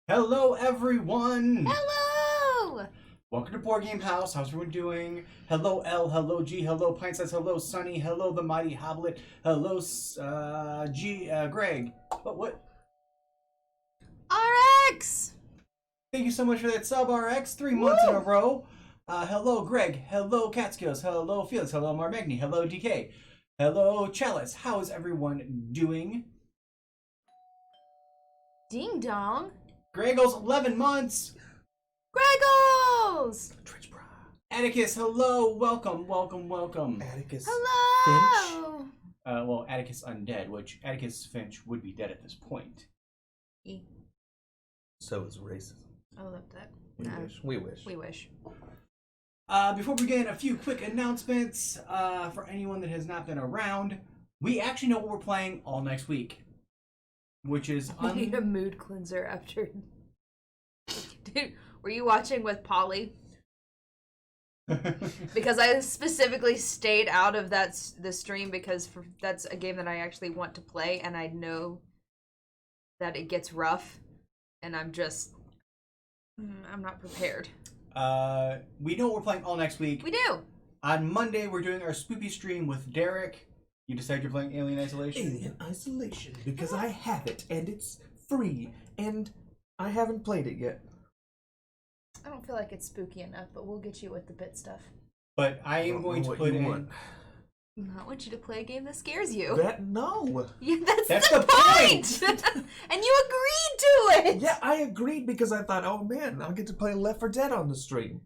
Hello, everyone! Hello! Welcome to Board Game House. How's everyone doing? Hello, L. Hello, G. Hello, Pint says hello, Sunny. Hello, the Mighty Hoblet. Hello, Greg. What? RX! Thank you so much for that sub, RX. 3 months in a row. Hello, Greg. Hello, Catskills. Hello, Felix. Hello, Marmagni. Hello, DK. Hello, Chalice. How is everyone doing? Ding dong. Greggles, 11 months. Greggles! Twitch bra. Atticus, hello. Welcome, welcome, welcome. Atticus Hello! Finch. Well, Atticus Undead, which Atticus Finch would be dead at this point. E. So is racism. I love that. We wish. We wish. We wish. Before we begin, a few quick announcements for anyone that has not been around. We actually know what we're playing all next week, which is I need a mood cleanser after. Dude, were you watching with Polly? Because I specifically stayed out of the stream because that's a game that I actually want to play, and I know that it gets rough, and I'm not prepared. We know what we're playing all next week. We do. On Monday, we're doing our spoopy stream with Derek. You decide you're playing Alien Isolation? Alien Isolation, because I have it, and it's free, and I haven't played it yet. I don't feel like it's spooky enough, but we'll get you with the bit stuff. But I am going to put in... I want you to play a game that scares you. No. Yeah, that's the point! And you agreed to it! Yeah, I agreed because I thought, oh man, I'll get to play Left 4 Dead on the stream.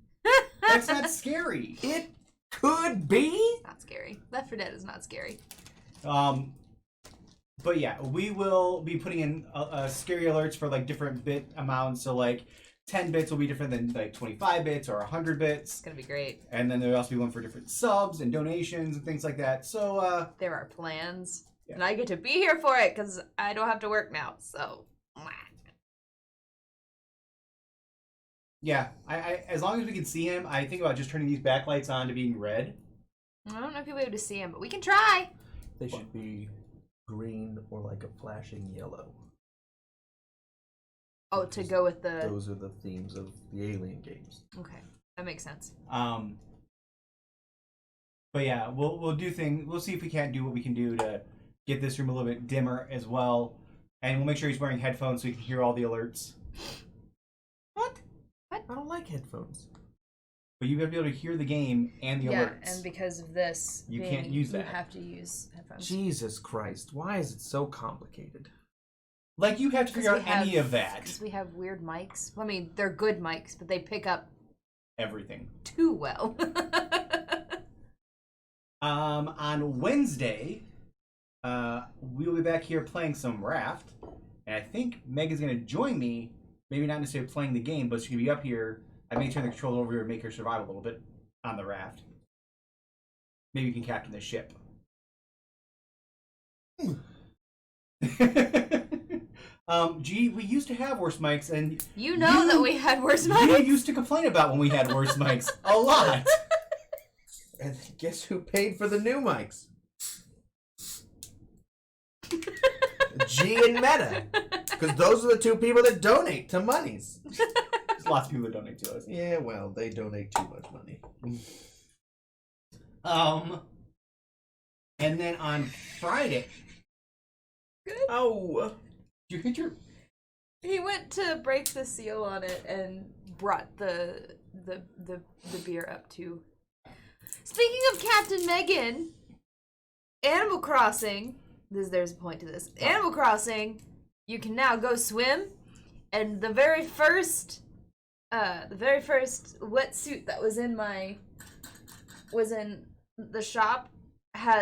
That's not scary. It could be. It's not scary. Left 4 Dead is not scary. But yeah, we will be putting in scary alerts for like different bit amounts. So like 10 bits will be different than like 25 bits or 100 bits. It's gonna be great. And then there'll also be one for different subs and donations and things like that. So there are plans, yeah. and I get to be here for it because I don't have to work now. So, yeah, I as long as we can see him, I think about just turning these backlights on to being red. I don't know if you'll be able to see him, but we can try. They should be green or like a flashing yellow. Oh, to go with the. Those are the themes of the Alien games. Okay, that makes sense. But yeah, we'll do things. We'll see if we can't do what we can do to get this room a little bit dimmer as well, and we'll make sure he's wearing headphones so he can hear all the alerts. What? I don't like headphones. But you have to be able to hear the game and the alerts. Yeah, and because of this, You can't use that. You have to use headphones. Jesus Christ, why is it so complicated? Like, you have to figure out any of that. Because we have weird mics. I mean, they're good mics, but they pick up Everything. too well. On Wednesday, we'll be back here playing some Raft. And I think Megan's going to join me. Maybe not necessarily playing the game, but she's going to be up here. I may turn the controller over here and make her survive a little bit on the raft. Maybe you can captain the ship. Gee, we used to have worse mics, and you know that we had worse mics. You used to complain about when we had worse mics a lot. And guess who paid for the new mics? G and Meta. Because those are the two people that donate to monies. There's lots of people that donate to us. Yeah, well, they donate too much money. And then on Friday... Good. Oh. Did you hit your... He went to break the seal on it and brought the beer up to... Speaking of Captain Megan, Animal Crossing... There's a point to this. Animal Crossing, you can now go swim, and the very first wetsuit that was in the shop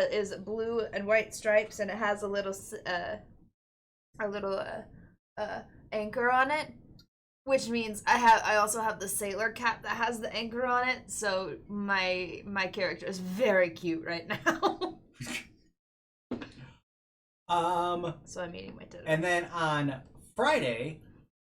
is blue and white stripes, and it has a little anchor on it, which means I also have the sailor cap that has the anchor on it. So my character is very cute right now. So I'm eating my dinner. And then on Friday,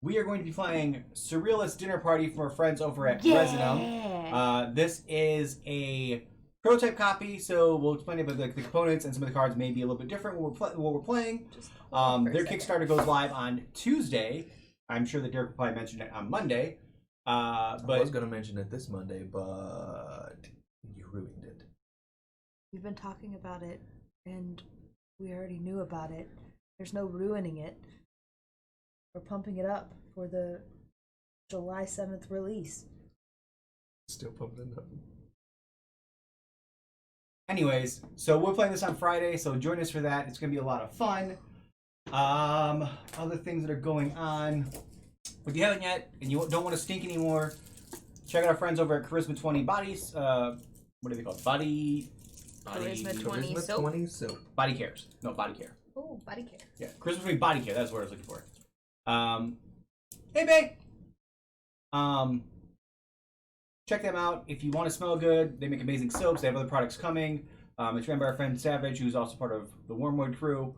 we are going to be playing Surrealist Dinner Party for our friends over at Resinum. This is a prototype copy, so we'll explain it, but the components and some of the cards may be a little bit different what we're playing. Their Kickstarter goes live on Tuesday, I'm sure that Derek will probably mention it on Monday. I But was going to mention it this Monday, but you ruined it. We've been talking about it, and we already knew about it. There's no ruining it. We're pumping it up for the July 7th release. Still pumping it up. anyways, so we're playing this on Friday, so join us for that. It's going to be a lot of fun. Other things that are going on. If you haven't yet and you don't want to stink anymore, check out our friends over at Charisma 20 Bodies. What are they called? Charisma 20 soap. 20 soap. Body cares. No, body care. Oh, body care. Yeah, Charisma 20 Body Care. That's what I was looking for. Hey, babe. Check them out if you want to smell good. They make amazing soaps. They have other products coming. It's ran by our friend Savage, who's also part of the Wormwood crew.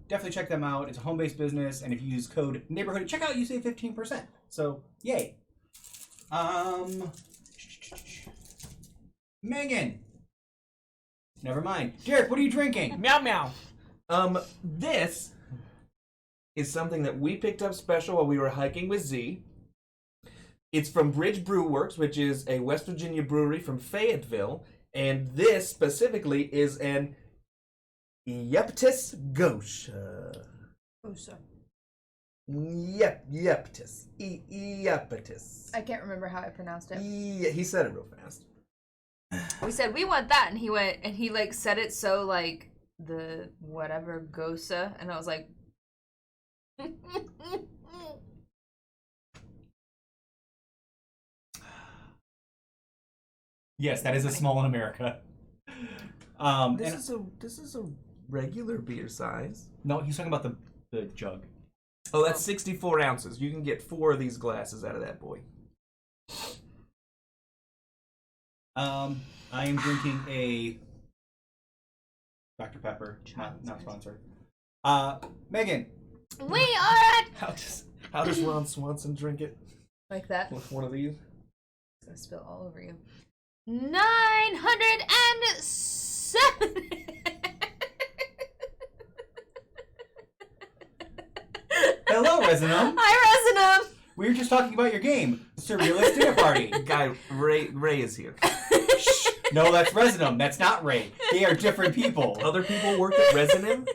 Definitely check them out. It's a home-based business, and if you use code neighborhood at checkout, you save 15%. So, yay. Megan. Never mind. Derek, what are you drinking? Meow meow. This is something that we picked up special while we were hiking with Z. It's from Bridge Brew Works, which is a West Virginia brewery from Fayetteville, and this specifically is an Yeptis Gauche. Gosha. Yeptis. Yeptis. I can't remember how I pronounced it. Yeah, he said it real fast. We said we want that, and he went and he like said it so like the whatever Gosa, and I was like, Yes, that is a small in America. This is a regular beer size. No, he's talking about the jug. Oh, that's 64 ounces. You can get 4 of these glasses out of that boy. I am drinking a Dr. Pepper, not sponsored. Megan. we are at How does Ron Swanson drink it? like that. With one of these? It's gonna spill all over you. 907. Hello, Resinum. Hi, Resinum. We were just talking about your game, Surrealist Dinner Party. Guy, Ray is here. Shh. No, that's Resinum. That's not Ray. They are different people. Other people work at Resinum?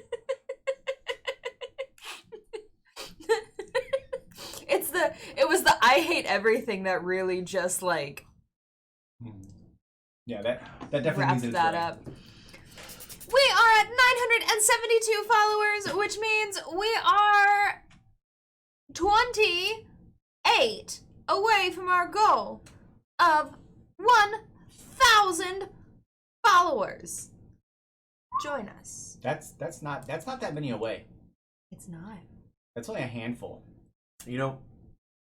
It was the I hate everything that really just like Yeah, that definitely wrapped means it's that right. up. We are at 972 followers, which means we are 28 away from our goal of 1,000 followers. Join us. That's not that many away. It's not. That's only a handful. You know,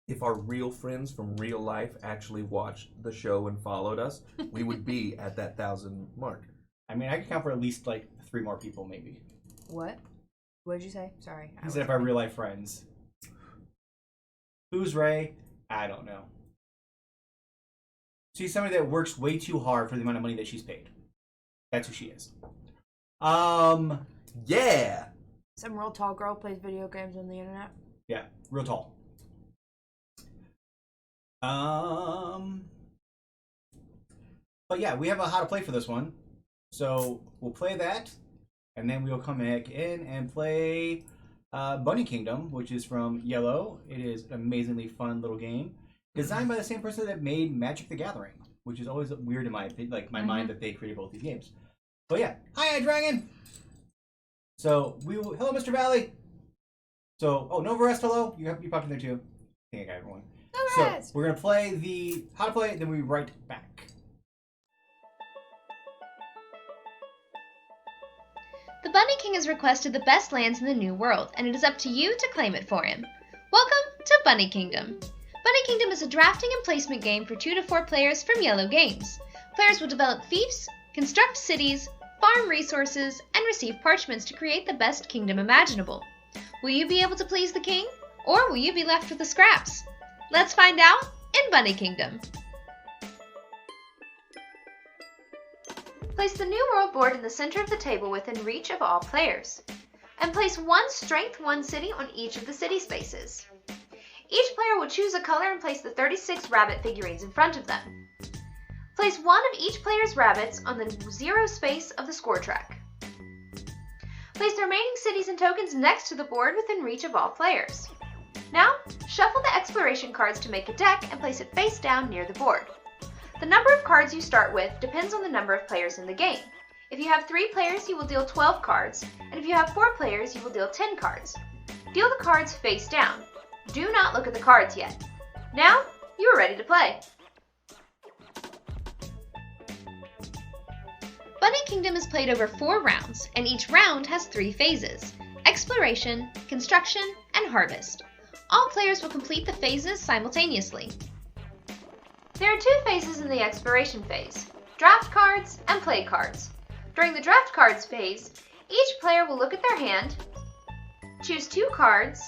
if our real friends from real life actually watched the show and followed us, we would be at that 1,000 mark. I mean, I could count for at least like 3 more people, maybe. What? What did you say? Sorry. He said if our real life friends. Who's Ray? I don't know. She's somebody that works way too hard for the amount of money that she's paid. That's who she is. Yeah! Some real tall girl plays video games on the internet. Yeah, real tall. But yeah, we have a how to play for this one. So we'll play that, and then we'll come back in and play Bunny Kingdom, which is from Iello. It is an amazingly fun little game, designed by the same person that made Magic the Gathering, which is always weird in my mind that they created both these games. But yeah, hi Dragon. So we will. Hello, Mr. Valley. So Nova Rest, hello. You popped in there too. I think I got everyone. So we're gonna play the how to play, then we write back. The Bunny King has requested the best lands in the New World, and it is up to you to claim it for him. Welcome to Bunny Kingdom. Bunny Kingdom is a drafting and placement game for 2 to 4 players from Iello Games. Players will develop fiefs, construct cities, farm resources, and receive parchments to create the best kingdom imaginable. Will you be able to please the king, or will you be left with the scraps? Let's find out in Bunny Kingdom. Place the New World board in the center of the table within reach of all players. and place 1 Strength 1 city on each of the city spaces. Each player will choose a color and place the 36 rabbit figurines in front of them. Place 1 of each player's rabbits on the 0 space of the score track. Place the remaining cities and tokens next to the board within reach of all players. Now, shuffle the exploration cards to make a deck and place it face down near the board. The number of cards you start with depends on the number of players in the game. If you have 3 players, you will deal 12 cards, and if you have 4 players, you will deal 10 cards. Deal the cards face down. Do not look at the cards yet. Now, you are ready to play. Bunny Kingdom is played over 4 rounds, and each round has 3 phases: Exploration, Construction, and Harvest. All players will complete the phases simultaneously. There are 2 phases in the Exploration phase: Draft cards and Play cards. During the Draft cards phase, each player will look at their hand, choose 2 cards,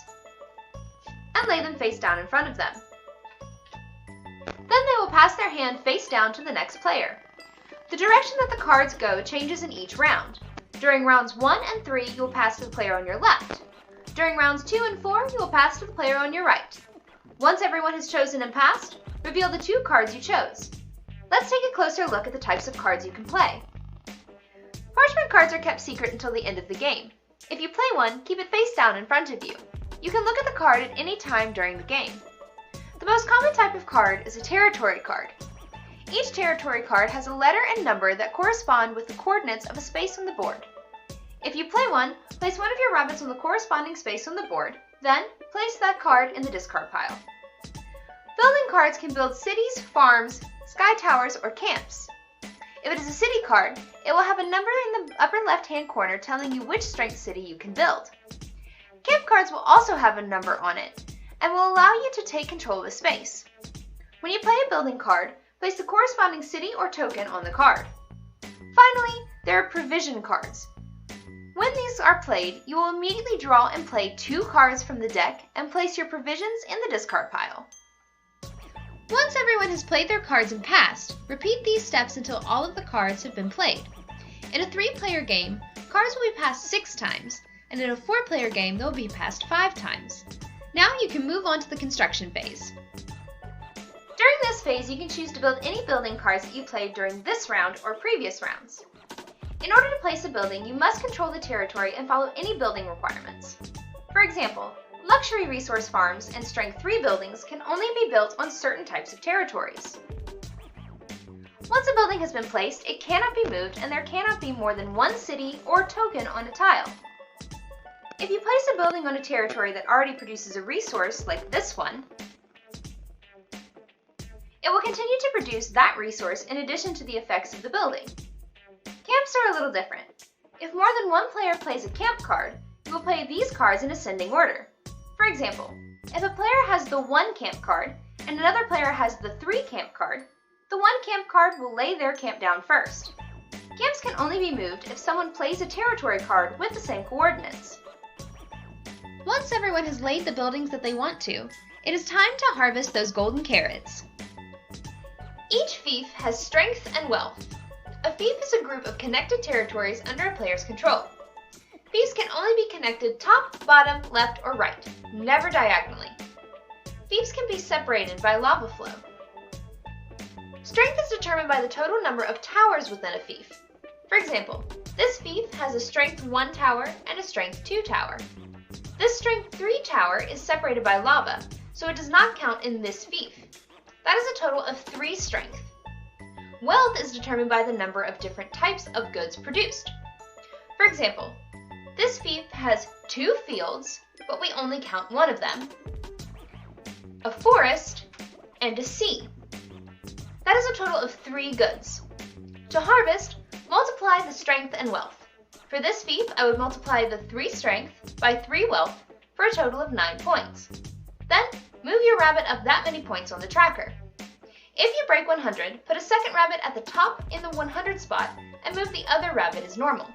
and lay them face down in front of them. Then they will pass their hand face down to the next player. The direction that the cards go changes in each round. During rounds 1 and 3, you will pass to the player on your left. During rounds 2 and 4, you will pass to the player on your right. Once everyone has chosen and passed, reveal the 2 cards you chose. Let's take a closer look at the types of cards you can play. Parchment cards are kept secret until the end of the game. If you play one, keep it face down in front of you. You can look at the card at any time during the game. The most common type of card is a territory card. Each territory card has a letter and number that correspond with the coordinates of a space on the board. If you play one, place one of your rabbits on the corresponding space on the board, then place that card in the discard pile. Building cards can build cities, farms, sky towers, or camps. If it is a city card, it will have a number in the upper left-hand corner telling you which strength city you can build. Camp cards will also have a number on it and will allow you to take control of a space. When you play a building card, place the corresponding city or token on the card. Finally, there are provision cards. When these are played, you will immediately draw and play 2 cards from the deck and place your provisions in the discard pile. Once everyone has played their cards and passed, repeat these steps until all of the cards have been played. In a 3-player game, cards will be passed 6 times, and in a 4-player game, they'll be passed 5 times. Now you can move on to the construction phase. During this phase, you can choose to build any building cards that you played during this round or previous rounds. In order to place a building, you must control the territory and follow any building requirements. For example, luxury resource farms and strength 3 buildings can only be built on certain types of territories. Once a building has been placed, it cannot be moved and there cannot be more than 1 city or token on a tile. If you place a building on a territory that already produces a resource, like this one, it will continue to produce that resource in addition to the effects of the building. Camps are a little different. If more than 1 player plays a camp card, you will play these cards in ascending order. For example, if a player has the 1 camp card and another player has the 3 camp card, the 1 camp card will lay their camp down first. Camps can only be moved if someone plays a territory card with the same coordinates. Once everyone has laid the buildings that they want to, it is time to harvest those golden carrots. Each fief has strength and wealth. A fief is a group of connected territories under a player's control. Fiefs can only be connected top, bottom, left, or right, never diagonally. Fiefs can be separated by lava flow. Strength is determined by the total number of towers within a fief. For example, this fief has a strength 1 tower and a strength 2 tower. This strength 3 tower is separated by lava, so it does not count in this fief. That is a total of 3 strength. Wealth is determined by the number of different types of goods produced. For example, this fief has 2 fields, but we only count 1 of them, a forest, and a sea. That is a total of 3 goods. To harvest, multiply the strength and wealth. For this fief, I would multiply the 3 strength by 3 wealth for a total of 9 points. Then, move your rabbit up that many points on the tracker. If you break 100, put a second rabbit at the top in the 100 spot and move the other rabbit as normal.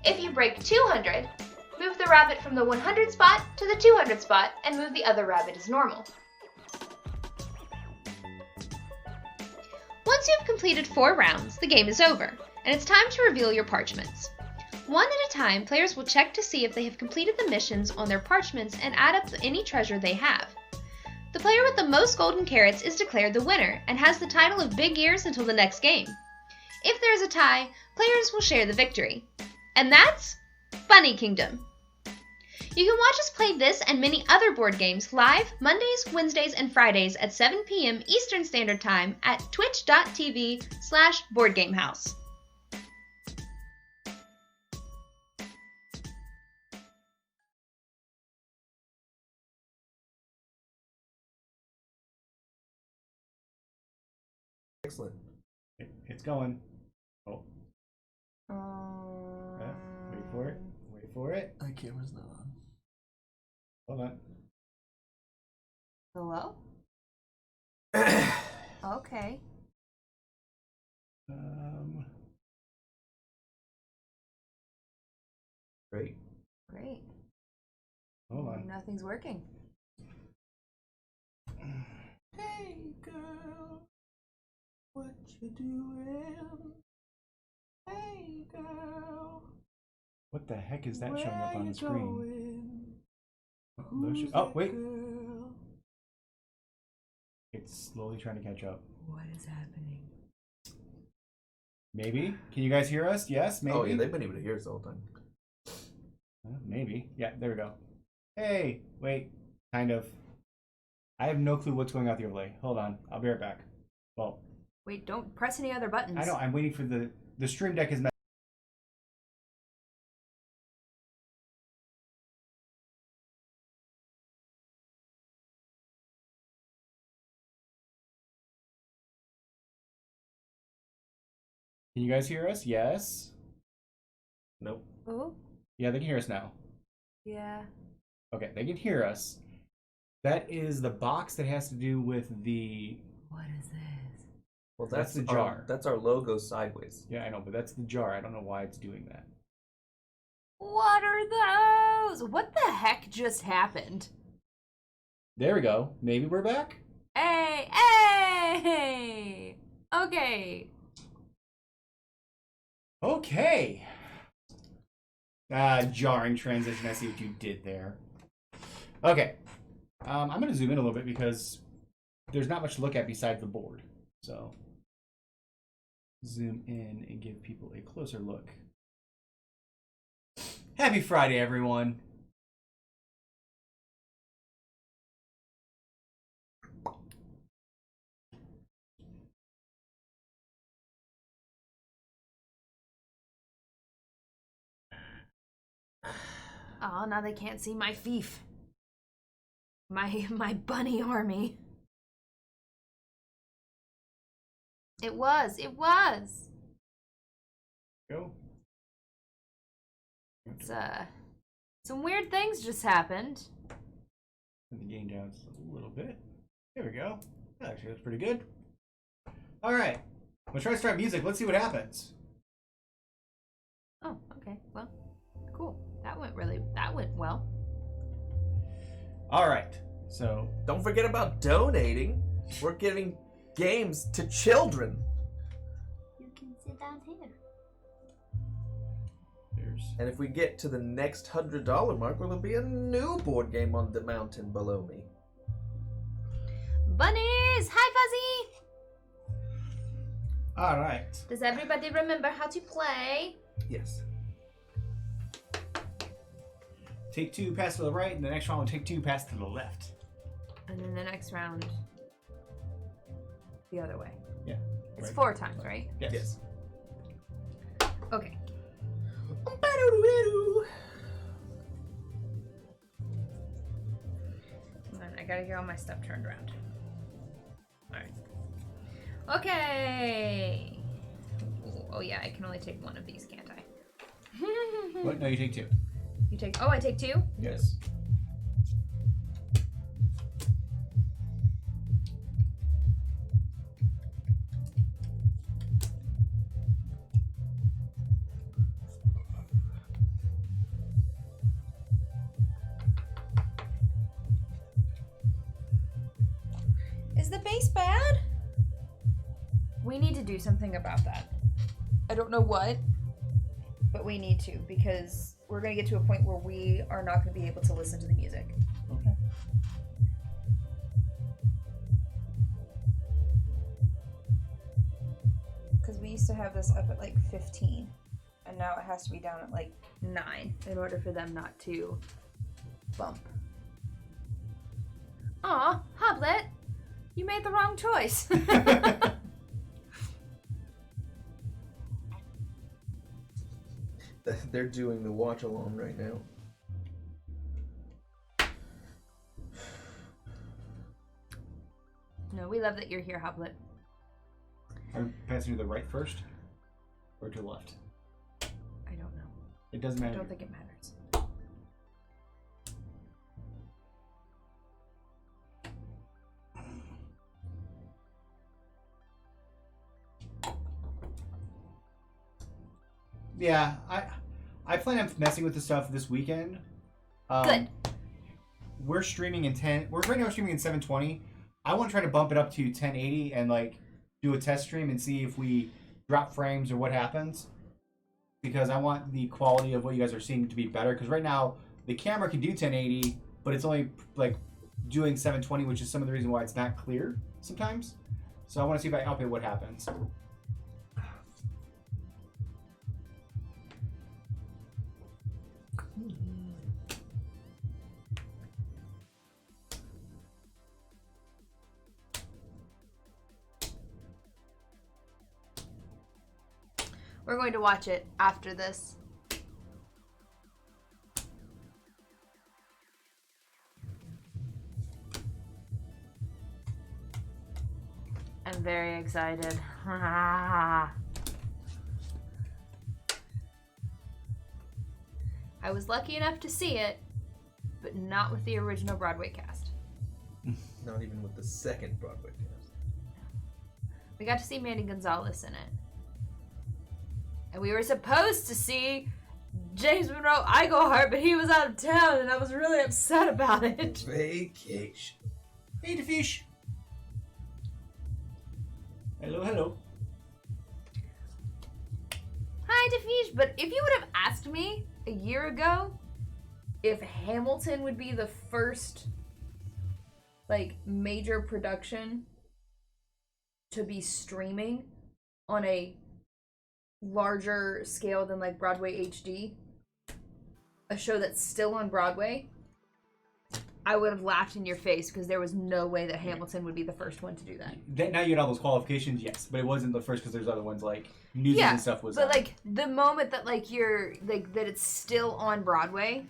If you break 200, move the rabbit from the 100 spot to the 200 spot and move the other rabbit as normal. Once you have completed 4 rounds, the game is over, and it's time to reveal your parchments. One at a time, players will check to see if they have completed the missions on their parchments and add up any treasure they have. The player with the most golden carats is declared the winner and has the title of Big Ears until the next game. If there is a tie, players will share the victory. And that's Bunny Kingdom. You can watch us play this and many other board games live Mondays, Wednesdays, and Fridays at 7 p.m. Eastern Standard Time at twitch.tv/BoardGameHouse. Excellent. It's going. Oh, Um, wait for it. Wait for it. My camera's not on. Hold on. Hello? Okay. Great. Great. Hold on. Nothing's working. Hey, girl. What you doing? Hey, girl. What the heck is that showing up on the screen? Who's Oh, that wait. girl? It's slowly trying to catch up. What is happening? Maybe? Can you guys hear us? Yes, maybe? Oh, yeah, they've been able to hear us the whole time. Maybe. Yeah, there we go. Hey, wait. Kind of. I have no clue what's going on with the overlay. Hold on. I'll be right back. Well, Wait, don't press any other buttons. I know. I'm waiting for the stream deck is. Can you guys hear us? Yes. Nope. Oh? Yeah, they can hear us now. Yeah. Okay, they can hear us. That is the box that has to do with the. What is this? Well, That's the jar. That's our logo sideways. Yeah, I know, but that's the jar. I don't know why it's doing that. What are those? What the heck just happened? There we go. Maybe we're back? Hey! Hey! Okay. Okay. Jarring transition. I see what you did there. Okay. I'm going to zoom in a little bit because there's not much to look at besides the board. So, zoom in and give people a closer look. Happy Friday, everyone. Oh, now they can't see my fief. My bunny army. It was. Go. It's some weird things just happened. Turn the game down just a little bit. There we go. Actually, that's pretty good. All right. We'll try to start music. Let's see what happens. Oh, okay. Well, cool. That went well. All right. So, Don't forget about donating. We're giving games to children. You can sit down here. there's. And if we get to the next $100 mark, there'll be a new board game on the mountain below me. Bunnies! Hi, Fuzzy! All right. Does everybody remember how to play? Yes. Take two, pass to the right, and the next round will take two, pass to the left. And then the next round, the other way. Yeah. It's Right. 4 times, right? Yes. Yes. Okay. Hold on, I gotta get all my stuff turned around. Alright. Okay. Oh yeah, I can only take one of these, can't I? What? No, you take two. You take. Oh, I take 2? Yes. Is the base bad? We need to do something about that. I don't know what, but we need to because we're going to get to a point where we are not going to be able to listen to the music. Okay. Because we used to have this up at like 15, and now it has to be down at like 9 in order for them not to bump. Aw, Hoblet, you made the wrong choice. They're doing the watch along right now. No, we love that you're here, Hoblet. I'm passing to the right first, or to the left. I don't know. It doesn't I matter. don't think it matters. Yeah, I plan on messing with the stuff this weekend. Good. We're streaming in 10. We're right now streaming in 720. I want to try to bump it up to 1080 and like do a test stream and see if we drop frames or what happens. Because I want the quality of what you guys are seeing to be better. Because right now the camera can do 1080, but it's only like doing 720, which is some of the reason why it's not clear sometimes. So I want to see if I up it, what happens. We're going to watch it after this. I'm very excited. I was lucky enough to see it, but not with the original Broadway cast. Not even with the second Broadway cast. We got to see Manny Gonzalez in it. And we were supposed to see James Monroe Iglehart, but he was out of town, and I was really upset about it. Vacation. Hey, the fish. Hello, hello. Hi, Defish. But if you would have asked me a year ago if Hamilton would be the first, like, major production to be streaming on a larger scale than, like, Broadway HD, a show that's still on Broadway, I would have laughed in your face because there was no way that Hamilton would be the first one to do that. Now you had all those qualifications, yes, but it wasn't the first because there's other ones like Newsies and stuff was. But like the moment that like you're like that it's still on Broadway.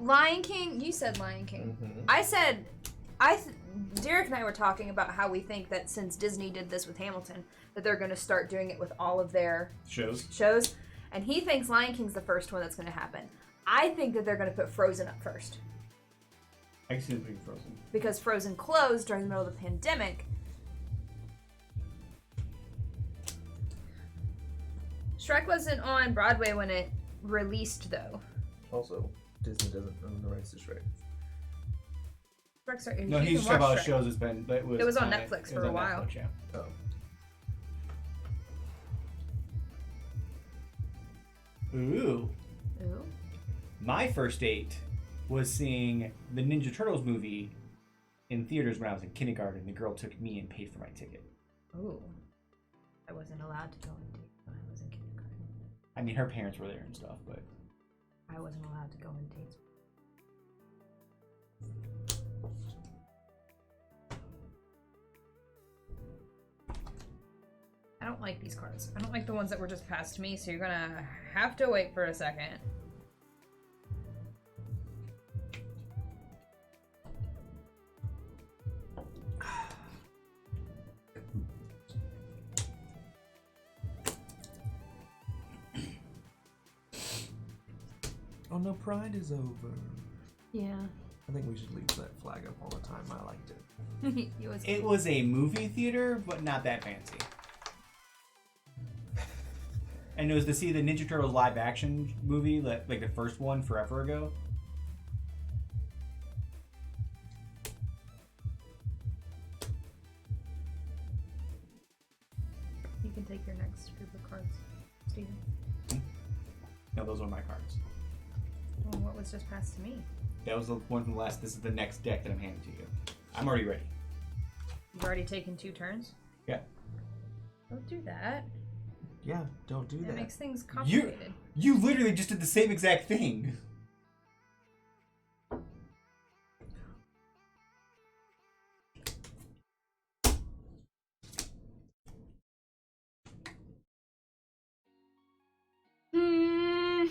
Lion King, you said Lion King. Mm-hmm. I said, Derek and I were talking about how we think that since Disney did this with Hamilton, that they're going to start doing it with all of their shows. And he thinks Lion King's the first one that's going to happen. I think that they're going to put Frozen up first. I can see them putting Frozen. Because Frozen closed during the middle of the pandemic. Shrek wasn't on Broadway when it released, though. Also, Disney doesn't own the rights to Shrek. Shrek's No, he's just talking about shows. It's been. It was on Netflix for a while. Netflix, yeah. Oh. Ooh. Ooh. My first date was seeing the Ninja Turtles movie in theaters when I was in kindergarten. The girl took me and paid for my ticket. Ooh. I wasn't allowed to go on dates when I was in kindergarten. I mean, her parents were there and stuff, but I wasn't allowed to go on dates. I don't like these cards. I don't like the ones that were just passed to me, so you're gonna have to wait for a second. Oh no, Pride is over. Yeah. I think we should leave that flag up all the time. I liked it. it was a movie theater, but not that fancy. And it was to see the Ninja Turtles live action movie, like the first one forever ago. You can take your next group of cards, Steven. No, those are my cards. Well, what was just passed to me? That was the one from the last. This is the next deck that I'm handing to you. I'm already ready. You've already taken 2 turns? Yeah. Don't do that. Yeah, don't do That that. makes things complicated. You literally just did the same exact thing. Hmm.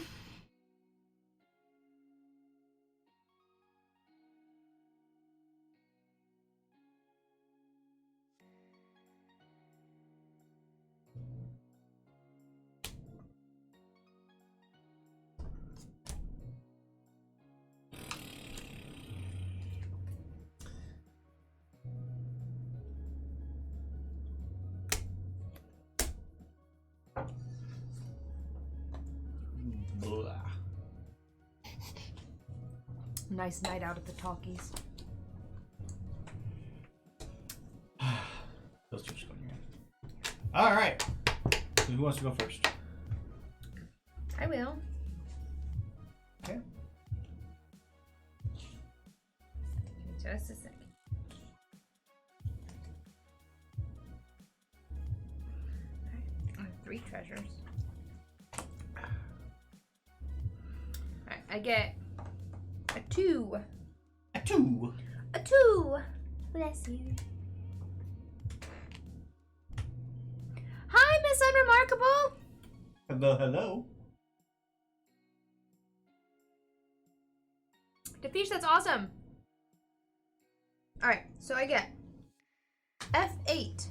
Blah. Nice night out at the talkies. Those two just go in your hand. All right. So who wants to go first? I will. Okay. Give me just a second. Alright, I have 3 treasures. Alright, I get a 2. A 2. A 2! Bless you. Hi, Miss Unremarkable! Hello, hello. Defish, that's awesome. Alright, so I get F8,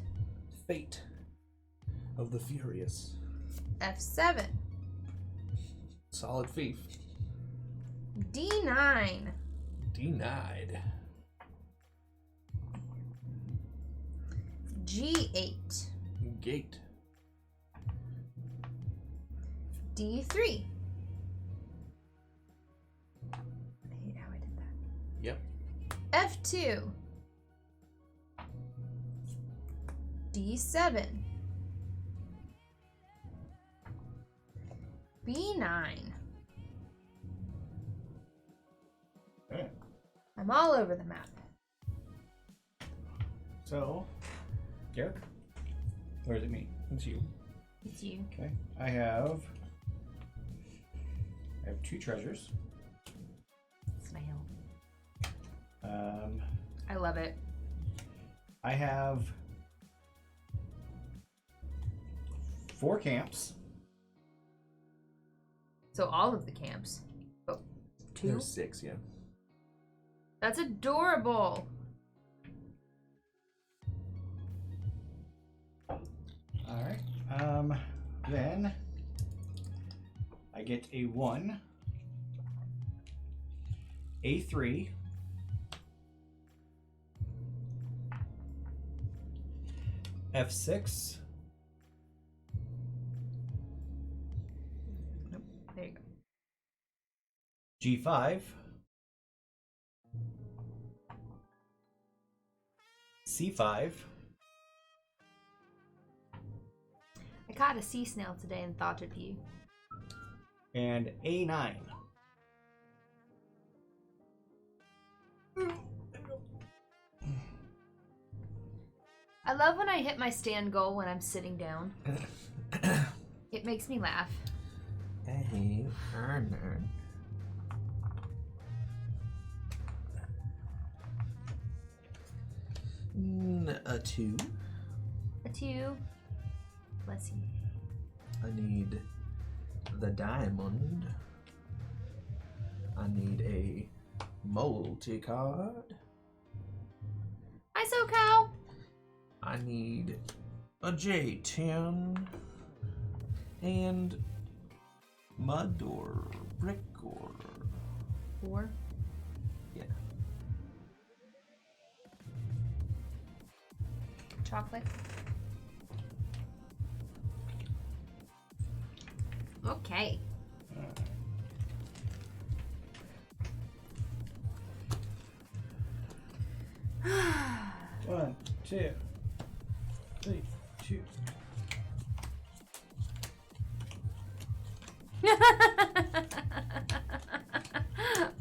Fate of the Furious. F7, Solid Fief. D9, Denied. G8, Gate. D3. I hate how I did that. Yep. F2, D7, B9. Okay. I'm all over the map. So, Garrick? Or is it me? It's you. It's you. Okay. I have 2 treasures. Snail. Um, I love it. I have 4 camps. So all of the camps. Oh, 2? There's 6, yeah. That's adorable. All right. Then I get a 1, A3, F6, Nope. There you go. G5, C5, I caught a sea snail today and thought of you. and A9. I love when I hit my stand goal when I'm sitting down. It makes me laugh. Hey, Arnold. A 2. A 2. Bless you. I need the diamond. I need a multi-card. Hi, SoCal. I need a J10 and mud or brick or 4. yeah. Chocolate. Okay. One, two, three, two.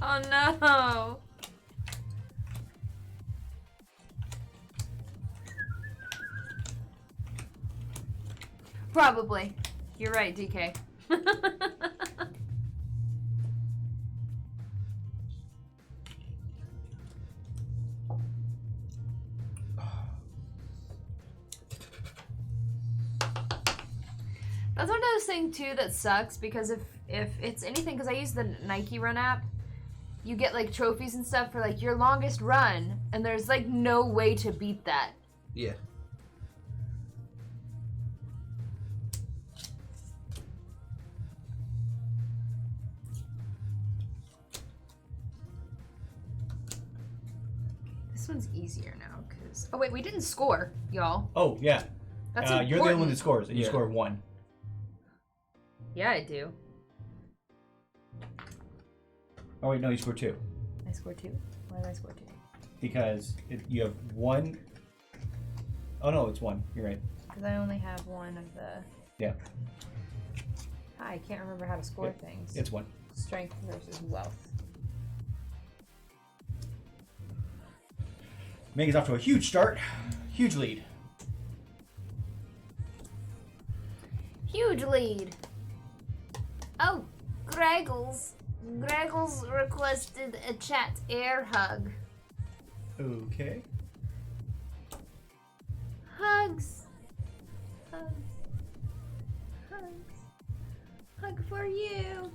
Oh no. Probably. You're right, DK. That's one of those things too that sucks because if it's anything, because I use the Nike Run app, you get like trophies and stuff for like your longest run, and there's like no way to beat that. Yeah. This one's easier now because oh wait, we didn't score, y'all. Oh yeah. That's You're the only one important. that scores. And you Yeah. score 1. Yeah, I do. Oh wait, no, you score 2. I scored 2. Why did I score 2? Because you have 1. Oh no, it's 1. You're right. Because I only have one of the. Yeah. I can't remember how to score things. It's 1. Strength versus wealth. Megan's off to a huge start. Huge lead. Huge lead. Oh, Greggles. Greggles requested a chat air hug. Okay. Hugs. Hugs. Hugs. Hug for you.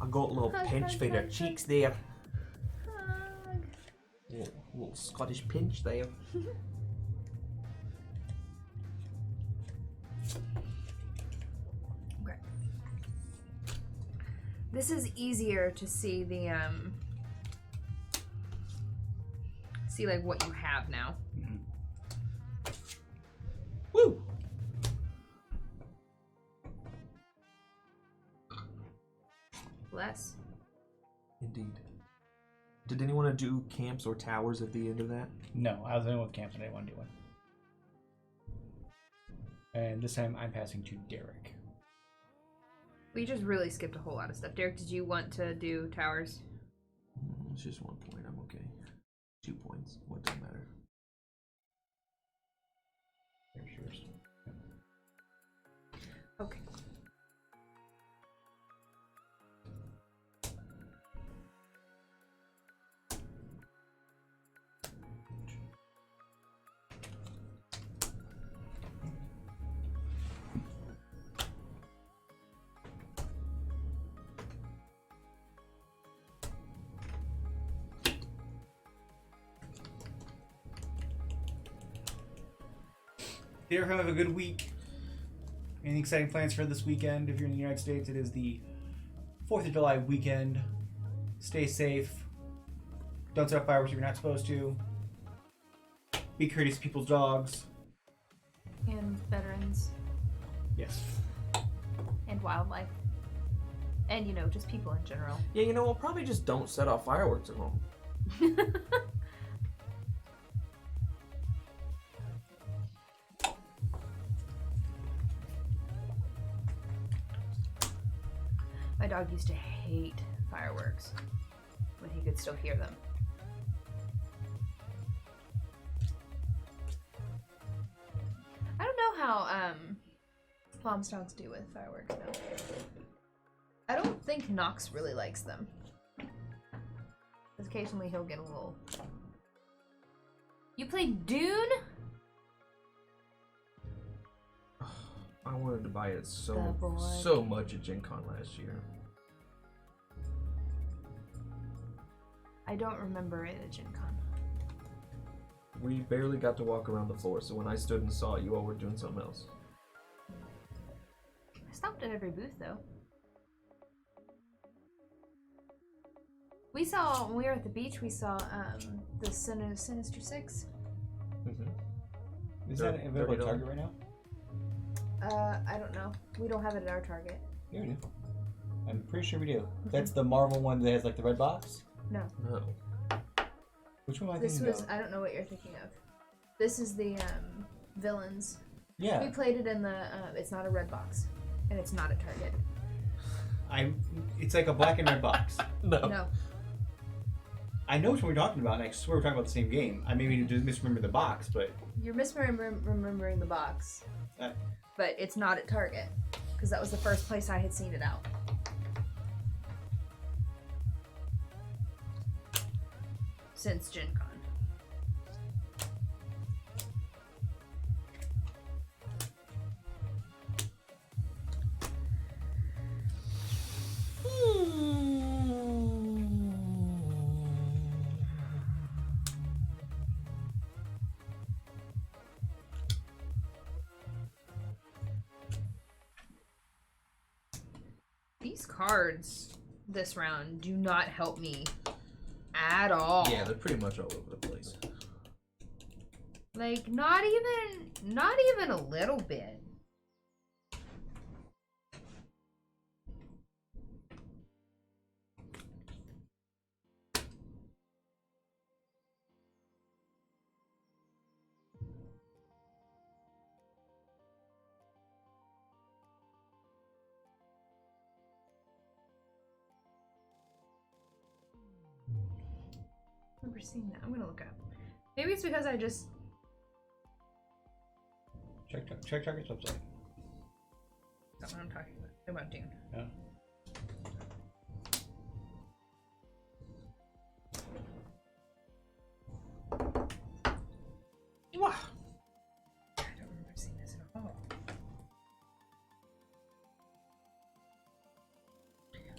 I got a little Hug, pinch hug, for their hug, cheeks there. Hug. Little Scottish pinch there. Okay. This is easier to see the see like what you have now. Woo! Less. Indeed. Did anyone want to do camps or towers at the end of that? No, I was the only one with camps and I didn't want to do one. And this time I'm passing to Derek. We just really skipped a whole lot of stuff. Derek, did you want to do towers? It's just 1 point. I'm okay. 2 points. What doesn't matter? There's yours. Okay. Derek, have a good week. Any exciting plans for this weekend? If you're in the United States, it is the 4th of July weekend. Stay safe. Don't set off fireworks if you're not supposed to. Be courteous to people's dogs. And veterans. Yes. And wildlife. And, you know, just people in general. Yeah, you know, we'll probably just don't set off fireworks at home. My dog used to hate fireworks when he could still hear them. I don't know how Mom's dogs do with fireworks now. I don't think Knox really likes them. 'Cause occasionally he'll get a little... You played Dune? I wanted to buy it The so boy. much at Gencon last year. I don't remember it at Gen Con. We barely got to walk around the floor, so when I stood and saw it, you all were doing something else. I stopped at every booth though. We saw, when we were at the beach, we saw the Sinister Six. Mm-hmm. Is that available at Target right now? I don't know. We don't have it at our Target. Yeah, we do. I'm pretty sure we do. That's the Marvel one that has like the red box? No. No. Which one am I This thinking was, of? I don't know what you're thinking of. This is the villains. Yeah. We played it in the, it's not a red box. And it's not at Target. It's like a black and red box. No. I know which one we're talking about, and I swear we're talking about the same game. I maybe just misremember the box, but You're misremembering the box. Uh. But it's not at Target. Because that was the first place I had seen it out. Since Gencon. These cards this round do not help me at all. Yeah, they're pretty much all over the place. Like not even a little bit. I've never seen that. I'm gonna look up. Maybe it's because I just check target's website. that's what I'm talking about Dune. Yeah. Wow. I don't remember seeing this at all.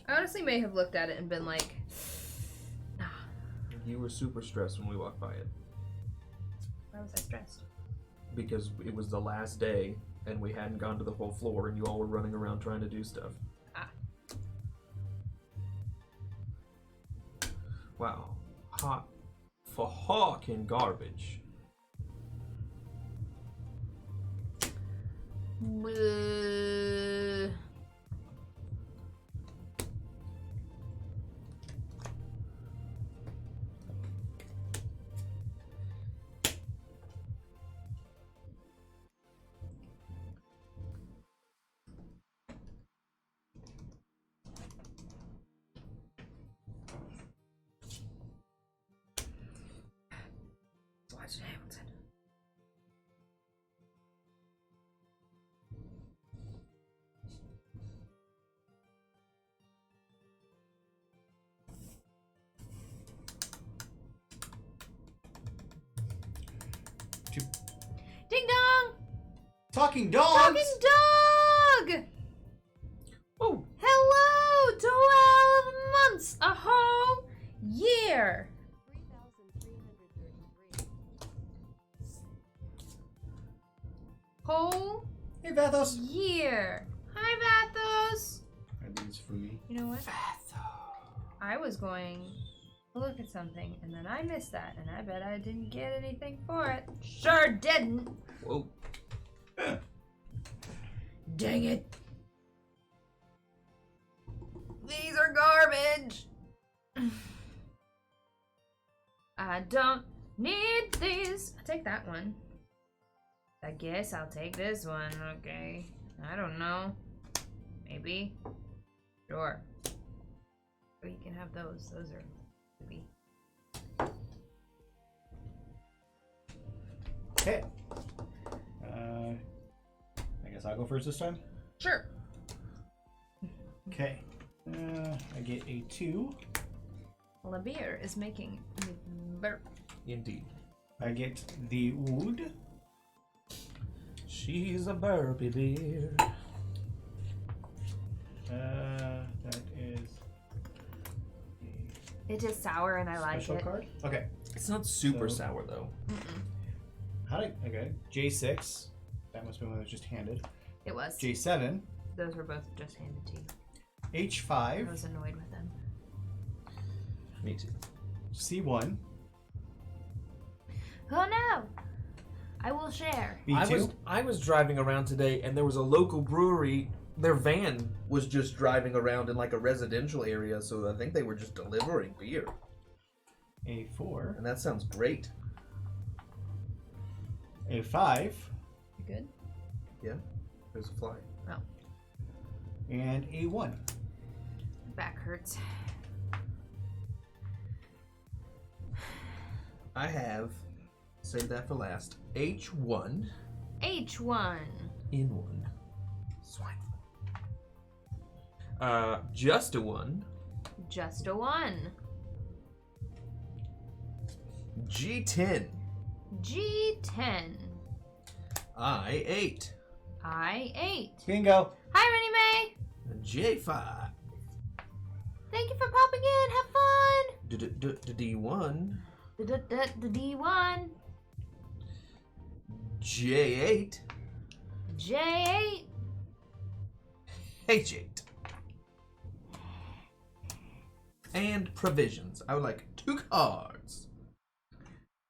I honestly may have looked at it and been like, nah. You were super stressed when we walked by it. Why was I stressed? Because it was the last day and we hadn't gone to the whole floor and you all were running around trying to do stuff. Ah. Wow. Hot for hawking garbage. Bleh. Watch Hamilton. Ding dong! Talking dogs. Talking dog! Oh, Hello! 12 months! A whole year! 3,333. Whole Hey, Vathos. year! Hi, Vathos! Are these for me? You know what? I was going to look at something, and then I missed that, and I bet I didn't get anything for it. Sure didn't! whoa. Dang it! These are garbage! I don't need these. I'll take that one. I guess I'll take this one, okay. I don't know. Maybe. Sure. Or you can have those. Those are maybe. Okay. I guess I'll go first this time. Sure. Okay. I get a 2. La beer is making me burp. Indeed. I get the wood. She's a burpy beer. That is It is sour and I a like special it. card. Okay. It's not super So- sour though. How did okay? J6. That must be one that was just handed. It was. J7. Those were both just handed to you. I H5. was annoyed with them. Me too. C1. Oh no! I will share. B2. I was driving around today and there was a local brewery. Their van was just driving around in like a residential area, so I think they were just delivering beer. A4. And that sounds great. A5. You good? Yeah, there's a fly. Oh. And A1. back hurts. I have, save that for last, H1. H1. N1. Swine flu. Just a 1. Just a 1. G10. G10. I8. I8. Bingo. Hi, Rennie Mae. J5. Thank you for popping in. Have fun. D1. The D1. J8. J8. H8. And provisions. I would like 2 cards.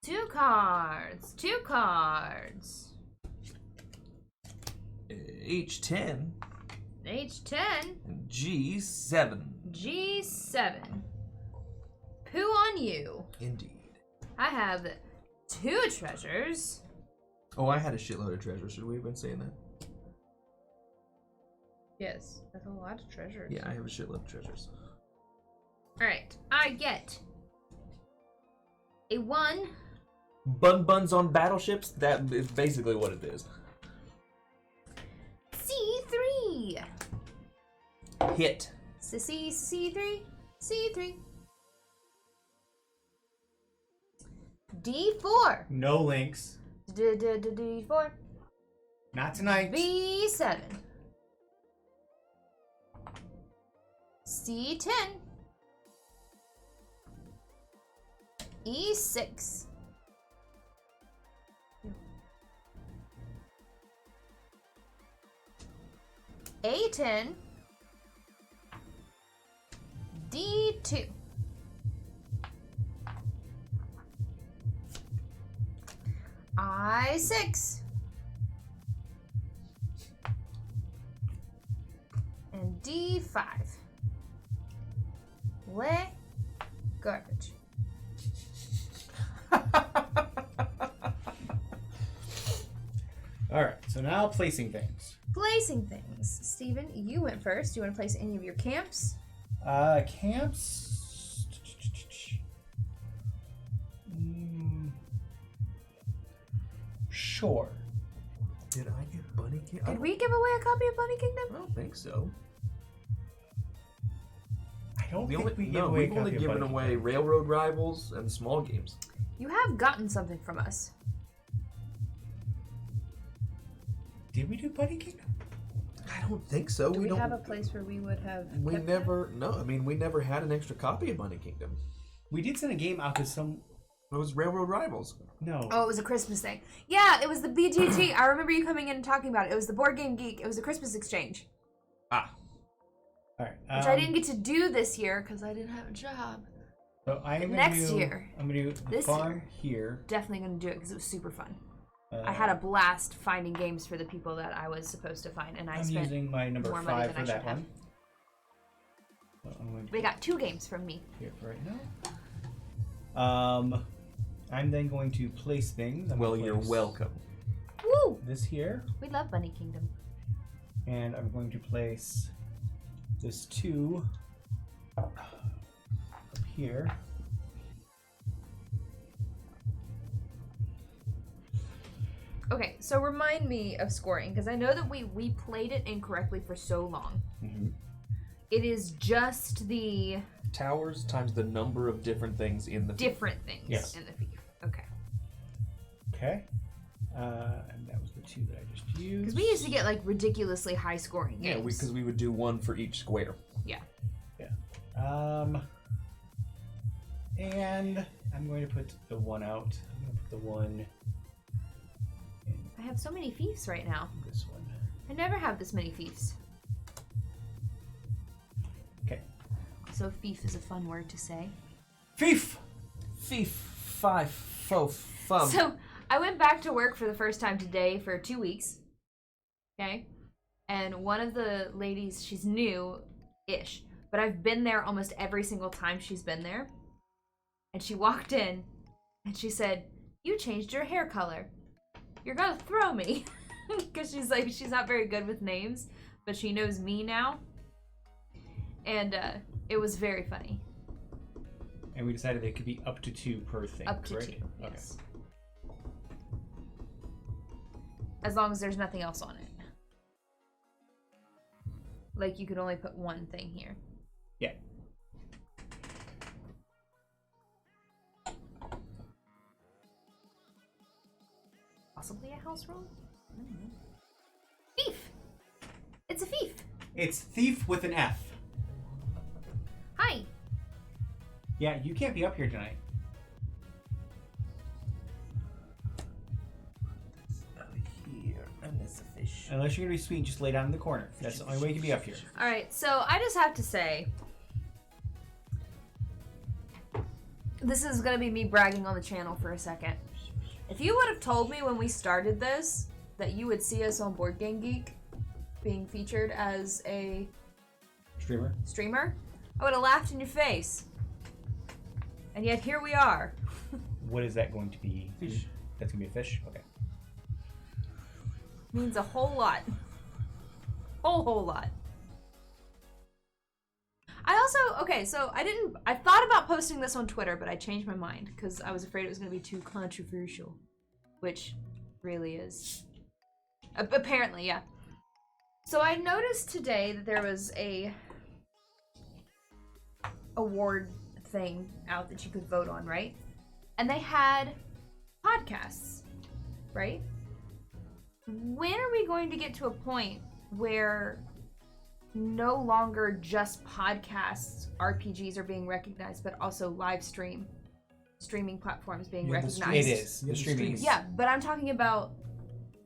2 cards. 2 cards. H10. H10. And G7. G7. Poo on you. Indeed. I have 2 treasures. Oh, I had a shitload of treasure. Should we have been saying that? Yes, that's a lot of treasures. Yeah, I have a shitload of treasures. Alright, I get a 1. Buns on battleships? That is basically what it is. C3. Hit. C3. C3. D4. No links. D4. Not tonight. B7. C10. E6. A10. D2. I6. And D5. Le garbage. All right. So now placing things. Placing things. Steven, you went first. Do you want to place any of your camps? Camps. Sure. Did I get Bunny Kingdom? Did we give away a copy of Bunny Kingdom? I don't think so. I don't We think only, we no, gave away a we've copy only of given Bunny away Kingdom. Railroad Rivals and small games. You have gotten something from us. Did we do Bunny Kingdom? I don't think so. Do we don't have a place where we would have We kept never. No, I mean we never had an extra copy of Bunny Kingdom. We did send a game out to some. It was Railroad Rivals. No. Oh, it was a Christmas thing. Yeah, it was the BGG. I remember you coming in and talking about it. It was the Board Game Geek. It was a Christmas exchange. Ah. All right. Which I didn't get to do this year because I didn't have a job. So I am gonna Next do, year. I'm gonna do the This farm here. Definitely going to do it because it was super fun. I had a blast finding games for the people that I was supposed to find, and I I'm spent using my number more money 5 than for I that should have. one. So I'm going to They got 2 games from me. here for right now. I'm then going to place things. I'm Well, gonna you're place welcome. Woo! This here, We love Bunny Kingdom. and I'm going to place this 2 up here. Okay, so remind me of scoring, because I know that we played it incorrectly for so long. Mm-hmm. It is just the Towers times the number of different things in the different things Yes. in the Fief. Okay. Okay. And that was the 2 that I just used. Because we used to get like ridiculously high scoring Yeah, games. because we would do 1 for each square. Yeah. And I'm going to put the 1 out. I'm going to put the 1 in I have so many Fiefs right now. this one. I never have this many Fiefs. Okay. So Fief is a fun word to say. Fief! Fief, five, fo, fum. So I went back to work for the first time today for 2 weeks. Okay? And one of the ladies, she's new-ish, but I've been there almost every single time she's been there. And she walked in and she said, "You changed your hair color. You're gonna throw me." Because she's like, she's not very good with names, but she knows me now. And It was very funny. And we decided it could be up to 2 per thing, Up to correct? 2, yes. As long as there's nothing else on it. Like, you could only put 1 thing here. Yeah. Possibly a house rule? I don't know. Fief! It's a fief! It's Thief with an F. Hi! Yeah, you can't be up here tonight. Here, and there's a fish. Unless you're gonna be sweet and just lay down in the corner. That's the only way you can be up here. Alright, so I just have to say, this is gonna be me bragging on the channel for a second. If you would have told me when we started this that you would see us on Board Game Geek being featured as a streamer, I would have laughed in your face. And yet here we are. What is that going to be? Fish. That's gonna be a fish? Okay. Means a whole lot. Whole lot. I also, okay, so I thought about posting this on Twitter, but I changed my mind because I was afraid it was going to be too controversial, which really is. Apparently, yeah. So I noticed today that there was a award thing out that you could vote on, right? And they had podcasts, right? When are we going to get to a point where no longer just podcasts, RPGs are being recognized, but also live streaming platforms being recognized? It is. The streaming is. Yeah, but I'm talking about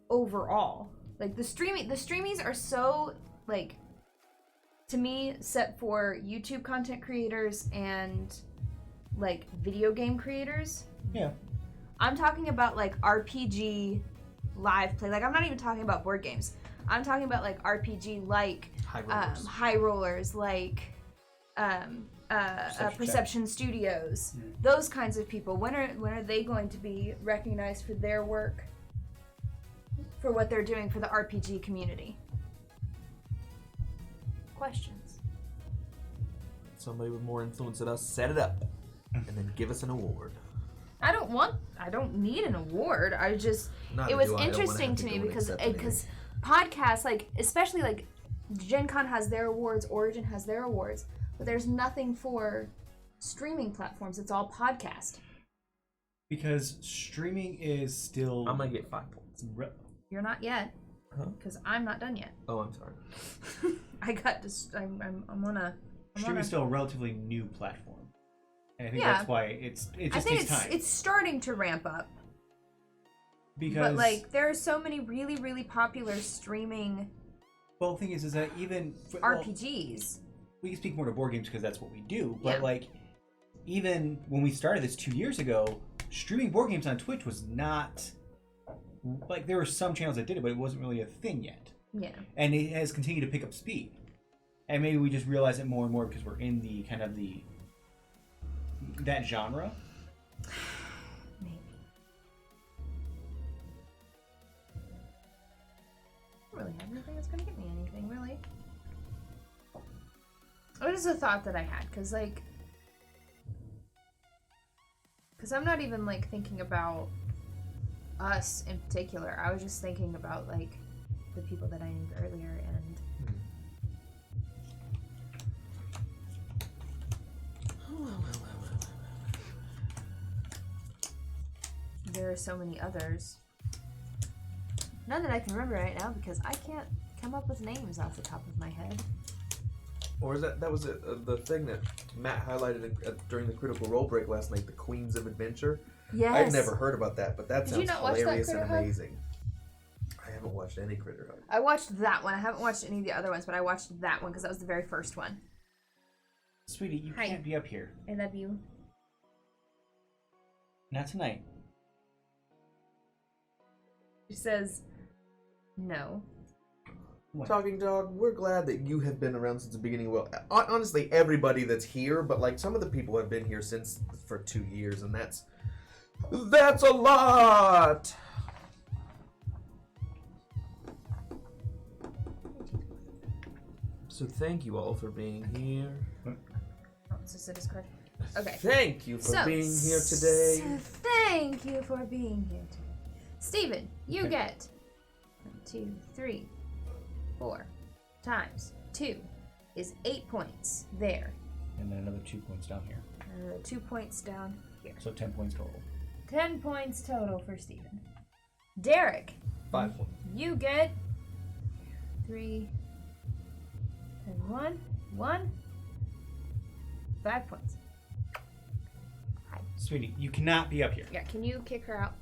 overall. Like the streamies are so, like, to me, set for YouTube content creators and like video game creators. Yeah. I'm talking about like RPG live play. Like, I'm not even talking about board games. I'm talking about like RPG, like high rollers, like Perception Studios. Those kinds of people. When are they going to be recognized for their work, for what they're doing for the RPG community? Questions. Somebody with more influence than us set it up, and then give us an award. I don't need an award. It was interesting to me because podcasts, like, especially like Gencon has their awards, Origin has their awards, but there's nothing for streaming platforms. It's all podcast. Because streaming is still. I'm gonna get 5 points. You're not yet, because I'm not done yet. Oh, I'm sorry. I got this. I'm on a. Streaming is still a relatively new platform. And I think Yeah. that's why it just I think takes time. it's starting to ramp up. Because But like, there are so many really, really popular streaming well, the thing is that even RPGs. we can speak more to board games because that's what we do. But Yeah. like, even when we started this 2 years ago, streaming board games on Twitch was not like, there were some channels that did it, but it wasn't really a thing yet. Yeah. And it has continued to pick up speed. And maybe we just realize it more and more because we're in the kind of that genre. Maybe. I don't really have anything that's gonna get me anything, really. It was a thought that I had, because I'm not even, like, thinking about us in particular. I was just thinking about, like, the people that I named earlier, and there are so many others. None that I can remember right now because I can't come up with names off the top of my head. Or is that was the thing that Matt highlighted during the Critical Role break last night, the Queens of Adventure? Yes. I've never heard about that, but that Did you sounds not watch that hilarious and Critter Hub? amazing. I haven't watched any Critter Hub. I watched that one. I haven't watched any of the other ones, but I watched that one because that was the very first one. Sweetie, you Hi. can't be up here. I love you. Not tonight. She says, no. What? Talking Dog, we're glad that you have been around since the beginning. Well, honestly, everybody that's here, but like some of the people have been here for 2 years, and that's a lot. So thank you all for being here. This is a discard. Okay. Thank you for being here today. Thank you for being here today. Steven, you get 1, 2, 3, 4 times 2 is 8 points there. And then another 2 points down here. 2 points down here. So 10 points total. 10 points total for Steven. Derek, 5 points. you get 3 and 1. 5 points. Hi. Sweetie, you cannot be up here. Yeah, can you kick her out?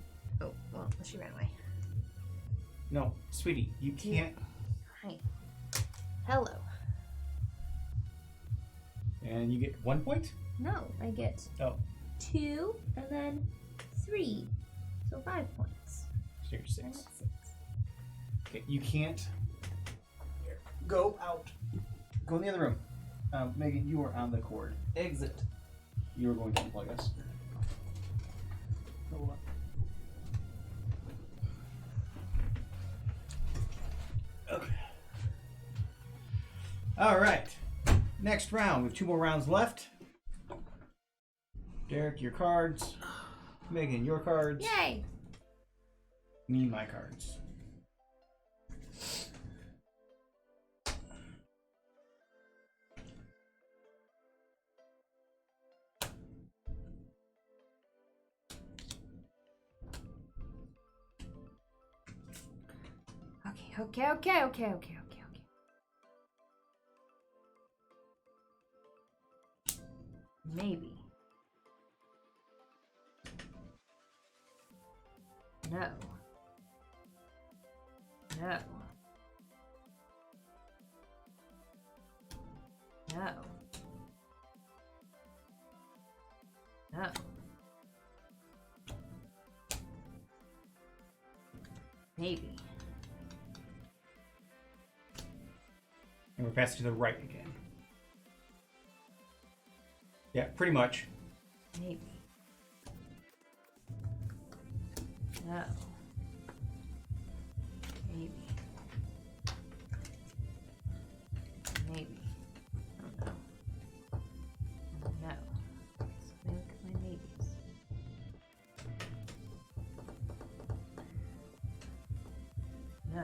Oh, well, she ran away. No, sweetie, you can't. Hi. Hello. And you get 1 point? No, I get Oh, 2 and then 3. So 5 points. so you're And 6. that's 6. Okay, you can't. Here, go out. Go in the other room. Megan, you are on the cord. Exit. You are going to unplug us. Hold on. Okay. All right. Next round. We have 2 more rounds left. Derek, your cards. Megan, your cards. Yay! Me, my cards. Okay. Maybe. No. No. No. No. Maybe. And we're passing to the right again. Yeah, pretty much. Maybe. No. Maybe. Maybe. I don't know. No. Let's look at my maybes. No.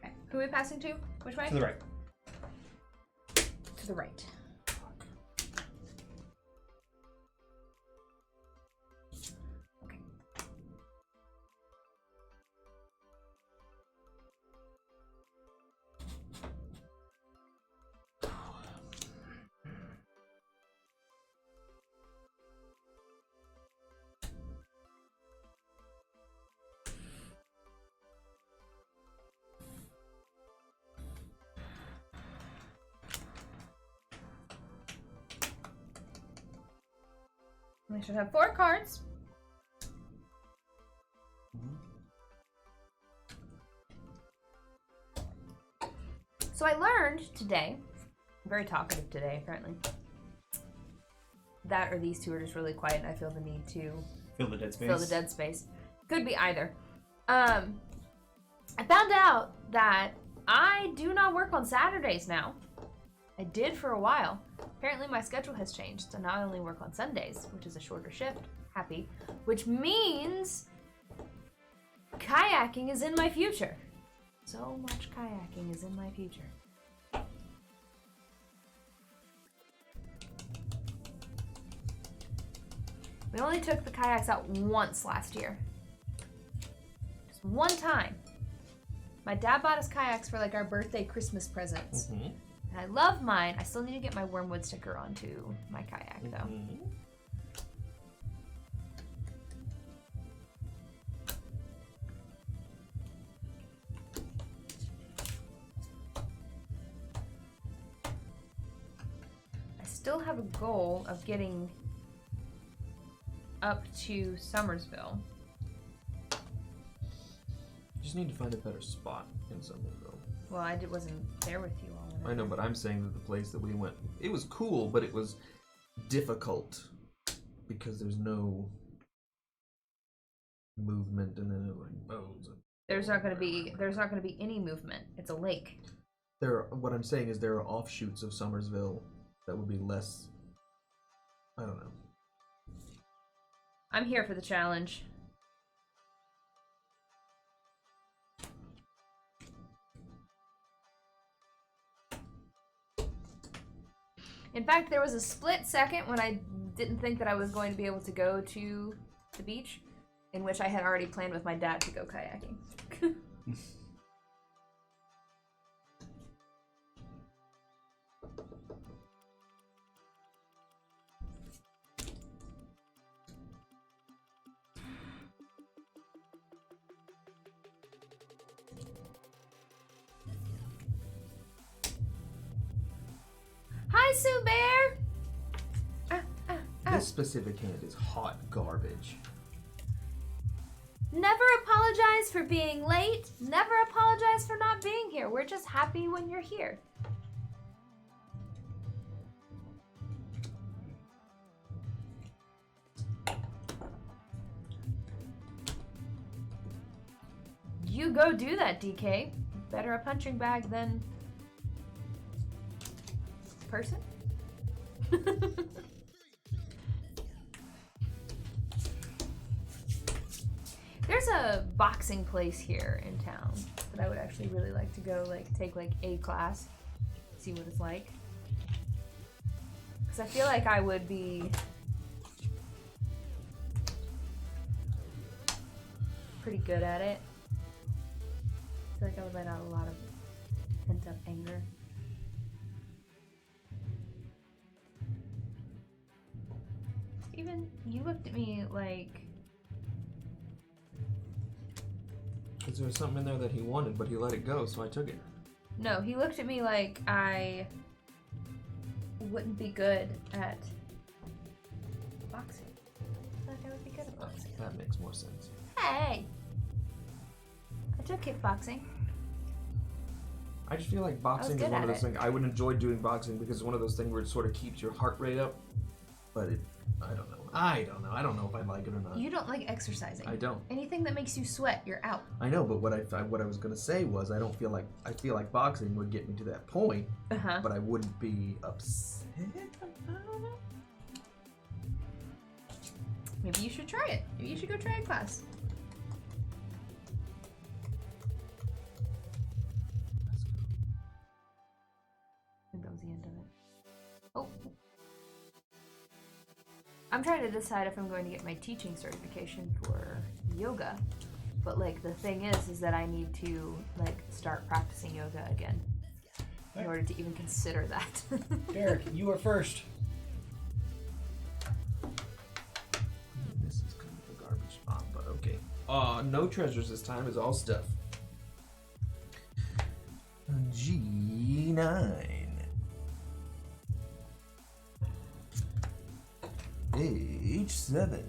Okay. Who are we passing to? Which way? To the right. To the right. Okay. We should have 4 cards. So I learned today, I'm very talkative today apparently, that or these two are just really quiet and I feel the need to Fill the dead space. fill the dead space. Could be either. I found out that I do not work on Saturdays now. I did for a while. Apparently my schedule has changed, so now I only work on Sundays, which is a shorter shift. Happy. Which means kayaking is in my future. So much kayaking is in my future. We only took the kayaks out once last year. Just one time. My dad bought us kayaks for like our birthday Christmas presents. Mm-hmm. And I love mine. I still need to get my Wormwood sticker onto my kayak though. Mm-hmm. I still have a goal of getting up to Somersville. Just need to find a better spot in Somerville. Well, wasn't there with you all. I know, but I'm saying that the place that we went, it was cool, but it was difficult because there's no movement, and then it was like bones. There's not gonna be any movement. It's a lake. What I'm saying is there are offshoots of Somersville that would be less. I don't know. I'm here for the challenge. In fact, there was a split second when I didn't think that I was going to be able to go to the beach, in which I had already planned with my dad to go kayaking. Hi, Sue Bear! This specific hand is hot garbage. Never apologize for being late. Never apologize for not being here. We're just happy when you're here. You go do that, DK. Better a punching bag than person. There's a boxing place here in town that I would actually really like to go, take a class, see what it's like. Because I feel like I would be pretty good at it. I feel like I would let out a lot of pent-up anger. Steven, you looked at me like... Because there was something in there that he wanted, but he let it go, so I took it. No, he looked at me like I wouldn't be good at boxing. I feel like I would be good at boxing. That makes more sense. Hey! I took kickboxing. I just feel like boxing is good one of at those it. things. I would enjoy doing boxing because it's one of those things where it sort of keeps your heart rate up. But I don't know. I don't know if I like it or not. You don't like exercising. I don't. Anything that makes you sweat, you're out. I know, but what I was gonna say was I feel like boxing would get me to that point, but I wouldn't be upset about it. Maybe you should try it. Maybe you should go try a class. I think that was the end of it. Oh. I'm trying to decide if I'm going to get my teaching certification for yoga. But the thing is that I need to start practicing yoga again in order to even consider that. Derek, you are first. This is kind of a garbage spot, but okay. No treasures this time. It's all stuff. G9. H7.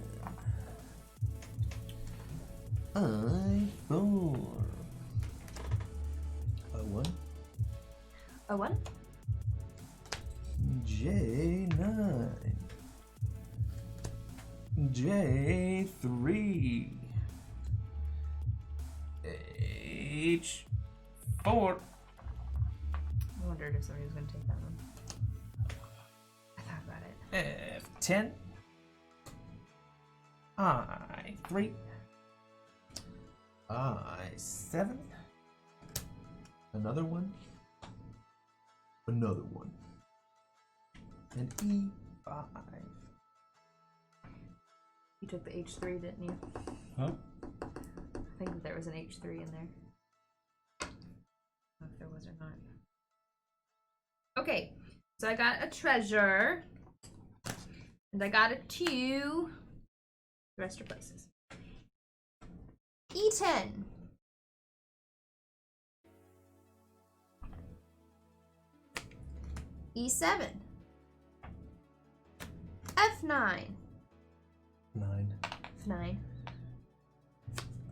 I4. A1. A1? J9. J3. H4. I wondered if somebody was going to take that one. I thought about it. F10. I3. I7. Another one. Another one. And E5. You took the H3, didn't you? Huh? I think that there was an H3 in there. I don't know if there was or not. Okay, so I got a treasure. And I got a 2. The rest are places. E10. E7. F9. 9. F9.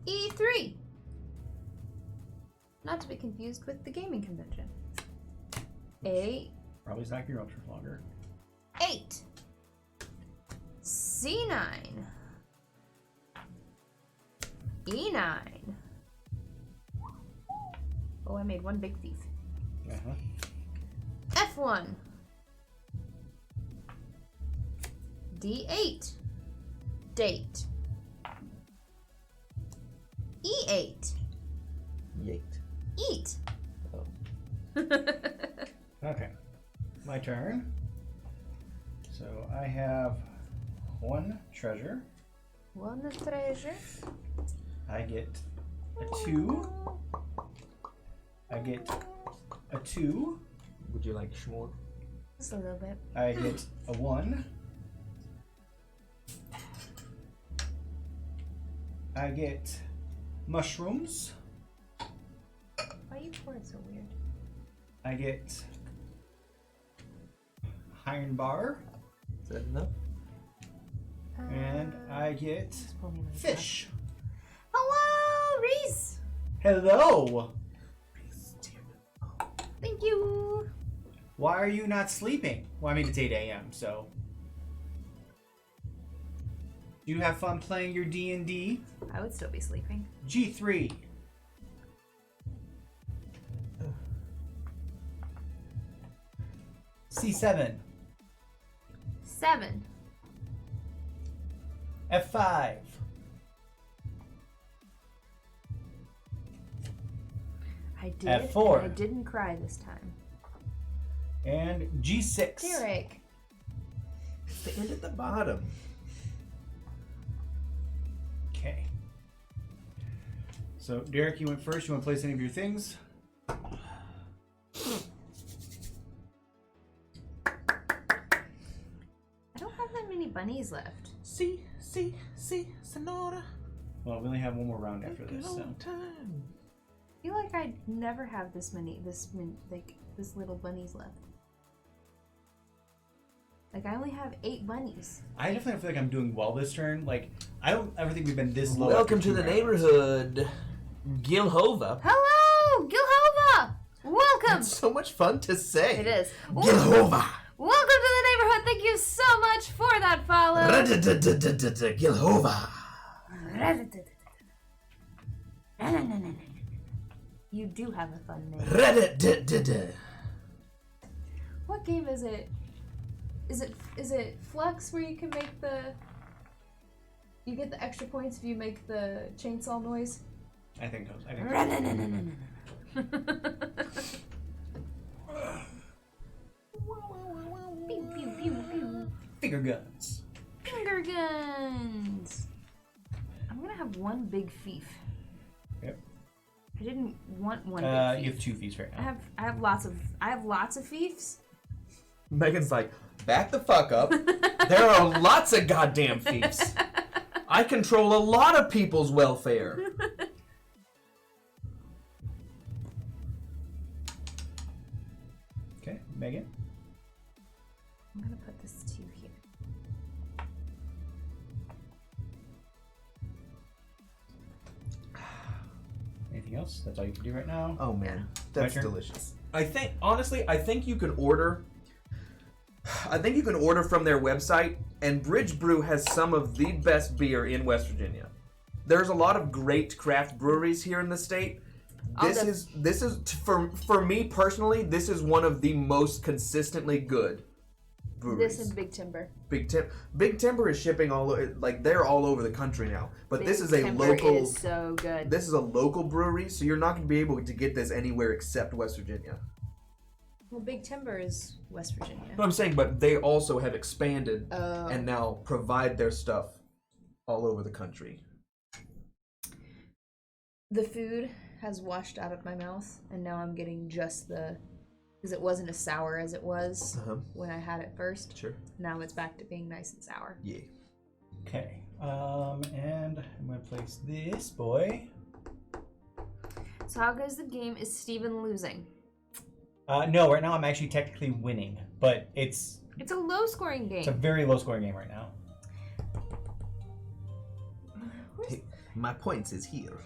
E3. Not to be confused with the gaming convention. A Probably stack your options longer. 8. C9. E9. Oh, I made one big thief. F1. D8. Date. E8. Yeet. Eat. Oh. Okay. My turn. So I have 1 treasure. One treasure. I get a 2. I get a 2. Would you like s'more? Just a little bit. I get a 1. I get mushrooms. Why you pour it so weird? I get iron bar. Is that enough? And I get Just pull me like fish. that. Hello, Reese. Hello! Thank you. Why are you not sleeping? Well, I mean, it's 8 a.m., so. Do you have fun playing your D&D? I would still be sleeping. G3. C7. 7. F5. I did. F4. And I didn't cry this time. And G6. Derek. Stand at the bottom. Okay. So, Derek, you went first. You want to place any of your things? I don't have that many bunnies left. See, Sonora. Well, we only have one more round after this, so. Time. I feel like I never have this little bunnies left. Like, I only have 8 bunnies. I definitely feel like I'm doing well this turn. Like, I don't ever think we've been this low. Welcome after to 2 the rounds. neighborhood, Gilhova. Hello, Gilhova! Welcome! It's so much fun to say. It is. Gilhova. Welcome to the neighborhood. Thank you so much for that follow. Gilhova. You do have a fun name. What game is it? Is it Flux where you can make you get the extra points if you make the chainsaw noise? I think so. Pew, pew, pew, pew. Finger guns. Finger guns. I'm gonna have one big fief. Yep. I didn't want one big fief. You have 2 fees right now. I have lots of fiefs. Megan's like, back the fuck up. There are lots of goddamn thieves. I control a lot of people's welfare. Okay, Megan. I'm gonna put this 2 here. Anything else? That's all you can do right now. Oh man, that's My turn? delicious. I think you can order. I think you can order from their website, and Bridge Brew has some of the best beer in West Virginia. There's a lot of great craft breweries here in the state. This is for me personally, this is one of the most consistently good breweries. This and Big Timber. Big Timber is shipping all like they're all over the country now. But this is a Timber local. is so good. This is a local brewery, so you're not going to be able to get this anywhere except West Virginia. Well, Big Timber is West Virginia. No, I'm saying, but they also have expanded Oh. and now provide their stuff all over the country. The food has washed out of my mouth, and now I'm getting just because it wasn't as sour as it was when I had it first. Sure. Now it's back to being nice and sour. Yeah. Okay. And I'm gonna place this boy. So how goes the game? Is Steven losing? No, right now I'm actually technically winning, but it's It's a low-scoring game. a very low-scoring game right now. Hey, my points is here.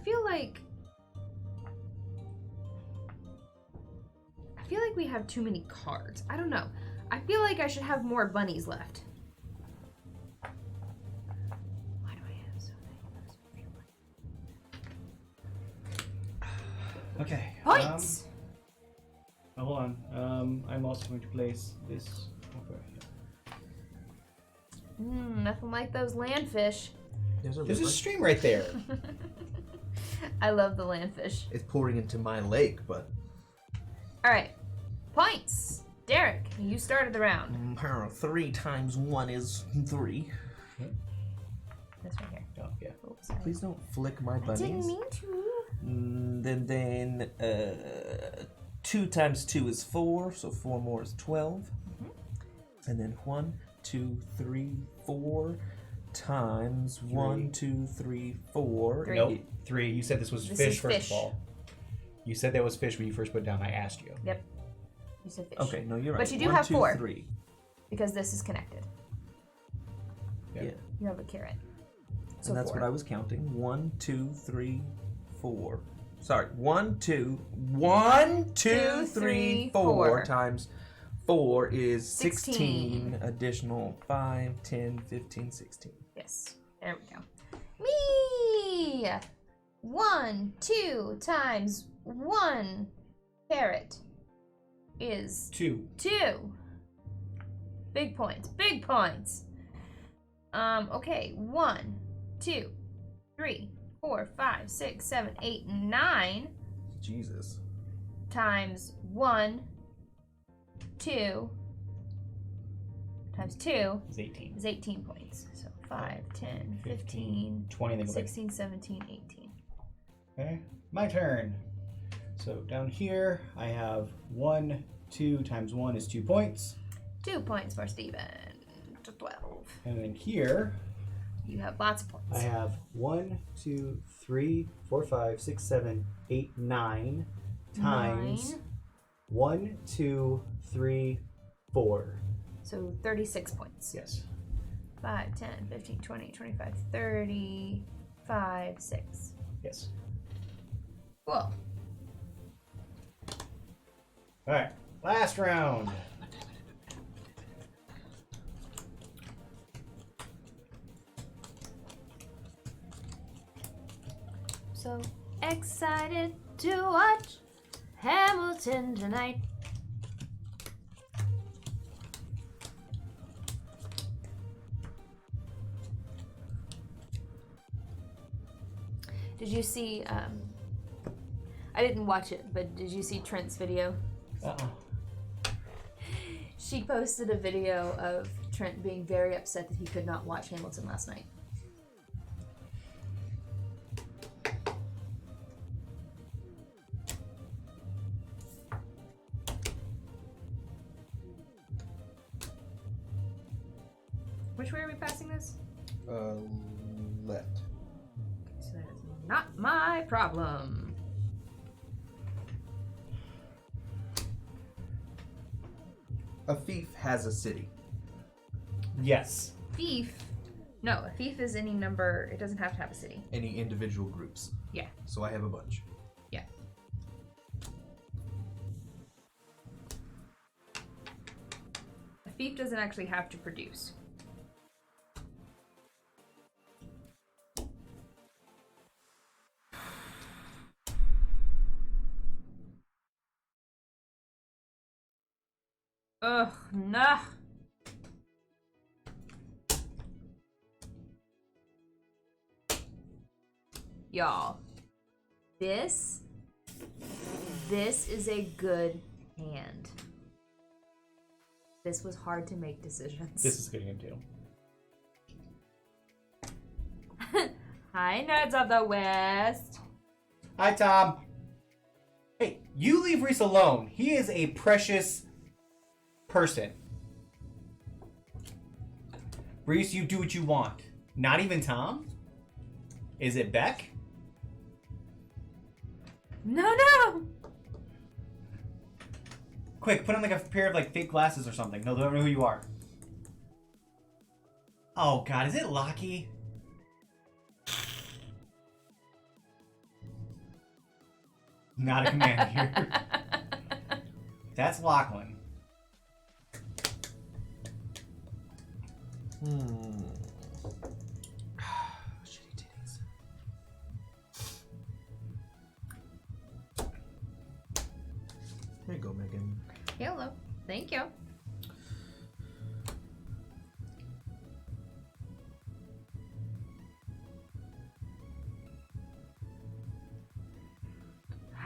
feel like we have too many cards. I don't know. I feel like I should have more bunnies left. Why do I have so many? Okay. Points! Hold on. I'm also going to place this over here. Nothing like those landfish. There's a There's a river. stream right there. I love the landfish. It's pouring into my lake, but... Alright. Points! Derek, you started the round. 3 times 1 is 3. This right here. Oh, yeah. Oops, sorry. Please don't flick my I bunnies. didn't mean to. Then 2 times 2 is 4, so 4 more is 12. And then 1, 2, 3, 4 times 1, 2, 3, 4. Three. Nope. 3. You said this was This fish, is first fish. of all. You said that was fish when you first put it down. I asked you. Yep. You said fish. Okay, no, you're right. But you do 1, have 2, 4. 3. Because this is connected. Yeah. You have a carrot. So And that's 4. what I was counting. 1, 2, 3, 4. Sorry, 1, 2, 1, 2, 3, 4 times 4 is 16. Additional 5, 10, 15, 16. Yes. There we go. Me! 1, 2 times 1 carrot is 2. 2. Big points. Big points. Okay. 1, 2, 3, 4, 5, 6, 7, 8, 9 Jesus. times 1, 2 times 2 It's 18. is 18 points. So 5, 10, 15, 20. Then go back. 16, 17, 18. Okay. My turn. So down here, I have 1, 2 times 1 is 2 points. 2 points for Steven. To 12. And then here, You have lots of points. I have 1, 2, 3, 4, 5, 6, 7, 8, 9 times 9. 1, 2, 3, 4. So 36 points. Yes. 5, 10, 15, 20, 25, 30, 5, 6. Yes. Cool. All right. Last round. So excited to watch Hamilton tonight. Did you see, I didn't watch it, but did you see Trent's video? She posted a video of Trent being very upset that he could not watch Hamilton last night. Which way are we passing this? Left. So that is not my problem. A fief has a city. Yes. Fief. No, a fief is any number. It doesn't have to have a city. Any individual groups. Yeah. So I have a bunch. Yeah. A fief doesn't actually have to produce. Ugh, nah. Y'all, this is a good hand. This was hard to make decisions. This is getting into. Hi, nerds of the West. Hi, Tom. Hey, you leave Reese alone. He is a precious person. Reese, you do what you want. Not even Tom? Is it Beck? No. Quick, put on like a pair of like fake glasses or something. No, they don't know who you are. Oh god, is it Lockie? Not a command here. That's Lachlan. Shitty titties. There you go, Megan. Hello. Thank you.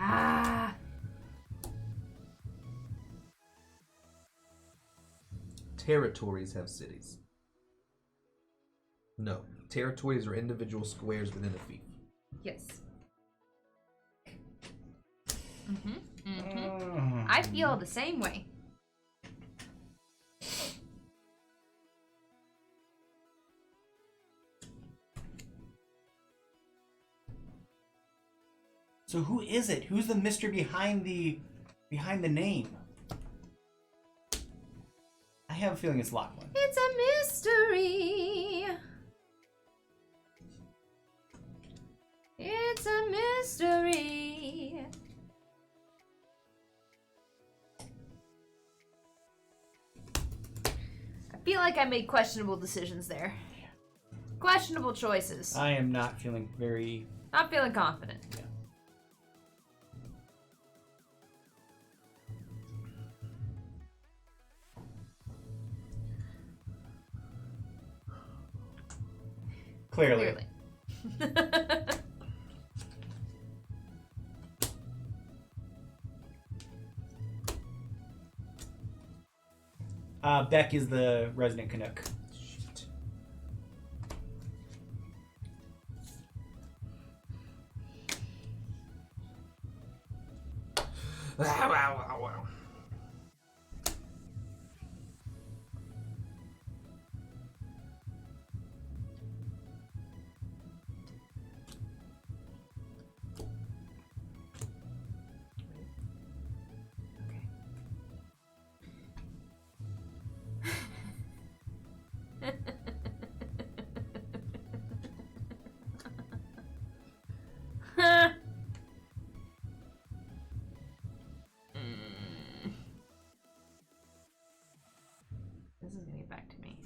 Ah. Territories have cities. No. Territories are individual squares within a fief. Yes. I feel the same way. So who is it? Who's the mystery behind the name? I have a feeling it's Lachlan. It's a mystery. It's a mystery. I feel like I made questionable decisions there. Questionable choices. I am not feeling very... Not feeling confident. Yeah. Clearly. Beck is the resident Canuck. Shit. Wow. This is gonna get back to me.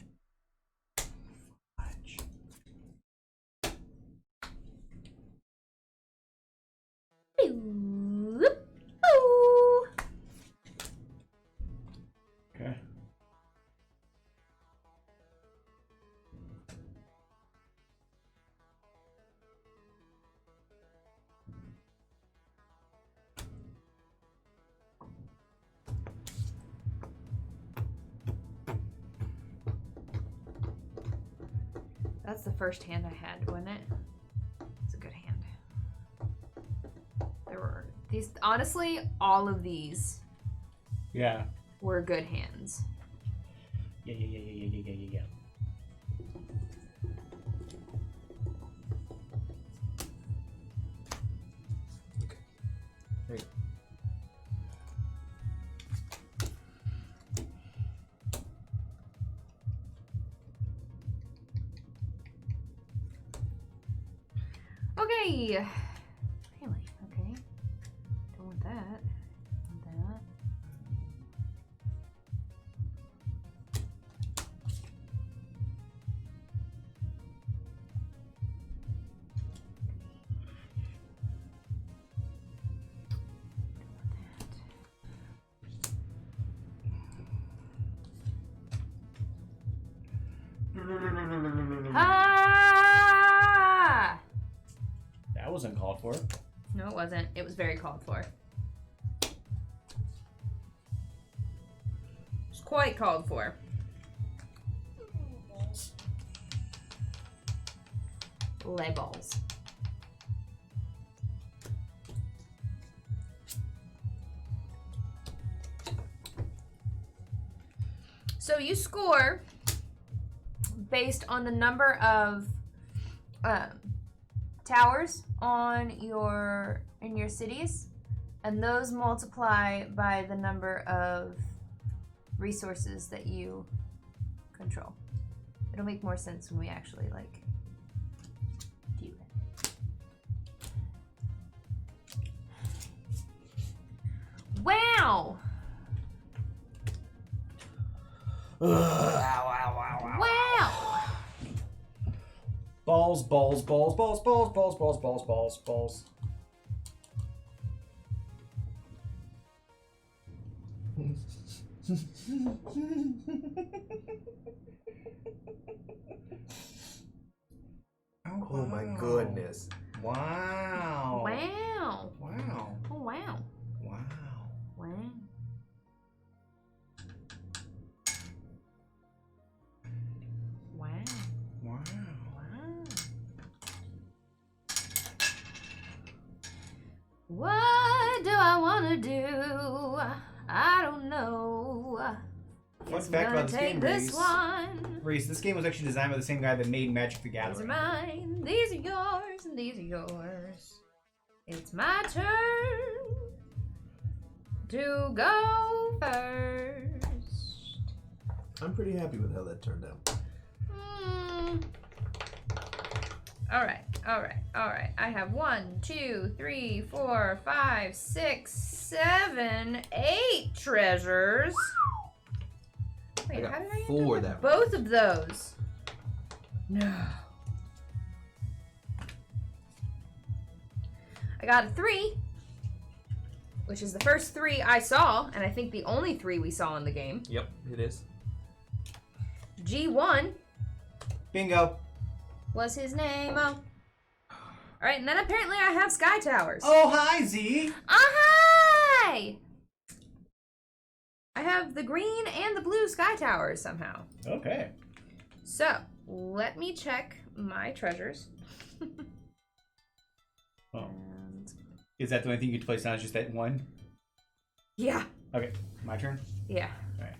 Okay. That's the first hand I had, wasn't it? It's a good hand. There were these, honestly, all of these Yeah. were good hands. Yeah. Okay. There you go. Okay. Really? Okay. Don't want that. Want that. Ah! That was uncalled for. No, it wasn't. It was very called for. It was quite called for. Lay balls. So you score based on the number of towers on in your cities, and those multiply by the number of resources that you control. It'll make more sense when we actually do it. Wow. Wow. Balls, balls, balls, balls, balls, balls, balls, balls, balls, balls. Oh my goodness. Wow. Wow. Wow. Oh wow. Wow. Wow. Wow. Wow. Wow. What do I want to do? I don't know. Fun Guess I'm fact gonna about this take game, this Reese. one. Reese, this game was actually designed by the same guy that made Magic the These are Gathering. mine. These are yours, and these are yours. It's my turn to go first. I'm pretty happy with how that turned out. All right. I have 1, 2, 3, 4, 5, 6, 7, 8 treasures. I Wait, got how did I end 4 up with that both of those? No. I got a 3, which is the first 3 I saw, and I think the only 3 we saw in the game. Yep, it is. G1 Bingo. was his name. Oh. All right, and then apparently I have Sky Towers. Oh, hi, Z. Hi! I have the green and the blue Sky Towers somehow. Okay. So, let me check my treasures. Oh. And Is that the only thing you get to place now? Is just that one? yeah, Okay. My turn. yeah. All right.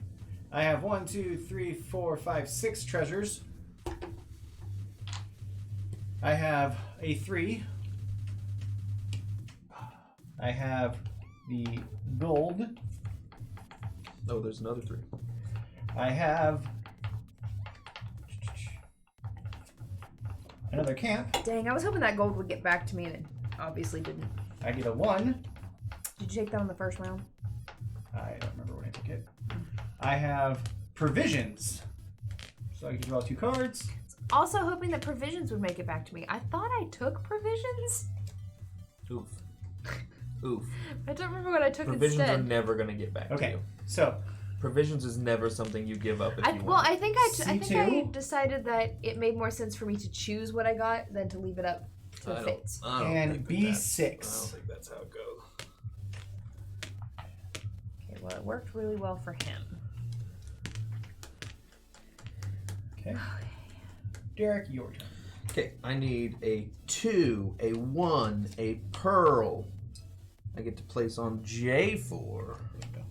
I have 1, 2, 3, 4, 5, 6 treasures. I have a 3. I have the gold. Oh, there's another 3. I have another camp. Dang, I was hoping that gold would get back to me, and it obviously didn't. I get a 1. Did you take that on the first round? I don't remember when I took it. I have provisions. So I can draw 2 cards. Also hoping that provisions would make it back to me. I thought I took provisions. Oof. Oof. I don't remember what I took Provisions are instead. never going to get back to Okay. you. So Provisions is never something you give up if you want. I think I C2? decided that it made more sense for me to choose what I got than to leave it up to the fates. I don't and think B6. I don't think that's how it goes. Okay, well, it worked really well for him. Okay. Derek, your turn. Okay, I need a 2, a 1, a pearl. I get to place on J4. There you go.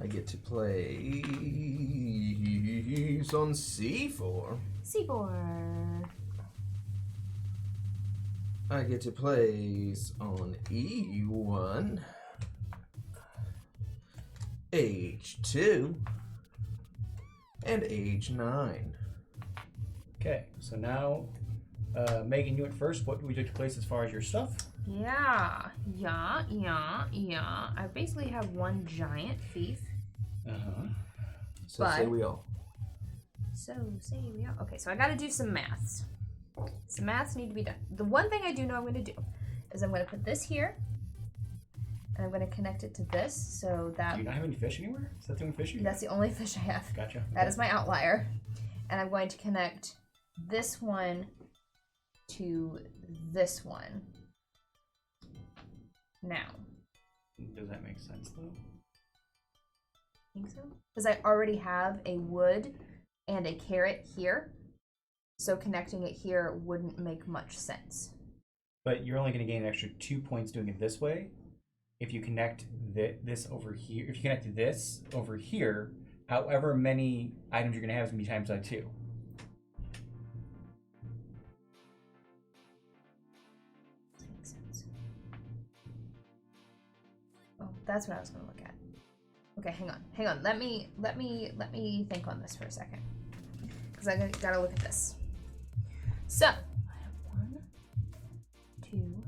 I get to place on C4. C4. I get to place on E1. H2. And H9. Okay, so now, Megan, you went first. What would you like to place as far as your stuff? Yeah. I basically have one giant fief. Uh-huh. So say we all. So say we are. Okay, so I gotta do some maths. Some maths need to be done. The one thing I do know I'm gonna do is I'm gonna put this here, and I'm gonna connect it to this so that Do you not have any fish anywhere? Is that the only fish you that's the only fish I have. Gotcha. That is my outlier. And I'm going to connect this one to this one. Now. Does that make sense, though? Think so? Because I already have a wood and a carrot here. So connecting it here wouldn't make much sense. But you're only going to gain an extra 2 points doing it this way. If you connect this over here, if you connect this over here, however many items you're going to have is going to be times by 2. Makes sense. Oh, that's what I was going to look at. Okay, hang on. Let me think on this for a second, because I gotta look at this. So I have 1, 2,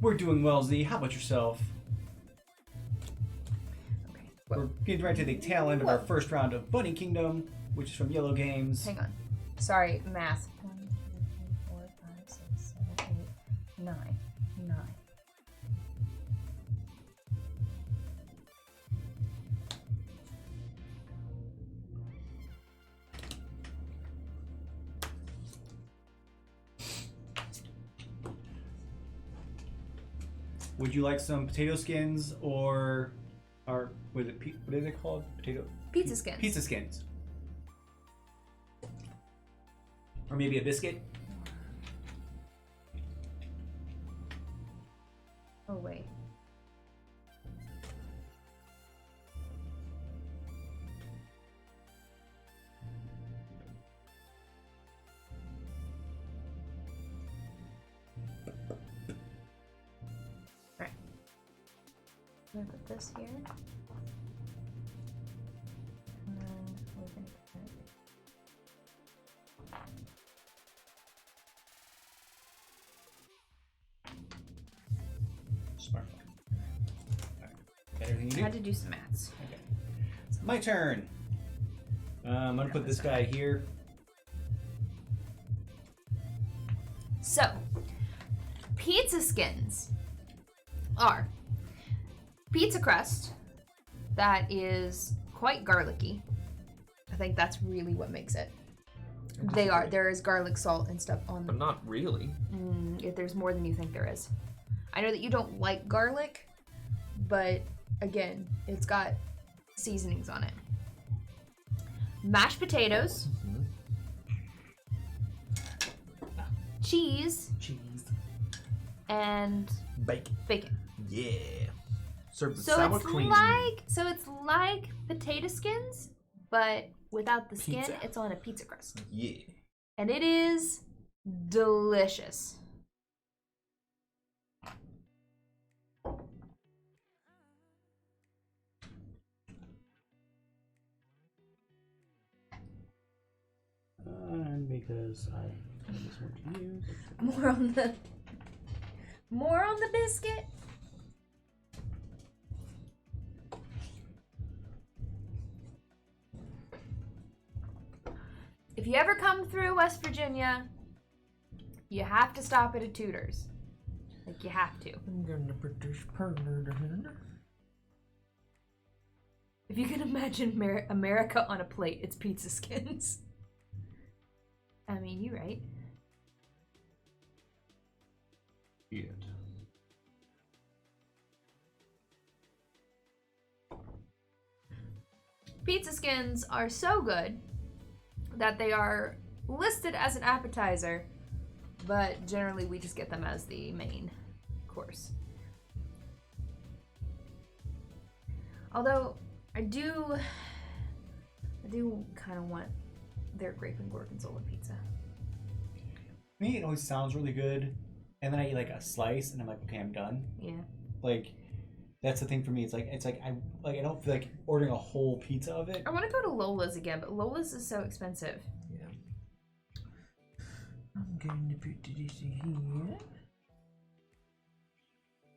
We're doing well, Z. How about yourself? Okay. We're getting right to the tail end of our first round of Bunny Kingdom, which is from Iello Games. Hang on. Sorry, math. 1, 2, 3, 4, 5, 6, 7, 8, 9. 9. Would you like some potato skins or what is it called? Pizza skins. Pizza skins. Or maybe a biscuit? Oh, wait. Alright. I'm gonna put this here. And then we're gonna put Smart. Alright. Got everything you I do? had to do some maths. Okay. It's my turn. I'm gonna put this guy here. So, pizza skins are pizza crust that is quite garlicky. I think that's really what makes it. They are. There is garlic, salt, and stuff on But them. not really. If there's more than you think there is. I know that you don't like garlic, but again, it's got seasonings on it. Mashed potatoes, cheese, and Bacon. bacon. Yeah. Served with So sour it's cream. like potato skins, but without the skin, Pizza. it's on a pizza crust. Yeah. And it is delicious. And because I have this one to use. More on the biscuit. If you ever come through West Virginia, you have to stop at a Tudor's. Like, you have to. If you can imagine America on a plate, it's pizza skins. I mean, you're right. It. Pizza skins are so good that they are listed as an appetizer, but generally we just get them as the main course. Although I do kind of want their grape and gorgonzola pizza. To me, it always sounds really good, and then I eat like a slice, and I'm like, okay, I'm done. Yeah. Like, that's the thing for me. It's like I don't feel like ordering a whole pizza of it. I want to go to Lola's again, but Lola's is so expensive. Yeah. I'm going to put this here.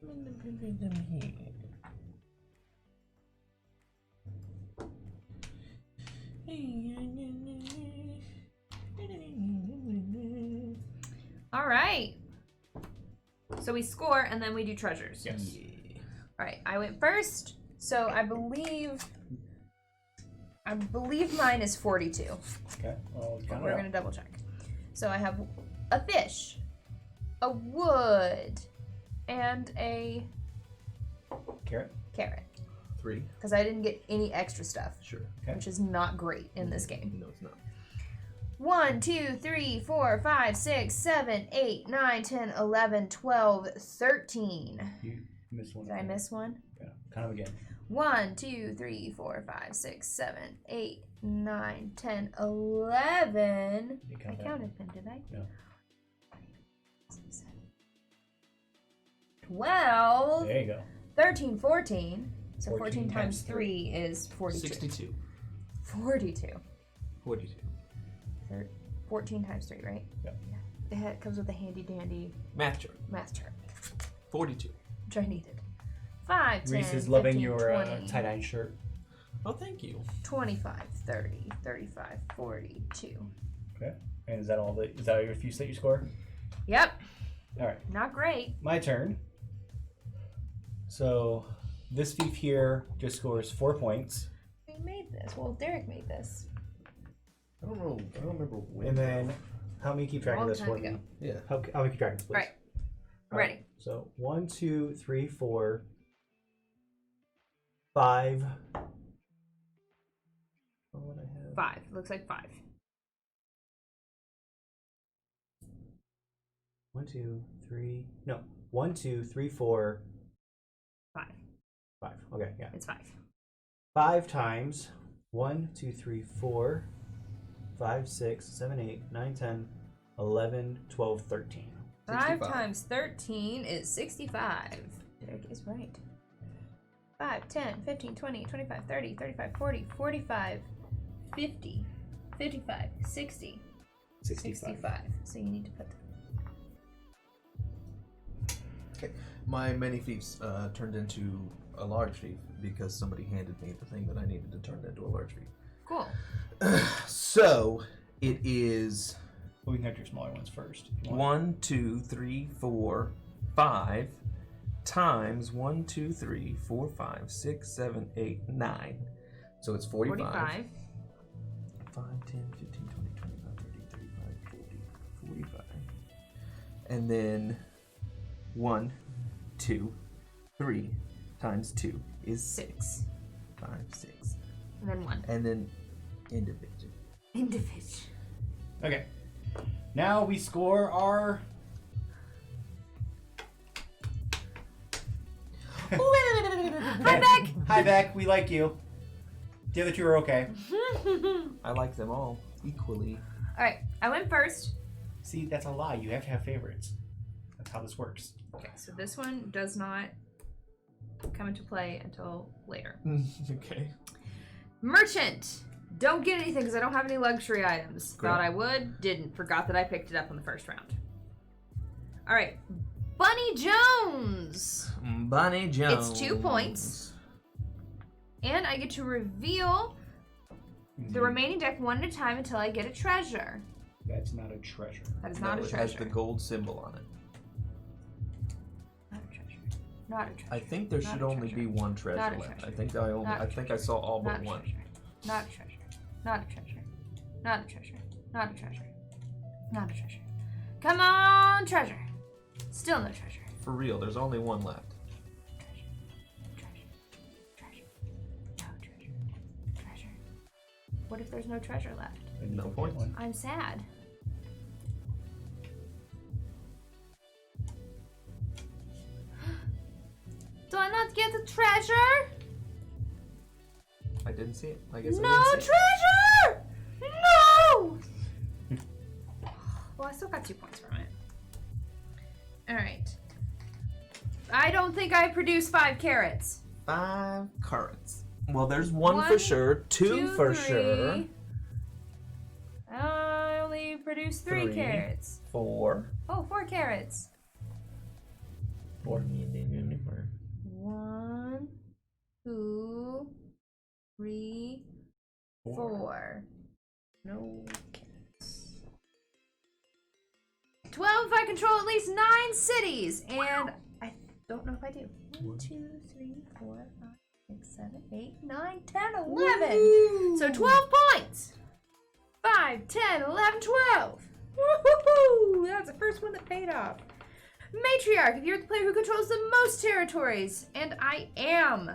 I'm going to put them here. All right. So we score and then we do treasures. Yes. Yeah. All right. I went first, so I believe mine is 42. Okay. Well, But count we're it gonna double check. So I have a fish, a wood, and a Carrot. carrot. 3. Because I didn't get any extra stuff, Sure. Okay. which is not great in this game. No, it's not. 1, 2, 3, 4, 5, 6, 7, 8, 9, 10, 11, 12, 13. You missed one. Did I miss one? Yeah. Count them again. 1, 2, 3, 4, 5, 6, 7, 8, 9, 10, 11. You I count that. counted them, did I? No. 12, There you go. 13, 14. So 14 14 times times 3 is 42. 62. 42. 42. 14 times 3, right? Yep. Yeah. It comes with a handy dandy Math chart. math chart. 42. which I needed. 5, 10, Reese is loving 15, your 20, tie-dye shirt. Oh, thank you. 25, 30, 35, 42. Okay. And is that all is that your fiefs that you score? Yep. All right. Not great. My turn. So this fief here just scores 4 points. We made this. Well, Derek made this. I don't know. I don't remember when. And then help me keep track of Long this time for ago. me. Yeah. Help me keep track of this, please. Right. All Ready. So 1, 2, 3, 4, 5. What would I have? 5. Looks like 5. 1, 2, 3. No. 1, 2, 3, 4, 5. 5. Okay, yeah. It's 5. 5 times 1, 2, 3, 4, 5, 6, 7, 8, 9, 10, 11, 12, 13. 5 65. times 13 is 65. Derek is right. 5, 10, 15, 20, 25, 30, 35, 40, 45, 50, 55, 60, 65. So you need to put Okay. My many fiefs turned into a large fief because somebody handed me the thing that I needed to turn into a large fief. Cool. So it is Well, we can have your smaller ones first. If you want. 1, 2, 3, 4, 5 times 1, 2, 3, 4, 5, 6, 7, 8, 9. So it's 45. 45. 5, 10, 15, 20, 25, 30, 35, 40, 45. And then 1, 2, 3 times 2 is 6. 5, 6. And then 1. And then individual. Individual. Okay. Now we score our. Hi, Beck! Hi, Beck. We like you. The other two are okay. I like them all equally. Alright, I went first. See, that's a lie. You have to have favorites. That's how this works. Okay, so this one does not come into play until later. Okay. Merchant! Don't get anything because I don't have any luxury items. Great. Thought I would, didn't. Forgot that I picked it up in the first round. Alright, Bunny Jones! Bunny Jones. It's 2 points. And I get to reveal the remaining deck one at a time until I get a treasure. That's not a treasure. That is No, not a it treasure. has the gold symbol on it. Not a treasure. Not a treasure. I think there Not should a only treasure. be one treasure Not a left. treasure. I think Not a I think I saw all Not but a one. treasure. Not a treasure. Not a treasure. Not a treasure. Not a treasure. Not a treasure. Come on, treasure. Still no treasure. For real, there's only one left. Treasure. Treasure. No treasure. Treasure. What if there's no treasure left? And you No don't get points. one. I'm sad. Do I not get a treasure? I didn't see it. I guess No I didn't see treasure! No! Well, I still got 2 points from it. Alright. I don't think I produced 5 carats. it. 5 carats. Well, there's one for One, sure, two for 3. sure, I only produced 3 3. carats. 4. Oh, 4 carats. 4. 1, 2, 3, 4. No carats. 12 if I control at least 9 cities. And I don't know if I do. 1, 2, 3, 4, 5, 6, 7, 8, 9, 10, 11. So 12 points. 5, 10, 11, 12. Woohoo! That's the first one that paid off. Matriarch, if you're the player who controls the most territories, and I am,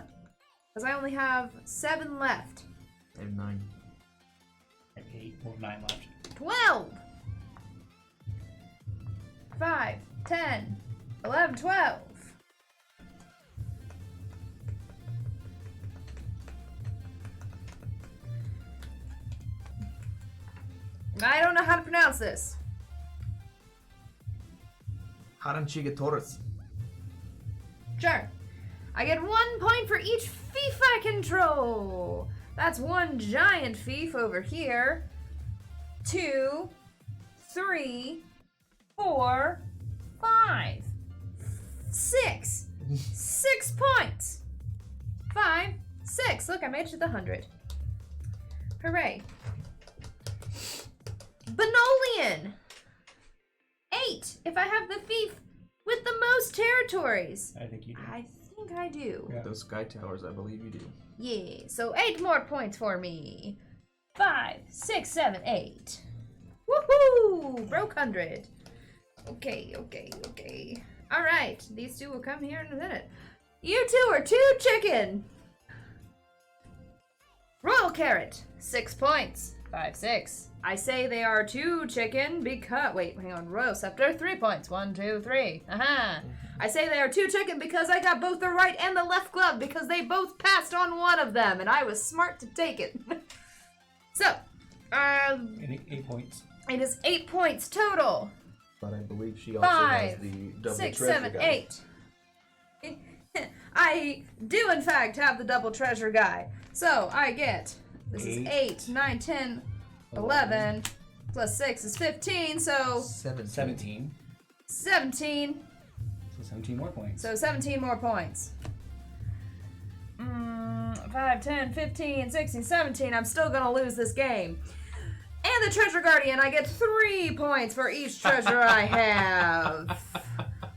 because I only have 7 left. I have 9. I have 8 or 9 left. 12. 5, 10, 11, 12. I don't know how to pronounce this. Haranchigatoris. Sure. I get 1 point for each fief I control. That's 1 giant fief over here. 2, 3, 4, 5, 6. made it to the 100. Hooray. Benolian! 8, if I have the fief with the most territories. I think you do. I think I do. Yeah. Those sky towers, I believe you do. Yeah, so 8 more points for me. 5, 6, 7, 8. Woohoo! Broke 100. Okay. Alright, these two will come here in a minute. You two are 2 chicken. Royal Carrot, 6 points. 5, 6. I say they are 2 chicken because... Wait, hang on. Royal Scepter, 3 points. 1, 2, 3. Aha. I say they are 2 chicken because I got both the right and the left glove because they both passed on one of them and I was smart to take it. So, 8 points. it is 8 points total. But I believe she also 5, has the double 6, treasure 7, guy. 8. I do in fact have the double treasure guy. So I get, this is 8, 9, 10, 11, plus 6 is 15, so 17. 17. So 17 more points. So 17 more points. 5, 10, 15, 16, 17. I'm still gonna lose this game. And the Treasure Guardian, I get 3 points for each treasure I have.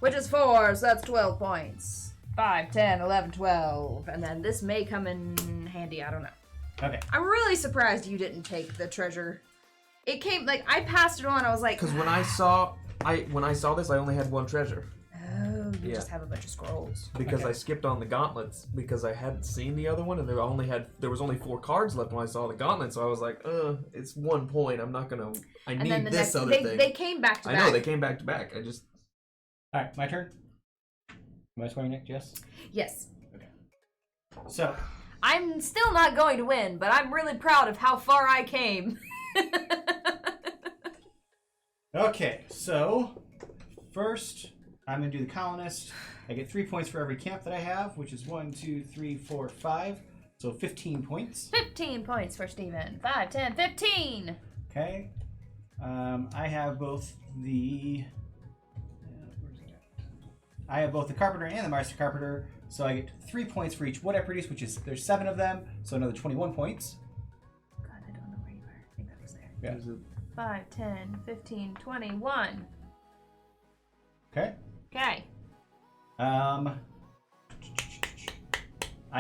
Which is 4, so that's 12 points. 5, 10, 11, 12. And then this may come in handy, I don't know. Okay. I'm really surprised you didn't take the treasure. It came, like, I passed it on, I was like... Because when I saw this, I only had 1 treasure. Oh, you Yeah. just have a bunch of scrolls. Because Okay. I skipped on the gauntlets because I hadn't seen the other one and there was only 4 cards left when I saw the gauntlet, so I was like, it's 1 point. I'm not gonna. I And need then the this next, other they, thing. they came back to I back. know they came back to back. I just Alright, my turn. Am I scoring next? Yes? Yes. So, I'm still not going to win, but I'm really proud of how far I came. okay, so first I'm gonna do the colonist. I get 3 points for every camp that I have, which is 1, 2, 3, 4, 5. So 15 points. 15 points for Steven. 5, 10, 15. Okay. I have both the carpenter and the master carpenter, so I get 3 points for each wood I produce, which is there's 7 of them, so another 21 points. God, I don't know where you are. I think that was there. Yeah. 5, 10, 15, 21. Okay. Okay. I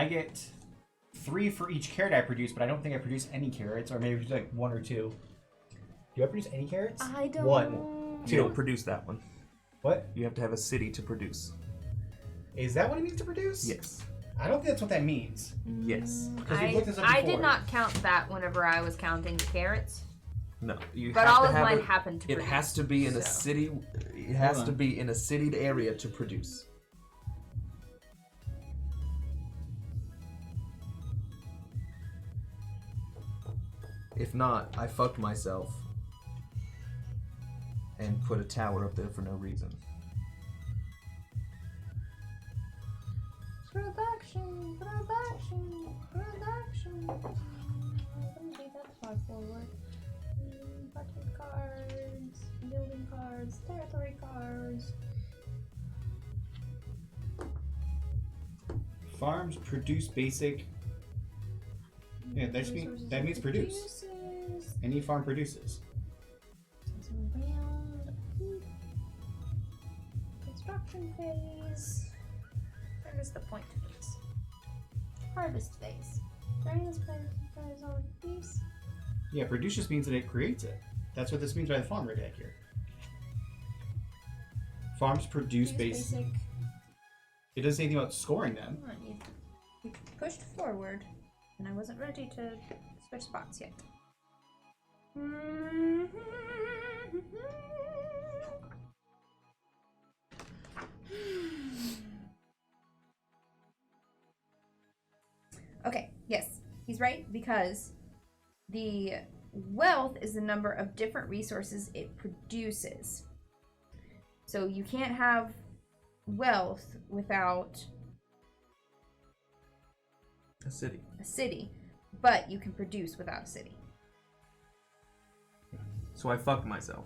get 3 for each carrot I produce, but I don't think I produce any carrots, or maybe just like 1 or 2. Do I produce any carrots? I don't... 1. you don't produce that one. What? You have to have a city to produce. Is that what it means to produce? Yes. I don't think that's what that means. Yes. Because we've looked this up I before. did not count that whenever I was counting the carrots. No. You But have all to of have mine it. happened to It produce, has to be in a so. city. It has Hold to on. be in a citied area to produce. If not, I fucked myself and put a tower up there for no reason. Production. Let me take that far forward. Parchment cards, building cards, territory cards. Farms produce basic. Yeah, that means produce. Any farm produces. Construction phase. Where is the point of this? Harvest phase. During this phase on Thieves. Yeah, produce just means that it creates it. That's what this means by the farmer deck here. Farms produce basic. It doesn't say anything about scoring them. Come on, you pushed forward, and I wasn't ready to switch spots yet. Okay, yes, he's right, because the wealth is the number of different resources it produces. So you can't have wealth without A city. a city, but you can produce without a city. So I fucked myself.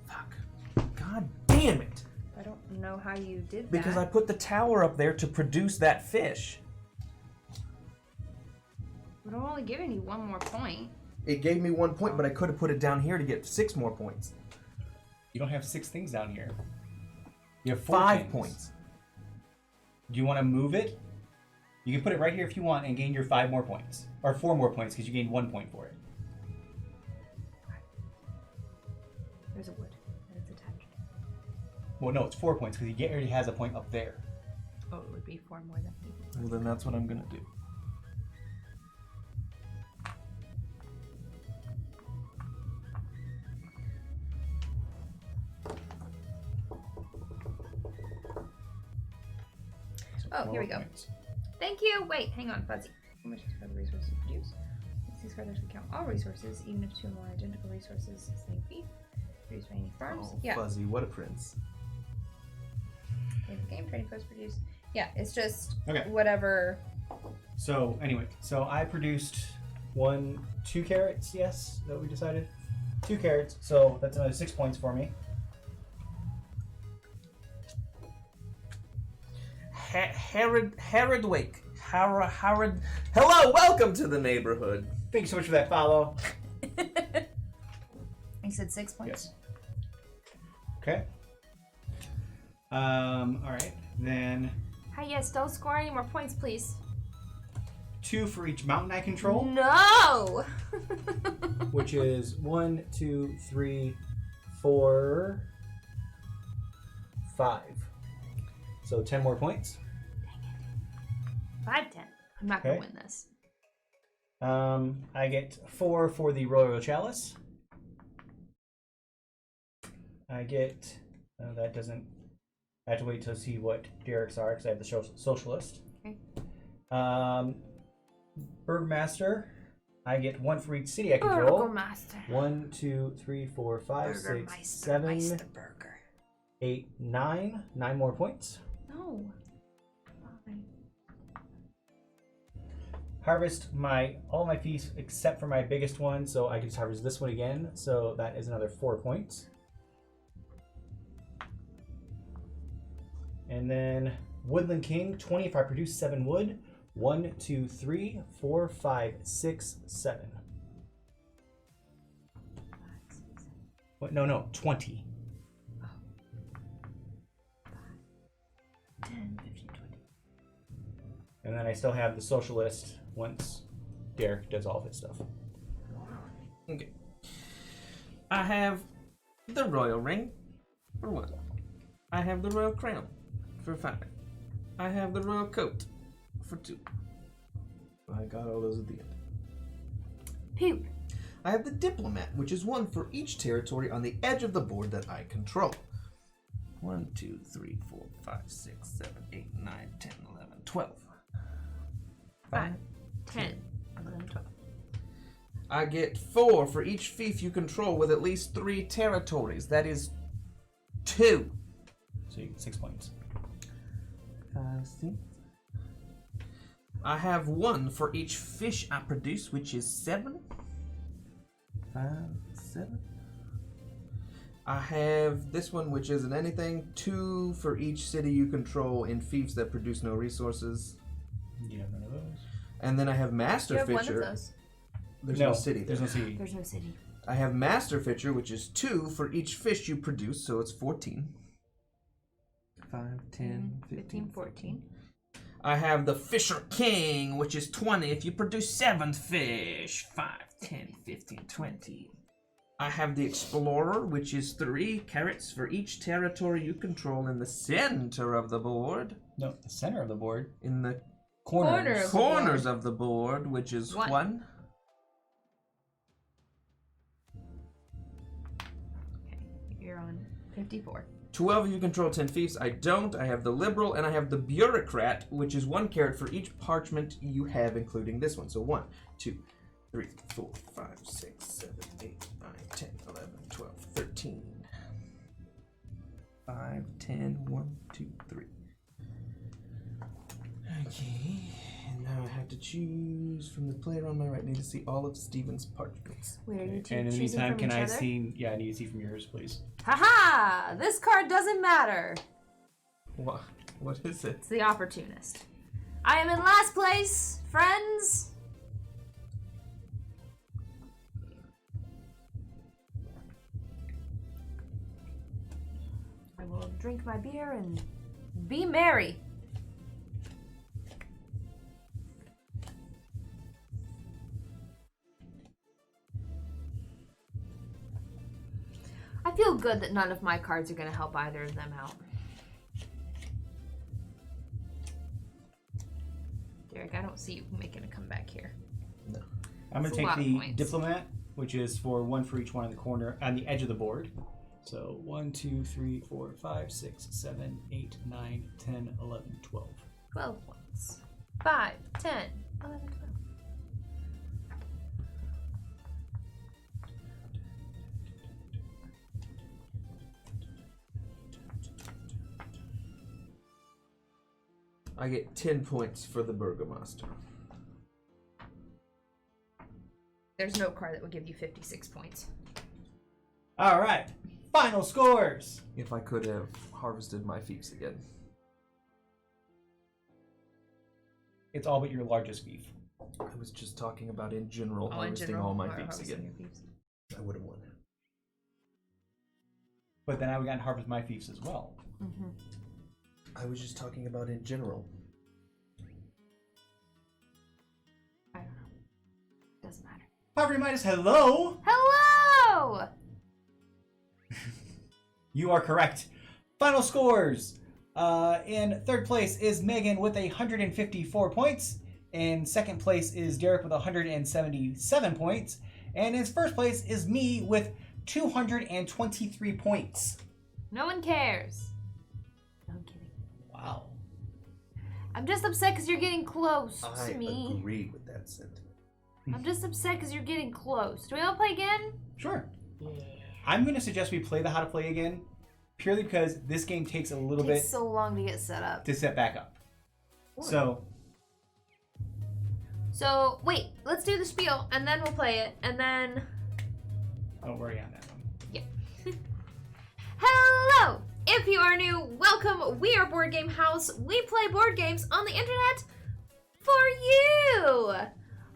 Fuck. God damn it! I don't know how you did that. Because I put the tower up there to produce that fish. But I'm only giving you 1 more point. It gave me 1 point, but I could have put it down here to get 6 more points. You don't have 6 things down here. You have 4 5 things. points. Do you want to move it? You can put it right here if you want and gain your 5 more points. Or 4 more points because you gained 1 point for it. There's a wood and it's attached. Well, no, it's 4 points because he already has a point up there. Oh, it would be 4 more than me. Well, then that's what I'm going to do. Oh, here we go. Thank you. Wait, hang on, Fuzzy. How much are the resources produced? These cards actually count all resources, even if 2 or more identical resources, same fee. Produced by any farms. Oh, Yeah. Fuzzy, what a prince. In the game, trading posts produced. Yeah, it's just Okay. whatever. So, anyway, so I produced 2 carrots, yes, that we decided? 2 carrots, so that's another 6 points for me. Herod. Hello, welcome to the neighborhood. Thank you so much for that follow. I said 6 points. Okay. Alright, then Hi, yes, don't score any more points, please. 2 for each mountain I control, No! which is 1, 2, 3, 4, 5. So 10 more points. 5-10. I'm not Okay. gonna win this. I get 4 for the Royal Chalice. I get that doesn't. I have to wait to see what Derek's are because I have the Socialist. Okay. Burgmaster. I get 1 for each city I control. Burgermaster. 1, 2, 3, 4, 5, 6, Burgermeister. 7, Burger. 8, 9. 9 more points. No. Fine. Harvest all my fiefs except for my biggest one, so I can just harvest this one again. So that is another 4 points. And then Woodland King, 20 if I produce 7 wood. 1, 2, 3, 4, 5, 6, 7. What? No, 20. 10, 15, 20. And then I still have the Socialist once Derek does all of his stuff. Okay. I have the royal ring for 1. I have the royal crown for 5. I have the royal coat for 2. I got all those at the end. Poop. I have the diplomat, which is 1 for each territory on the edge of the board that I control. 1, 2, 3, 4, 5, 6, 7, 8, 9, 10, 11, 12. 5, 10, 11, 12. I get 4 for each fief you control with at least 3 territories. That is 2. So you get 6 points. 5, 6. I have 1 for each fish I produce, which is 7. 5, 7. I have this one, which isn't anything. 2 for each city you control in fiefs that produce no resources. You have none of those. And then I have Master You have Fisher. one of those. There's no city there. There's no city. There's no city. I have Master Fisher, which is 2 for each fish you produce, so it's 14. 5, 10, 15, 14. I have the Fisher King, which is 20 if you produce 7 fish. 5, 10, 15, 20. I have the Explorer, which is 3 carats for each territory you control in the center of the board. No, the center of the board. In the Corners. corners of the board, which is 1. Okay, you're on 54. 12 you control 10 fiefs. I don't. I have the Liberal, and I have the Bureaucrat, which is 1 carat for each parchment you have, including this one. So 1, 2, 3, 4, 5, 6, 7, 8, 9, 10, 11, 12, 13. 5, 10, 1, 2, 3. Okay, and now I have to choose from the player on my right. I need to see all of Steven's parchments. Wait, are you And in the choosing meantime, from can each I other? see? Yeah, I need to see from yours, please. Haha! This card doesn't matter. What? What is it? It's the opportunist. I am in last place, friends. drink my beer and be merry. I feel good that none of my cards are going to help either of them out. Derek, I don't see you making a comeback here. No. I'm going That's to a take lot of the points. Diplomat, which is for 1 for each one on the corner, on the edge of the board. So 1, 2, 3, 4, 5, 6, 7, 8, 9, 10, 11, 12. 12 points. 5, 10, 11, 12. I get 10 points for the Burgomaster. There's no card that would give you 56 points. All right. Final scores. If I could have harvested my fiefs again. It's all but your largest beef. I was just talking about in general In harvesting general, all my or fiefs harvesting again. your fiefs. I would have won. But then I would got to harvest my fiefs as well. Mm-hmm. I was just talking about in general. I don't know. Doesn't matter. Poverty Midas, hello. Hello! You are correct. Final scores. In third place is Megan with 154 points. In second place is Derek with 177 points. And in first place is me with 223 points. No one cares. No, I'm kidding. Wow. I'm just upset because you're getting close I to me. agree with that sentiment. I'm just upset because you're getting close. Do we all play again? Sure. Yeah. I'm going to suggest we play the How to Play again, purely because this game takes a little It takes bit so long to get set up. to set back up. So, So, wait. Let's do the spiel, and then we'll play it, and then... don't worry on that one. Yeah. Hello! If you are new, welcome. We are Board Game House. We play board games on the internet for you!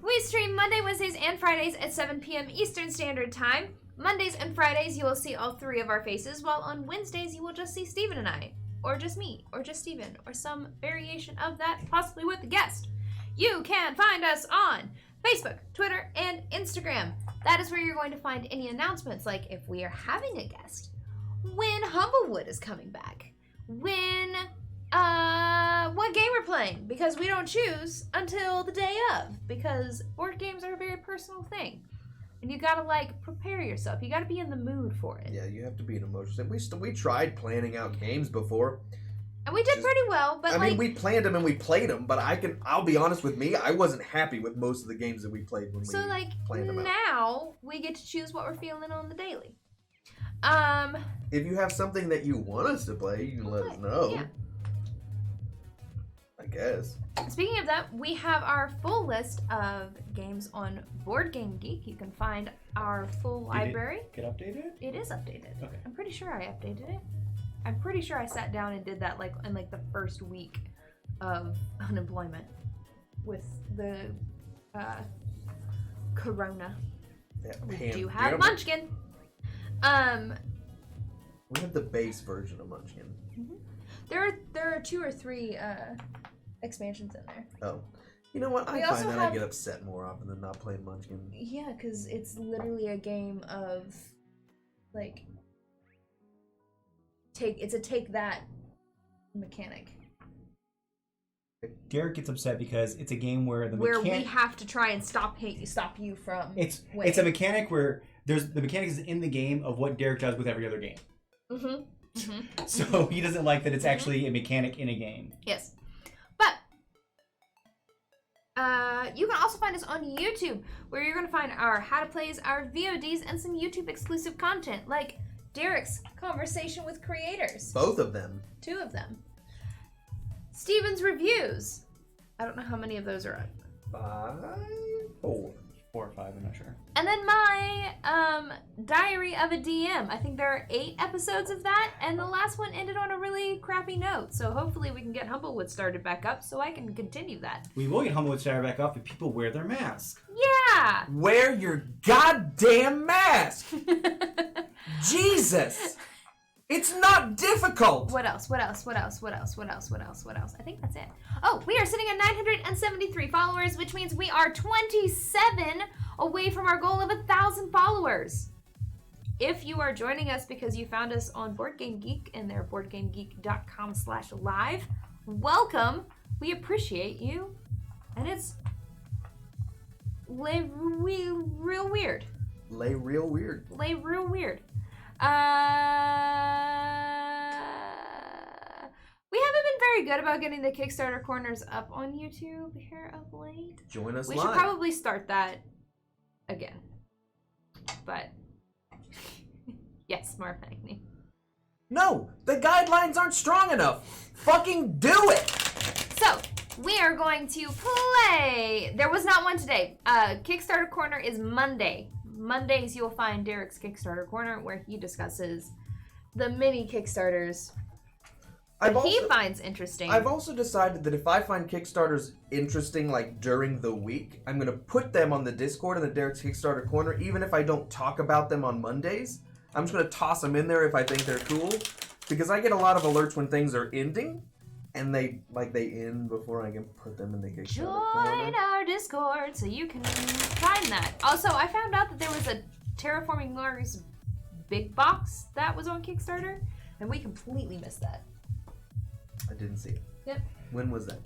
We stream Monday, Wednesdays, and Fridays at 7 p.m. Eastern Standard Time. Mondays and Fridays, you will see all three of our faces, while on Wednesdays, you will just see Steven and I. Or just me, or just Steven, or some variation of that, possibly with a guest. You can find us on Facebook, Twitter, and Instagram. That is where you're going to find any announcements, like if we are having a guest, when Humblewood is coming back, when, what game we're playing, because we don't choose until the day of, because board games are a very personal thing. And you gotta, like, prepare yourself. You gotta be in the mood for it. Yeah, you have to be an emotional. We tried planning out games before. And we did pretty well, but I mean, we planned them and we played them, but I'll be honest with me, I wasn't happy with most of the games that we played when so, we like, planned them out. now we get to choose what we're feeling on the daily. If you have something that you want us to play, you can let us know. Yeah. I guess. Speaking of that, we have our full list of games on Board Game Geek. You can find our full library. Get updated? It is updated. Okay. I'm pretty sure I updated it. I'm pretty sure I sat down and did that like in like the first week of unemployment with the corona. Yeah, We Pam- do have Pam- Munchkin. We have the base version of Munchkin. There are 2 or 3 expansions in there. Oh. You know what? We I also find that have- I get upset more often than not playing Munchkin. Yeah, because it's literally a game of like take that mechanic. Derek gets upset because it's a game where the Where mechanic... we have to try and stop you from It's winning. a mechanic where the mechanic is in the game of what Derek does with every other game. Mm-hmm. Mm-hmm. So he doesn't like that it's actually a mechanic in a game. Yes. But you can also find us on YouTube, where you're going to find our how to plays, our VODs, and some YouTube exclusive content, like Derek's conversation with creators. Both of them. 2 of them. Steven's reviews. I don't know how many of those are up. 5, 4. 4 or 5, I'm not sure. And then my Diary of a DM. I think there are 8 episodes of that, and the last one ended on a really crappy note. So hopefully we can get Humblewood started back up so I can continue that. We will get Humblewood started back up if people wear their mask. Yeah! Wear your goddamn mask! Jesus! It's not difficult! What else? I think that's it. Oh, we are sitting at 973 followers, which means we are 27 away from our goal of 1,000 followers. If you are joining us because you found us on Board Game Geek and they're boardgamegeek.com/live, welcome. We appreciate you. And it's real weird. Lay real weird. We haven't been very good about getting the Kickstarter corners up on YouTube here of late. Join us We live. should probably start that again. But yes, more Magni. No, the guidelines aren't strong enough. Fucking do it! So we are going to play. There was not one today. Kickstarter corner is Monday. Mondays you'll find Derek's Kickstarter corner where he discusses the mini Kickstarters that he finds interesting. I've also decided that if I find Kickstarters interesting, like during the week, I'm gonna put them on the Discord in the Derek's Kickstarter corner, even if I don't talk about them on Mondays. I'm just gonna toss them in there if I think they're cool, because I get a lot of alerts when things are ending, and they end before I can put them in the Kickstarter corner. Join our Discord so you can find that. Also, I found out that there was a Terraforming Mars big box that was on Kickstarter, and we completely missed that. I didn't see it. Yep. When was that?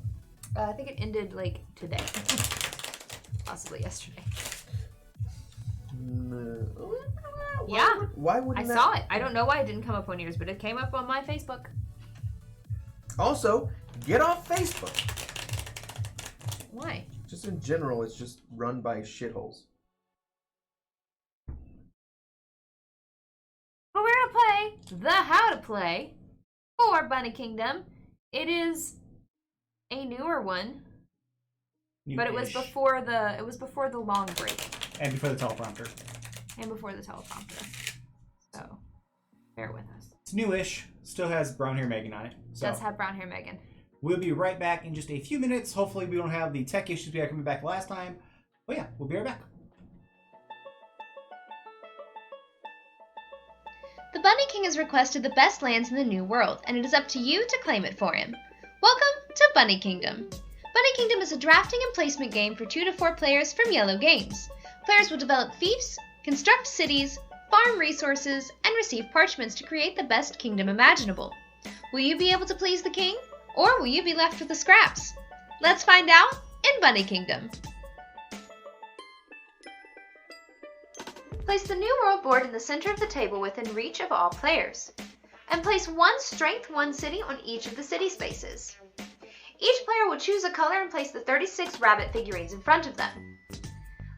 I think it ended like today. Possibly yesterday. No. Yeah. Why wouldn't I saw it. I don't know why it didn't come up on yours, but it came up on my Facebook. Also, get off Facebook. Why? Just in general, it's just run by shitholes. But we're gonna play the How to Play for Bunny Kingdom. It is a newer one, but it was before the long break And before the teleprompter. and before the teleprompter. So bear with us. It's newish. Still has brown hair Megan on it. So Does have brown hair Megan. we'll be right back in just a few minutes. Hopefully we don't have the tech issues we had coming back last time. But yeah, we'll be right back. The Bunny King has requested the best lands in the New World, and it is up to you to claim it for him. Welcome to Bunny Kingdom. Bunny Kingdom is a drafting and placement game for 2 to 4 players from Iello Games. Players will develop fiefs, construct cities, farm resources, and receive parchments to create the best kingdom imaginable. Will you be able to please the king, or will you be left with the scraps? Let's find out in Bunny Kingdom. Place the New World board in the center of the table within reach of all players. And place 1 Strength 1 city on each of the city spaces. Each player will choose a color and place the 36 rabbit figurines in front of them.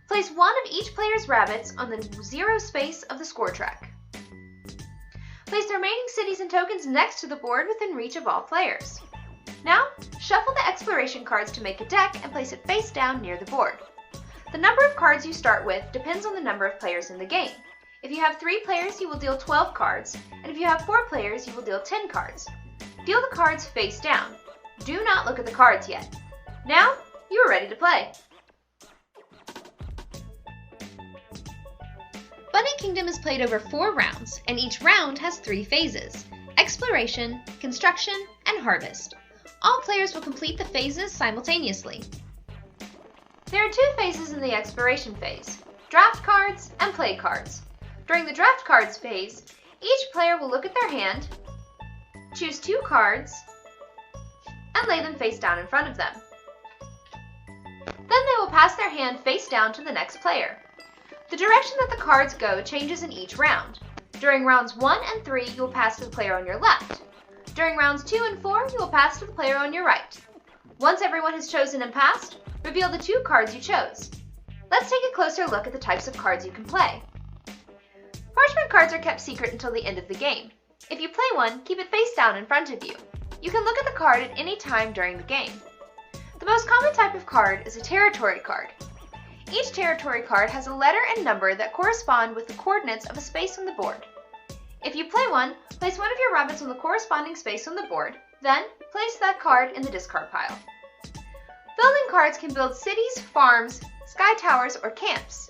Place 1 of each player's rabbits on the 0 space of the score track. Place the remaining cities and tokens next to the board within reach of all players. Now, shuffle the exploration cards to make a deck and place it face down near the board. The number of cards you start with depends on the number of players in the game. If you have 3 players, you will deal 12 cards, and if you have 4 players, you will deal 10 cards. Deal the cards face down. Do not look at the cards yet. Now, you are ready to play. Bunny Kingdom is played over 4 rounds, and each round has 3 phases: exploration, construction, and harvest. All players will complete the phases simultaneously. There are 2 phases in the exploration phase: draft cards and play cards. During the draft cards phase, each player will look at their hand, choose 2 cards, and lay them face down in front of them. Then they will pass their hand face down to the next player. The direction that the cards go changes in each round. During rounds 1 and 3, you will pass to the player on your left. During rounds 2 and 4, you will pass to the player on your right. Once everyone has chosen and passed, reveal the 2 cards you chose. Let's take a closer look at the types of cards you can play. Parchment cards are kept secret until the end of the game. If you play one, keep it face down in front of you. You can look at the card at any time during the game. The most common type of card is a territory card. Each territory card has a letter and number that correspond with the coordinates of a space on the board. If you play one, place one of your rabbits on the corresponding space on the board, then place that card in the discard pile. Building cards can build cities, farms, sky towers, or camps.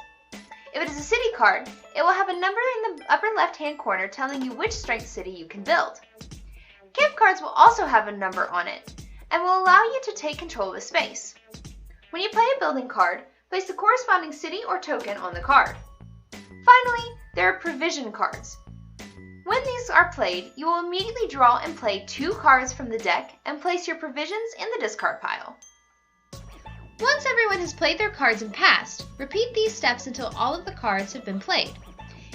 If it is a city card, it will have a number in the upper left-hand corner telling you which strength city you can build. Camp cards will also have a number on it and will allow you to take control of the space. When you play a building card, place the corresponding city or token on the card. Finally, there are provision cards. When these are played, you will immediately draw and play 2 cards from the deck and place your provisions in the discard pile. Once everyone has played their cards and passed, repeat these steps until all of the cards have been played.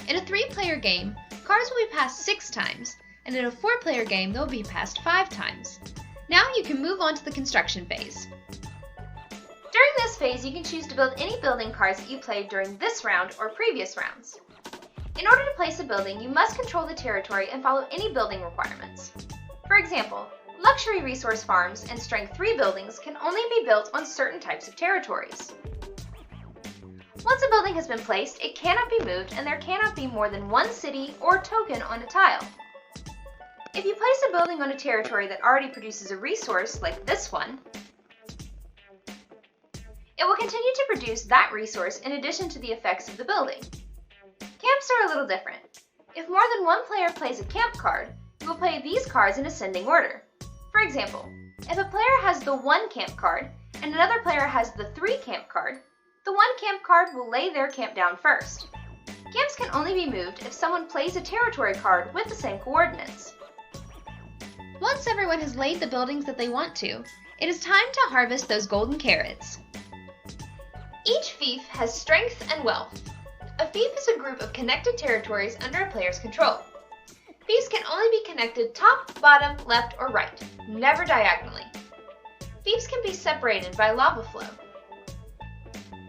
In a 3-player game, cards will be passed 6 times, and in a 4-player game, they'll be passed 5 times. Now you can move on to the construction phase. During this phase, you can choose to build any building cards that you played during this round or previous rounds. In order to place a building, you must control the territory and follow any building requirements. For example, luxury resource farms and strength 3 buildings can only be built on certain types of territories. Once a building has been placed, it cannot be moved and there cannot be more than 1 city or token on a tile. If you place a building on a territory that already produces a resource, like this one, it will continue to produce that resource in addition to the effects of the building. Camps are a little different. If more than 1 player plays a camp card, you will play these cards in ascending order. For example, if a player has the 1 camp card and another player has the 3 camp card, the 1 camp card will lay their camp down first. Camps can only be moved if someone plays a territory card with the same coordinates. Once everyone has laid the buildings that they want to, it is time to harvest those golden carrots. Each fief has strength and wealth. A fief is a group of connected territories under a player's control. Fiefs can only be connected top, bottom, left, or right, never diagonally. Fiefs can be separated by lava flow.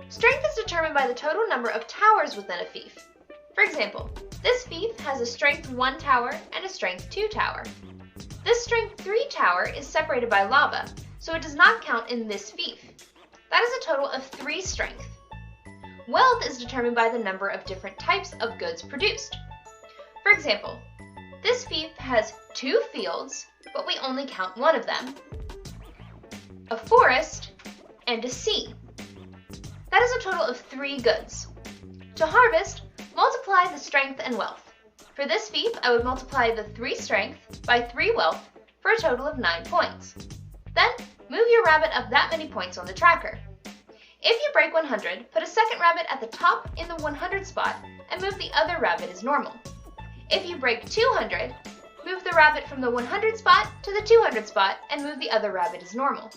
Strength is determined by the total number of towers within a fief. For example, this fief has a strength 1 tower and a strength 2 tower. This strength 3 tower is separated by lava, so it does not count in this fief. That is a total of 3 strength. Wealth is determined by the number of different types of goods produced. For example, this fief has 2 fields, but we only count 1 of them, a forest, and a sea. That is a total of 3 goods. To harvest, multiply the strength and wealth. For this fief, I would multiply the 3 strength by 3 wealth for a total of 9 points. Then, move your rabbit up that many points on the tracker. If you break 100, put a second rabbit at the top in the 100 spot and move the other rabbit as normal. If you break 200, move the rabbit from the 100 spot to the 200 spot and move the other rabbit as normal.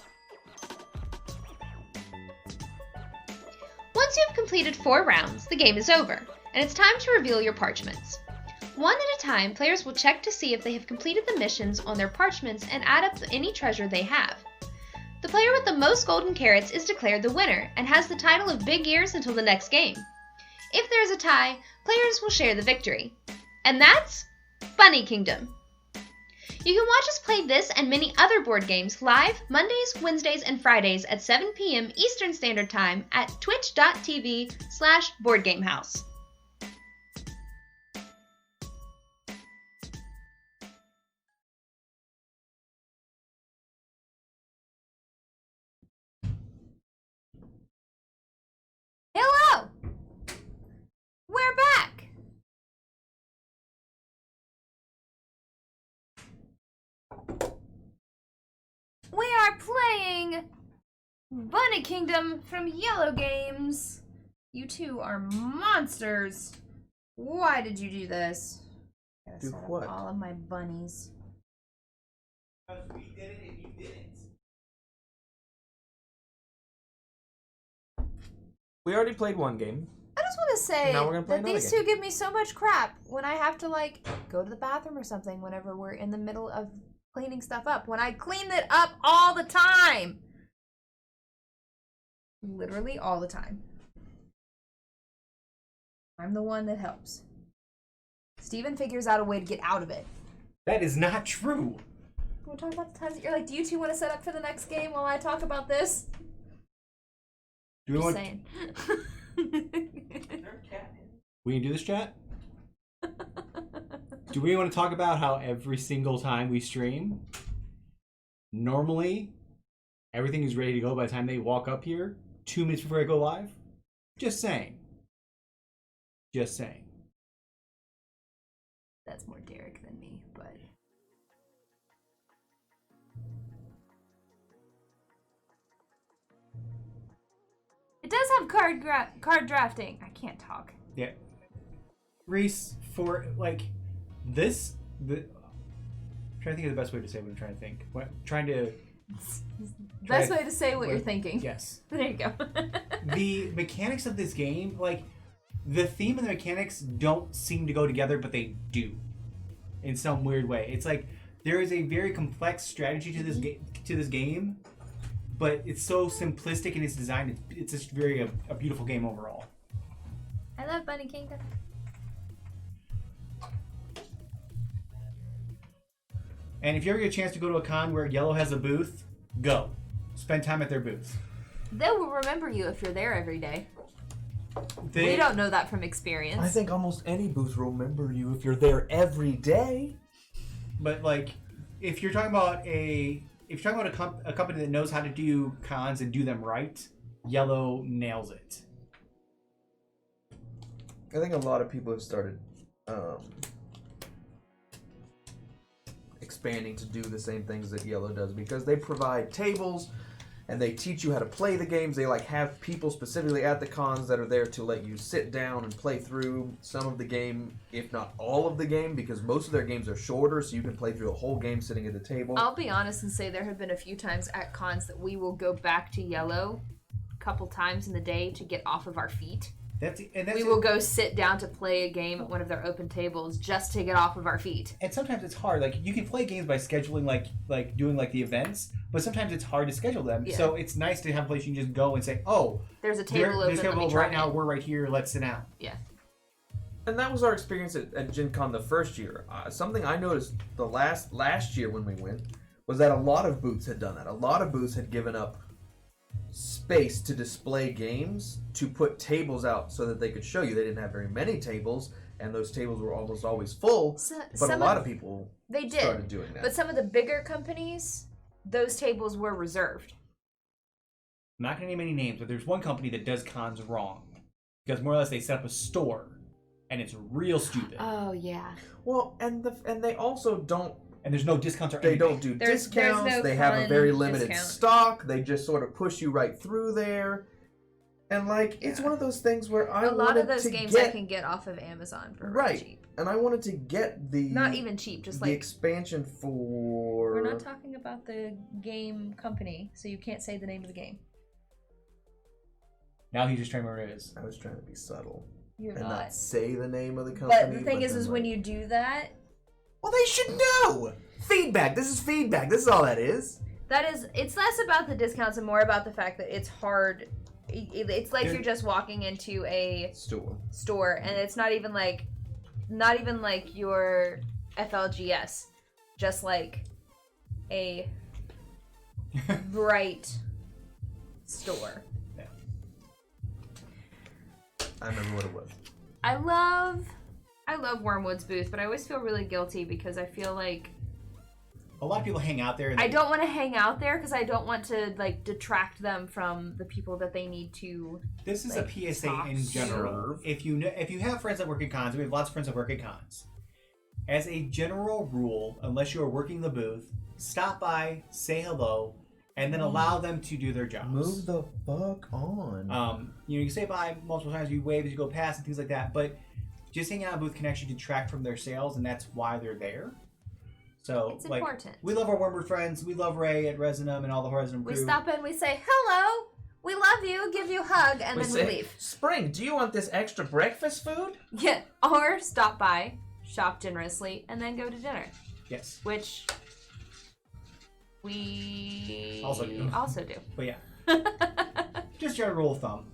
Once you have completed 4 rounds, the game is over, and it's time to reveal your parchments. One at a time, players will check to see if they have completed the missions on their parchments and add up any treasure they have. The player with the most golden carrots is declared the winner and has the title of Big Ears until the next game. If there is a tie, players will share the victory. And that's Bunny Kingdom. You can watch us play this and many other board games live Mondays, Wednesdays, and Fridays at 7 p.m. Eastern Standard Time at twitch.tv/BoardGameHouse. Hello! We're back! We are playing Bunny Kingdom from Iello Games. You two are monsters. Why did you do this? Gotta Do set up what? all of my bunnies. We did it and you didn't. We already played 1 game. I just want to say Now we're gonna play that another these game. two give me so much crap when I have to, like, go to the bathroom or something whenever we're in the middle of cleaning stuff up. When I clean it up all the time. Literally all the time. I'm the one that helps. Steven figures out a way to get out of it. That is not true. We're talking about the times that you're like, do you two want to set up for the next game while I talk about this? Do we Just want? saying. We can do this, chat. Do we want to talk about how every single time we stream, normally everything is ready to go by the time they walk up here 2 minutes before I go live? Just saying. Just saying. That's more Derek than me, but... It does have card drafting. I can't talk. Yeah. Reese, for, like, this... I'm trying to think of the best way to say what I'm trying to think. Best way to say what you're thinking. Yes. There you go. The mechanics of this game, like, the theme and the mechanics don't seem to go together, but they do. In some weird way. It's like, there is a very complex strategy to this game, but it's so simplistic in its design. It's just a beautiful game overall. I love Bunny Kingdom. And if you ever get a chance to go to a con where Iello has a booth, go. Spend time at their booth. They will remember you if you're there every day. We don't know that from experience. I think almost any booth will remember you if you're there every day. But like, if you're talking about a company that knows how to do cons and do them right, Iello nails it. I think a lot of people have started expanding to do the same things that Iello does because they provide tables and they teach you how to play the games. They like have people specifically at the cons that are there to let you sit down and play through some of the game, if not all of the game, because most of their games are shorter, so you can play through a whole game sitting at a table. I'll be honest and say there have been a few times at cons that we will go back to Iello a couple times in the day to get off of our feet. We will go sit down to play a game at one of their open tables just to get off of our feet. And sometimes it's hard. Like, you can play games by scheduling, like doing like the events, but sometimes it's hard to schedule them. Yeah. So it's nice to have a place you can just go and say, oh, there's a table open. Let me try right now. We're right here. Let's sit down. Yeah. And that was our experience at Gencon the first year. Something I noticed the last year when we went was that a lot of booths had done that. A lot of booths had given up space to display games, to put tables out so that they could show you. They didn't have very many tables, and those tables were almost always full. But a lot of people started doing that. But some of the bigger companies, those tables were reserved. I'm not going to name any names, but there's one company that does cons wrong. Because more or less they set up a store, and it's real stupid. Oh, yeah. Well, and they also don't... And there's no discounts or They anything. don't do discounts. No they have a very limited stock. They just sort of push you right through there. And like, it's one of those things where I a lot of those games I can get off of Amazon for really cheap. And I wanted to get the not even cheap, just the like expansion for. We're not talking about the game company, so you can't say the name of the game. Now he's just trying to remember what it is. I was trying to be subtle. You're and not say the name of the company. But the thing is when you do that. Well, they should know! Feedback! This is feedback. This is all that is. It's less about the discounts and more about the fact that it's hard. It's like you're just walking into a store and it's not even like your FLGS. Just like a bright store. Yeah. I remember what it was. I love Wormwood's booth, but I always feel really guilty because I feel like a lot of people hang out there. I don't want to hang out there because I don't want to like detract them from the people that they need to. This is a PSA in general. If you have friends that work at cons, we have lots of friends that work at cons. As a general rule, unless you are working the booth, stop by, say hello, and then allow them to do their jobs. Move the fuck on. You say bye multiple times, you wave as you go past and things like that, but just hanging out in a booth can actually detract from their sales, and that's why they're there. So, it's important. We love our Wormwood friends. We love Ray at Resonum and all the Resonum crew. We stop in, we say, hello, we love you, give you a hug, and then we leave. Spring, do you want this extra breakfast food? Yeah, or stop by, shop generously, and then go to dinner. Yes. Which we also do. But yeah. Just your rule of thumb.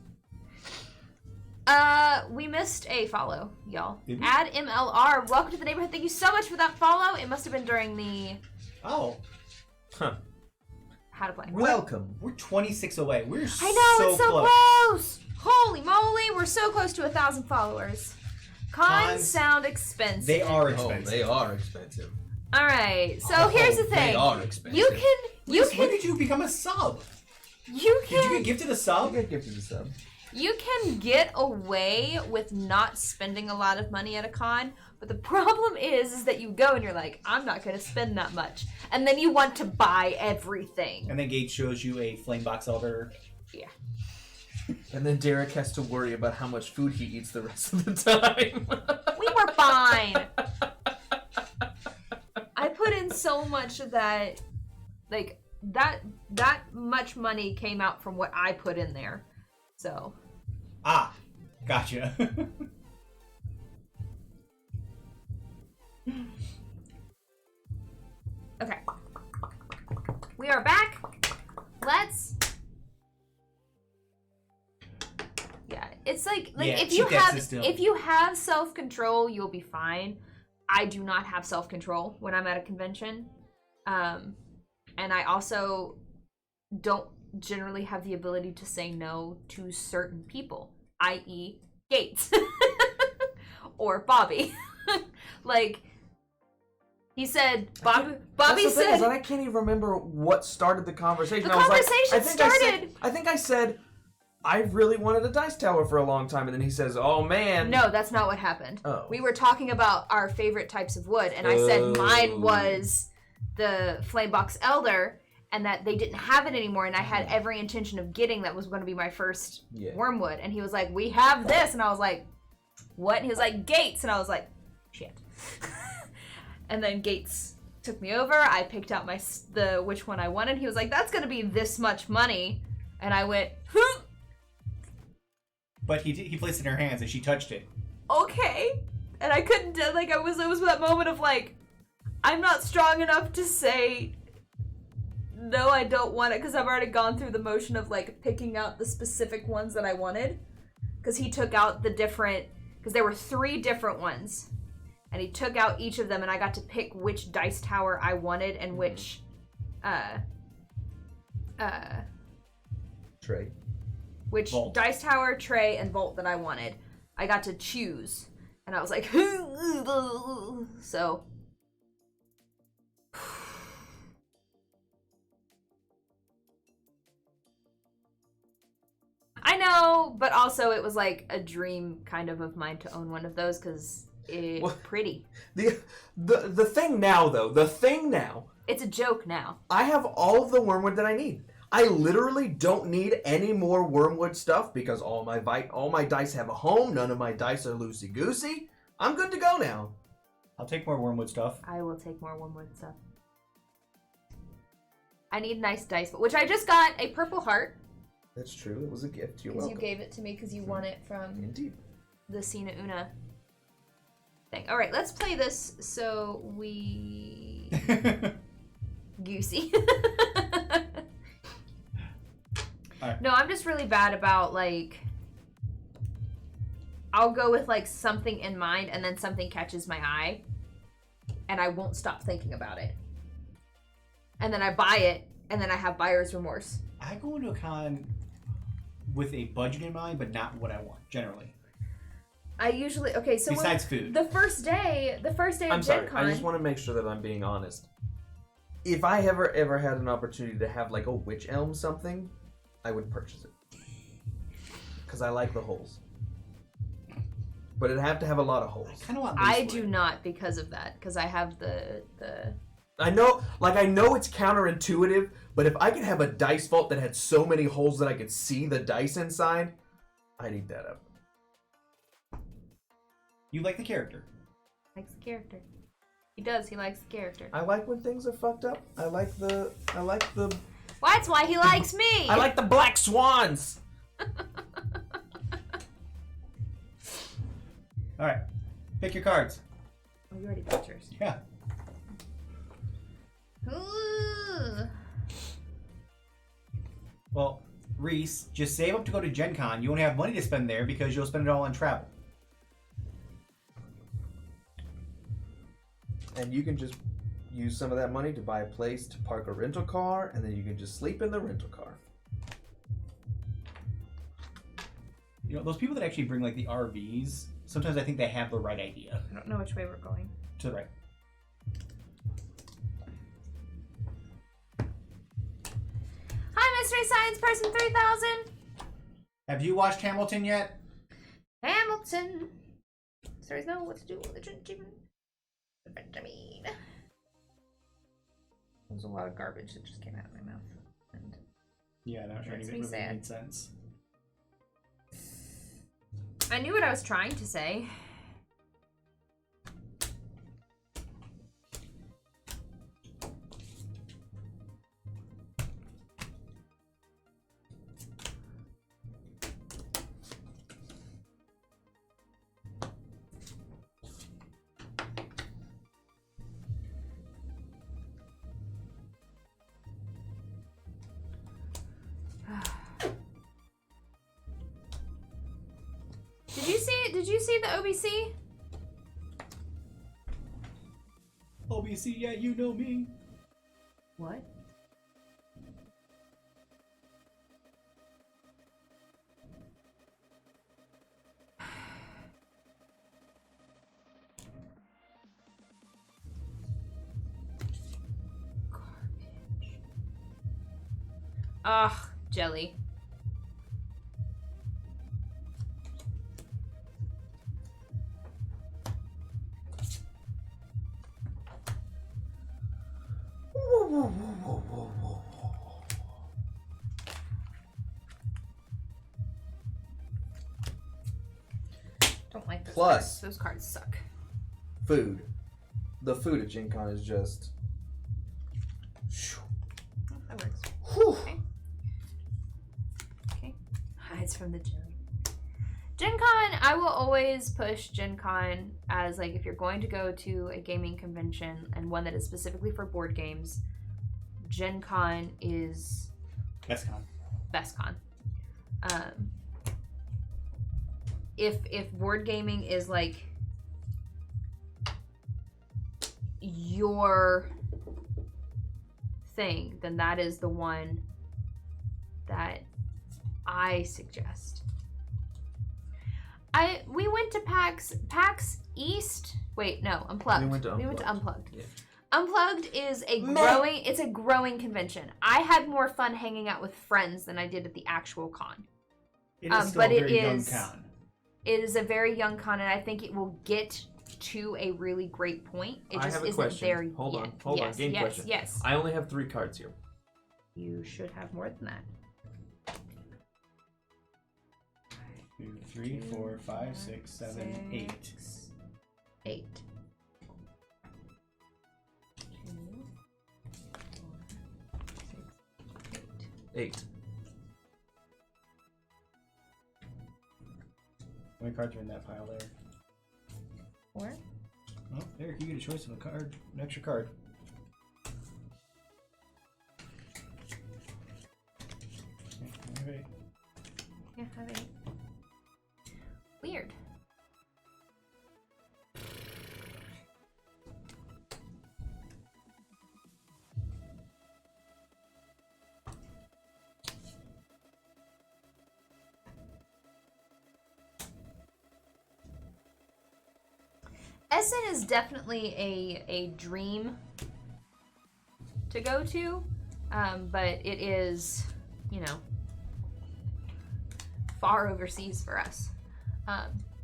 We missed a follow, y'all. Add MLR. Welcome to the neighborhood. Thank you so much for that follow. It must have been during the... Oh. Huh. How to play. Welcome. We're 26 away. We're I know, it's so close. Holy moly, we're so close to 1,000 followers. Cons sound expensive. They are expensive. Oh, they are expensive. All right, so here's the thing. They are expensive. You can... When did you become a sub? You can... Did you get gifted a sub? You get gifted a sub. You can get away with not spending a lot of money at a con, but the problem is that you go and you're like, I'm not going to spend that much. And then you want to buy everything. And then Gage shows you a Flamebox Elder. Yeah. And then Derek has to worry about how much food he eats the rest of the time. We were fine. I put in so much of that, like, that much money came out from what I put in there. So. Ah, gotcha. Okay. We are back. Let's. Yeah, it's like Yeah, if you have self-control, you'll be fine. I do not have self-control when I'm at a convention. And I also don't generally have the ability to say no to certain people, i.e. Gates or Bobby. Like, he said, Bobby That's the thing, said... is that I can't even remember what started the conversation. The I was conversation like, started... I think I said, I really wanted a dice tower for a long time, and then he says, oh man. No, that's not what happened. Oh. We were talking about our favorite types of wood, and I said mine was the Flamebox Elder, and that they didn't have it anymore, and I had every intention of getting that was going to be my first wormwood. And he was like, we have this, and I was like, what? And he was like, Gates, and I was like, shit. And then Gates took me over. I picked out which one I wanted. He was like, that's going to be this much money. And I went, But he placed it in her hands and she touched it. okay. And I couldn't, like, it was that moment of like, I'm not strong enough to say, no, I don't want it, because I've already gone through the motion of like picking out the specific ones that I wanted. Because he took out the different, because there were 3 different ones. And he took out each of them, and I got to pick which dice tower I wanted and which, Tray. which Vault. dice tower, tray, and vault that I wanted. I got to choose, and I was like, so. I know, but also it was like a dream kind of mine to own one of those, because it's pretty. The thing now, though, It's a joke now. I have all of the wormwood that I need. I literally don't need any more wormwood stuff because all my dice have a home. None of my dice are loosey-goosey. I'm good to go now. I'll take more wormwood stuff. I will take more wormwood stuff. I need nice dice, which I just got a purple heart. That's true. It was a gift. You're Because welcome. you gave it to me because you won it from Indeed. the Sina Una thing. All right, let's play this so we... Goosey. Right. No, I'm just really bad about, like... I'll go with, like, something in mind, and then something catches my eye, and I won't stop thinking about it. And then I buy it, and then I have buyer's remorse. I go into a con with a budget in mind, but not what I want, generally. I usually... Okay, so Besides food. The first day of I'm sorry. Gencon... I just want to make sure that I'm being honest. If I ever had an opportunity to have, like, a witch elm something, I would purchase it. Because I like the holes. But it'd have to have a lot of holes. I kind of want I lacewood. do not because of that, because I have the... I know it's counterintuitive, but if I could have a dice vault that had so many holes that I could see the dice inside, I'd eat that up. You like the character. Likes the character. He does, he likes the character. I like when things are fucked up. I like the Well, that's why he likes me! I like the black swans. Alright. Pick your cards. Oh, you already picked yours. Yeah. Ooh. Well, Reese, just save up to go to Gen Con. You won't have money to spend there because you'll spend it all on travel. And you can just use some of that money to buy a place to park a rental car, and then you can just sleep in the rental car. You know, those people that actually bring, like, the RVs, sometimes I think they have the right idea. I don't know which way we're going. To the right. Hi, Mystery Science Person 3000! Have you watched Hamilton yet? Hamilton. Stories know what to do with the chicken. Benjamin. There's a lot of garbage that just came out of my mouth. And Yeah, that Makes really me sad. made sense. I knew what I was trying to say. Did you see the OBC? OBC, yeah, you know me. What? Garbage. Ugh, jelly. Don't like those Plus- cards. Those cards suck. Food. The food at Gencon is just. Oh, that works. Whew. Okay. Okay. Hides from the jelly. Gen Con, I will always push Gen Con as, like, if you're going to go to a gaming convention and one that is specifically for board games, Gen Con is Best con. best con. If board gaming is like your thing, then that is the one that I suggest. We went to PAX East. Wait, no, Unplugged. We went to Unplugged. Yeah. Unplugged is a growing convention. I had more fun hanging out with friends than I did at the actual con. It is still but a it very young is- con. It is a very young con, and I think it will get to a really great point. It I just have a isn't question. there Hold yet. on, hold on. Yes, Game yes, question. yes. I only have 3 cards here. You should have more than that. 2, 3, 4, 5, 6, 7, 8. 8. 8. How many cards are in that pile there? 4. Oh, Eric, you get a choice of a card, an extra card. Okay, Yeah, I have 8. Weird. Essen is definitely a dream to go to, but it is, you know, far overseas for us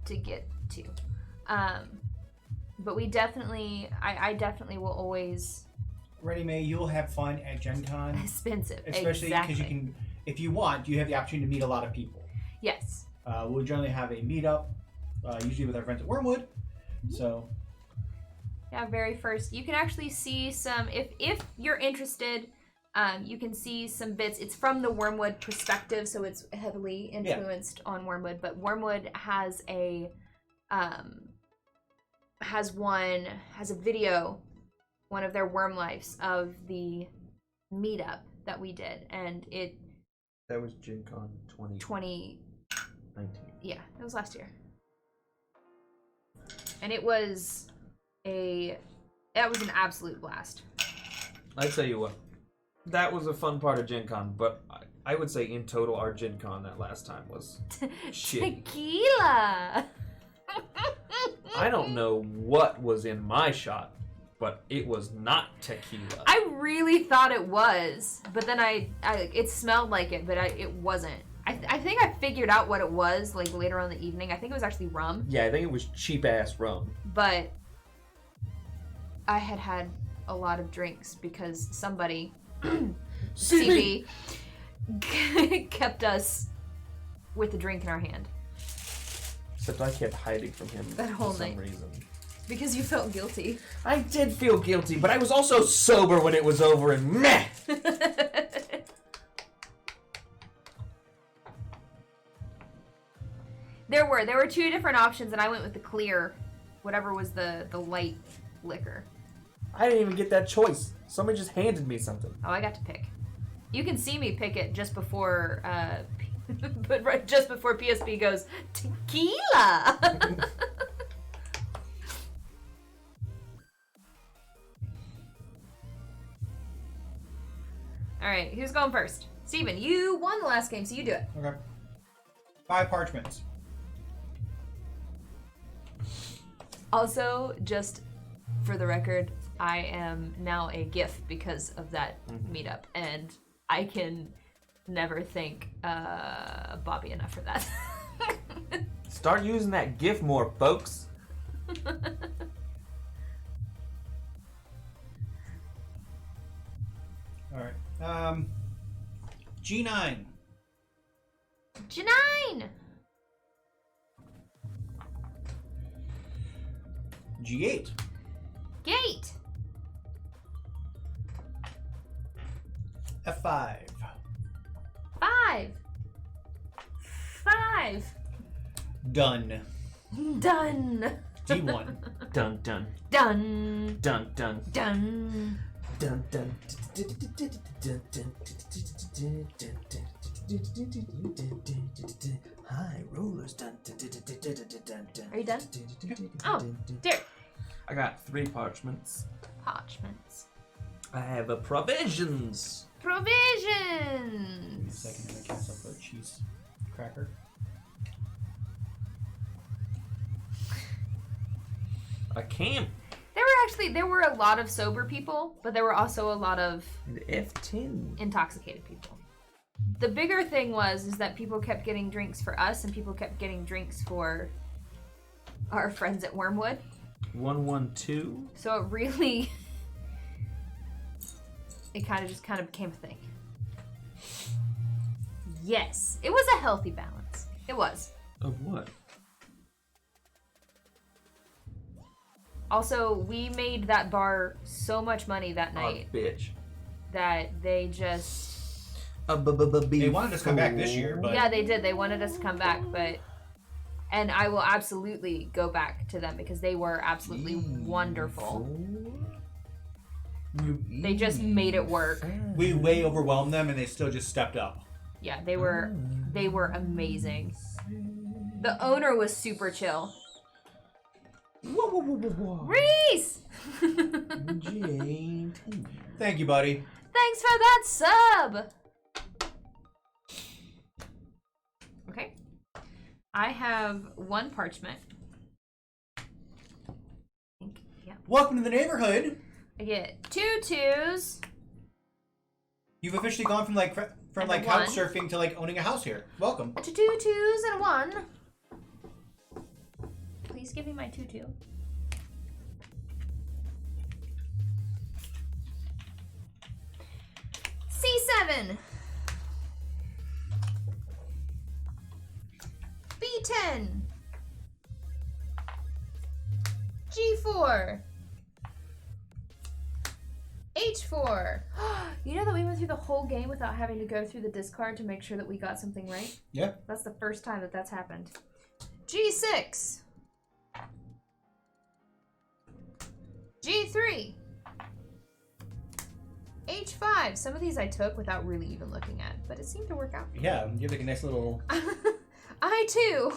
to get to. But we definitely, I definitely will always. Ready, May, you'll have fun at Gen Con. Expensive, Especially because you can, if you want, you have the opportunity to meet a lot of people. Yes. We'll generally have a meetup, usually with our friends at Wormwood. So, Yeah, very first. You can actually see some, if you're interested, you can see some bits. It's from the Wormwood perspective, so it's heavily influenced on Wormwood. But Wormwood has a video, one of their Worm Lives of the meetup that we did, and That was Gen Con 2019. yeah, it was last year. And it was an absolute blast. I tell you what, that was a fun part of Gen Con, but I would say in total our Gen Con that last time was shitty. Tequila. I don't know what was in my shot, but it was not tequila. I really thought it was, but then it smelled like it, but it wasn't. I I think I figured out what it was like later on in the evening. I think it was actually rum. Yeah, I think it was cheap ass rum. But I had a lot of drinks because somebody, CB, kept us with a drink in our hand. Except I kept hiding from him That whole for some night. reason. Because you felt guilty. I did feel guilty, but I was also sober when it was over and meh! There were two different options, and I went with the clear, whatever was the light liquor. I didn't even get that choice. Somebody just handed me something. Oh, I got to pick. You can see me pick it just before, but right just before PSP goes tequila. All right, who's going first? Steven, you won the last game, so you do it. Okay. 5 parchments. Also, just for the record, I am now a GIF because of that meetup, and I can never thank Bobby enough for that. Start using that GIF more, folks. All right. G9. Janine! G8. Gate! F5. 5. 5. Done. Done. D1. Dun dun Done. dun dun Done. dun dun. High rollers. Are you done? Oh, Derek. I got 3 parchments. Parchments. I have a provisions. Wait a Provisions. second, I'm gonna cancel for a cheese cracker. A camp. There were a lot of sober people, but there were also a lot of And F10. intoxicated people. The bigger thing is that people kept getting drinks for us, and people kept getting drinks for our friends at Wormwood. 112. So it really, it kind of became a thing. Yes, it was a healthy balance. It was. Of what? Also, we made that bar so much money that night Bitch. that they just... They wanted us to come back this year, but Yeah, they did. They wanted us to come back, but... And I will absolutely go back to them because they were absolutely wonderful. They just made it work. we way overwhelmed them, and they still just stepped up. Yeah, they were amazing. The owner was super chill. Reese! Thank you, buddy. Thanks for that sub! Okay. I have 1 parchment. Yeah. Welcome to the neighborhood. I get 2 2s. You've officially gone from like And a couch 1. surfing to like owning a house here. Welcome. To 2 2s and a 1. Please give me my 2 2. C7. B10. G4. H4. You know that we went through the whole game without having to go through the discard to make sure that we got something right? Yep. That's the first time that that's happened. G6. G3. H5. Some of these I took without really even looking at, but it seemed to work out. Yeah, you have like a nice little. I2.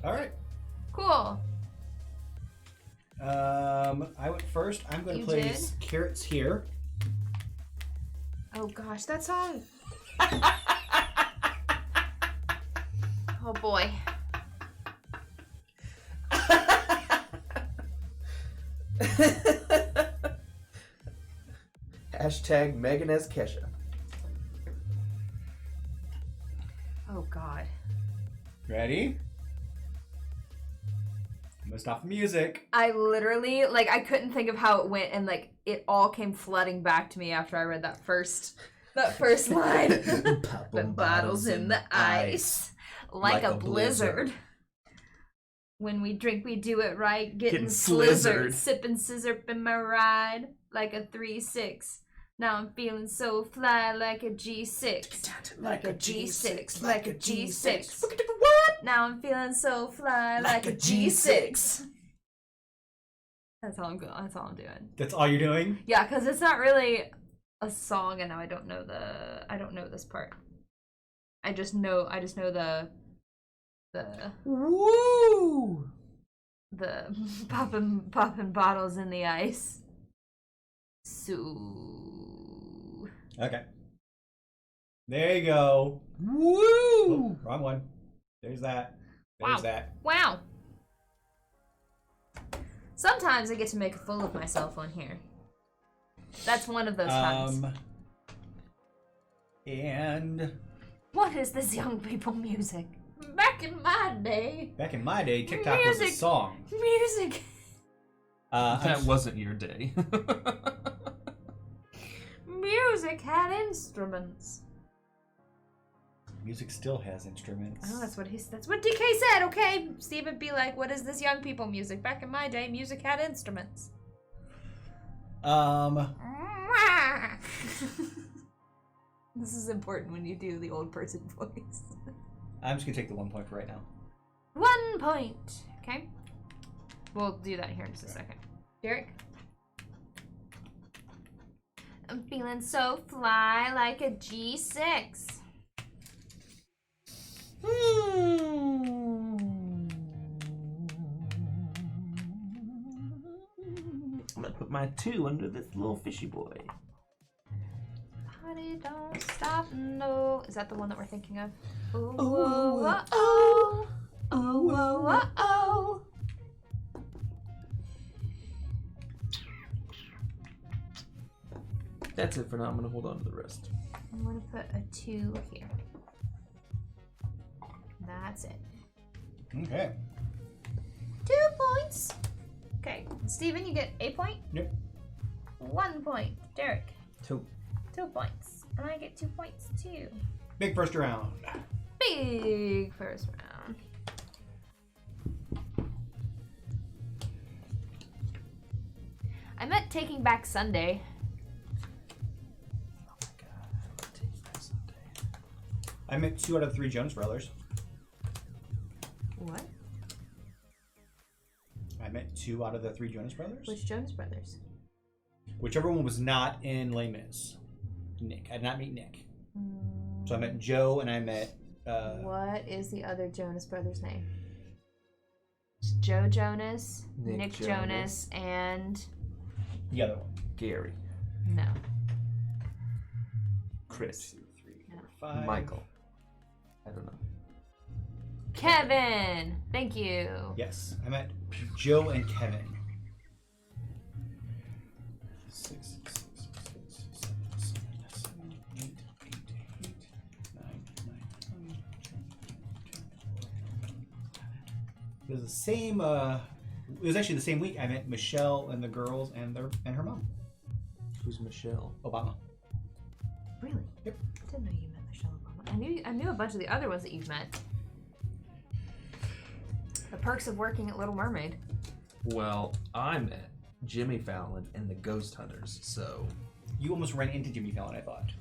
All right. Cool. I went first. I'm going to You place Carats here. Oh gosh, that song. Oh boy. Hashtag Megan as Kesha. Oh God. Ready? I'm gonna stop the music. I literally, like, I couldn't think of how it went, and like it all came flooding back to me after I read that first line. Put bottles in the ice, like a blizzard. When we drink, we do it right, getting slizzard, sipping scissor in my ride, like a 3-6. Now I'm feeling so fly, like a G6, like a G6, like a G6. What? Now I'm feeling so fly, like a G6. That's all I'm doing. That's all you're doing? Yeah, because it's not really a song, and now I don't know this part. I just know the Woo! the popping bottles in the ice. So Okay. There you go. Woo! Oh, wrong one. There's that. There's that. Wow. Sometimes I get to make a fool of myself on here. That's one of those times. And What is this young people music? Back in my day. back in my day, TikTok was a Music. song. Music. That wasn't your day. Music had instruments. Music still has instruments. Oh, that's what DK said, okay? Steve would be like, what is this young people music? Back in my day, music had instruments. This is important when you do the old person voice. I'm just gonna take the 1 point for right now. 1 point. Okay. We'll do that here in just a second. Derek? I'm feeling so fly like a G6. I'm gonna put my 2 under this little fishy boy. Party don't stop, no. Is that the one that we're thinking of? Ooh, Oh, oh, oh, oh, oh, oh, oh. That's it for now. I'm gonna hold on to the rest. I'm gonna put a 2 here. That's it. Okay. 2 points. Okay, Steven, you get a point. Yep. 1 point. Derek, 2. 2 points. And I get 2 points too. Big first round. Big first round. I meant Taking Back Sunday. Oh my god, I love Taking Back Sunday. I meant 2 out of 3 Jonas Brothers. What? I meant 2 out of the 3 Jonas Brothers. Which Jonas Brothers? Whichever one was not in Les Mis. Nick. I did not meet Nick. So I met Joe and I met. What is the other Jonas Brothers name? It's Joe Jonas, Nick Jonas, and The other one. Gary. no. Chris. 2, 3, 4, 5. Michael. I don't know. Kevin. Thank you. Yes, I met Joe and Kevin. 6, 6, 6, 7, 7, 8, 8, 8, 9, 9, 10. It was the same. It was actually the same week. I met Michelle and the girls and her mom, Who's Michelle? Obama. Really? Yep. I didn't know you met Michelle Obama. I knew a bunch of the other ones that you've met. The perks of working at Little Mermaid. Well, I met Jimmy Fallon and the Ghost Hunters, so... You almost ran into Jimmy Fallon, I thought.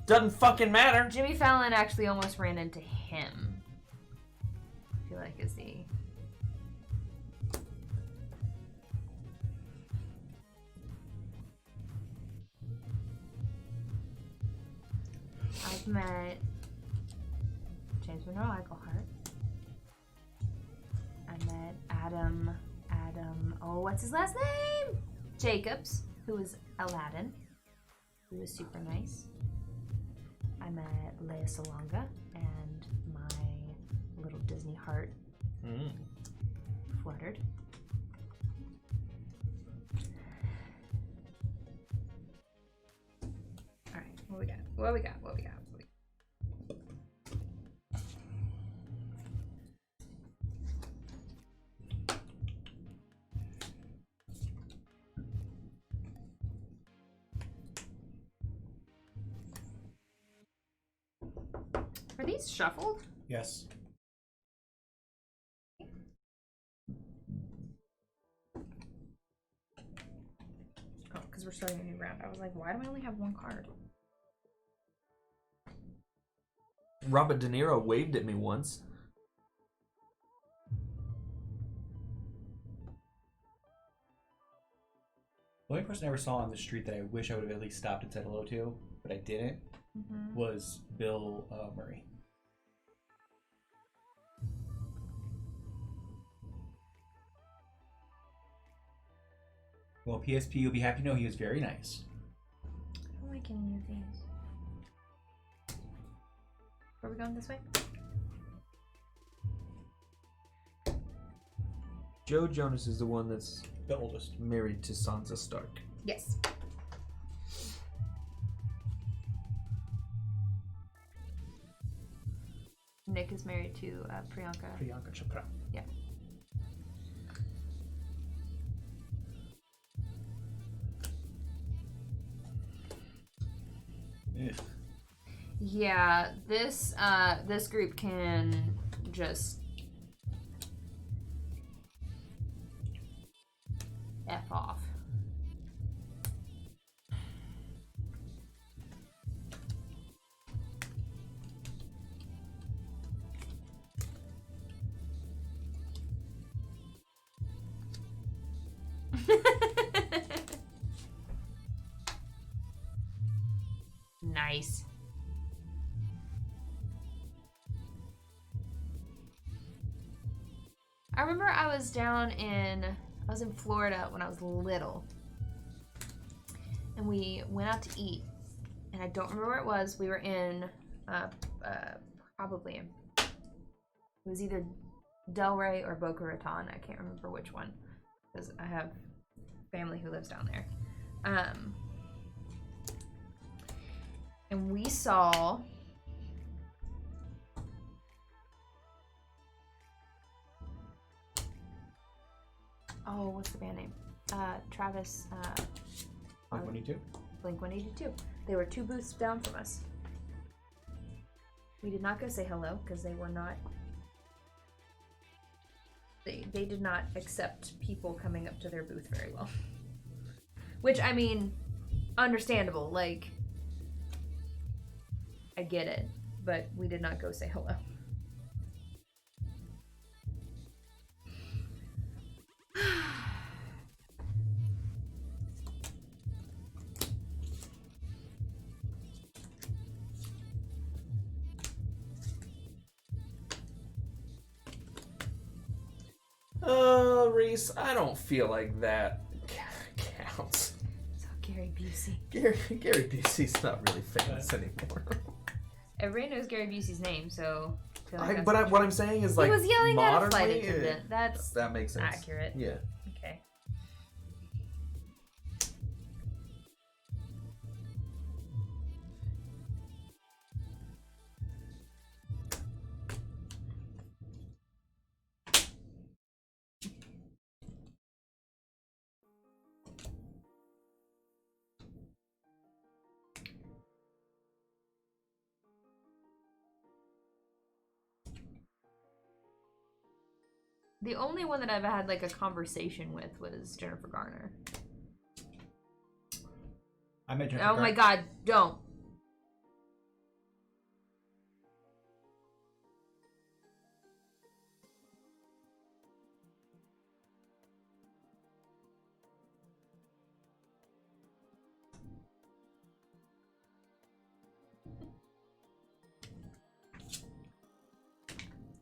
Doesn't fucking matter! Jimmy Fallon actually almost ran into him. I feel like is the... I've met James Monroe Eichelhart. I met Adam, oh, what's his last name? Jacobs, who was Aladdin, who was super nice. I met Lea Salonga and my little Disney heart fluttered. All right, what we got? Are these shuffled? Yes. Oh, because we're starting a new round. I was like, why do I only have one card? Robert De Niro waved at me once. The only person I ever saw on the street that I wish I would have at least stopped and said hello to, but I didn't, was Bill Murray. Well, PSP, you'll be happy to know he was very nice. I don't like any of these. Are we going this way? Joe Jonas is the one that's The oldest. married to Sansa Stark. Yes. Nick is married to Priyanka. Priyanka Chopra. Yeah. Ugh. Yeah, this group can just F off. Nice. I remember I was in Florida when I was little. And we went out to eat. And I don't remember where it was. We were in, probably, it was either Delray or Boca Raton. I can't remember which one. Because I have family who lives down there. And we saw what's the band name? Travis, Blink-182? Blink-182. They were 2 booths down from us. We did not go say hello because they were not. They did not accept people coming up to their booth very well. Which, I mean, understandable. Like, I get it, but we did not go say hello. Reese, I don't feel like that counts. So Gary Busey. Gary Busey's not really famous anymore. Everybody knows Gary Busey's name, so. I feel like What I'm saying is, like, he was yelling at a flight modernly, attendant. that makes sense. accurate. Yeah. Okay. The only one that I've had like a conversation with was Jennifer Garner. I met Jennifer Oh my god, don't.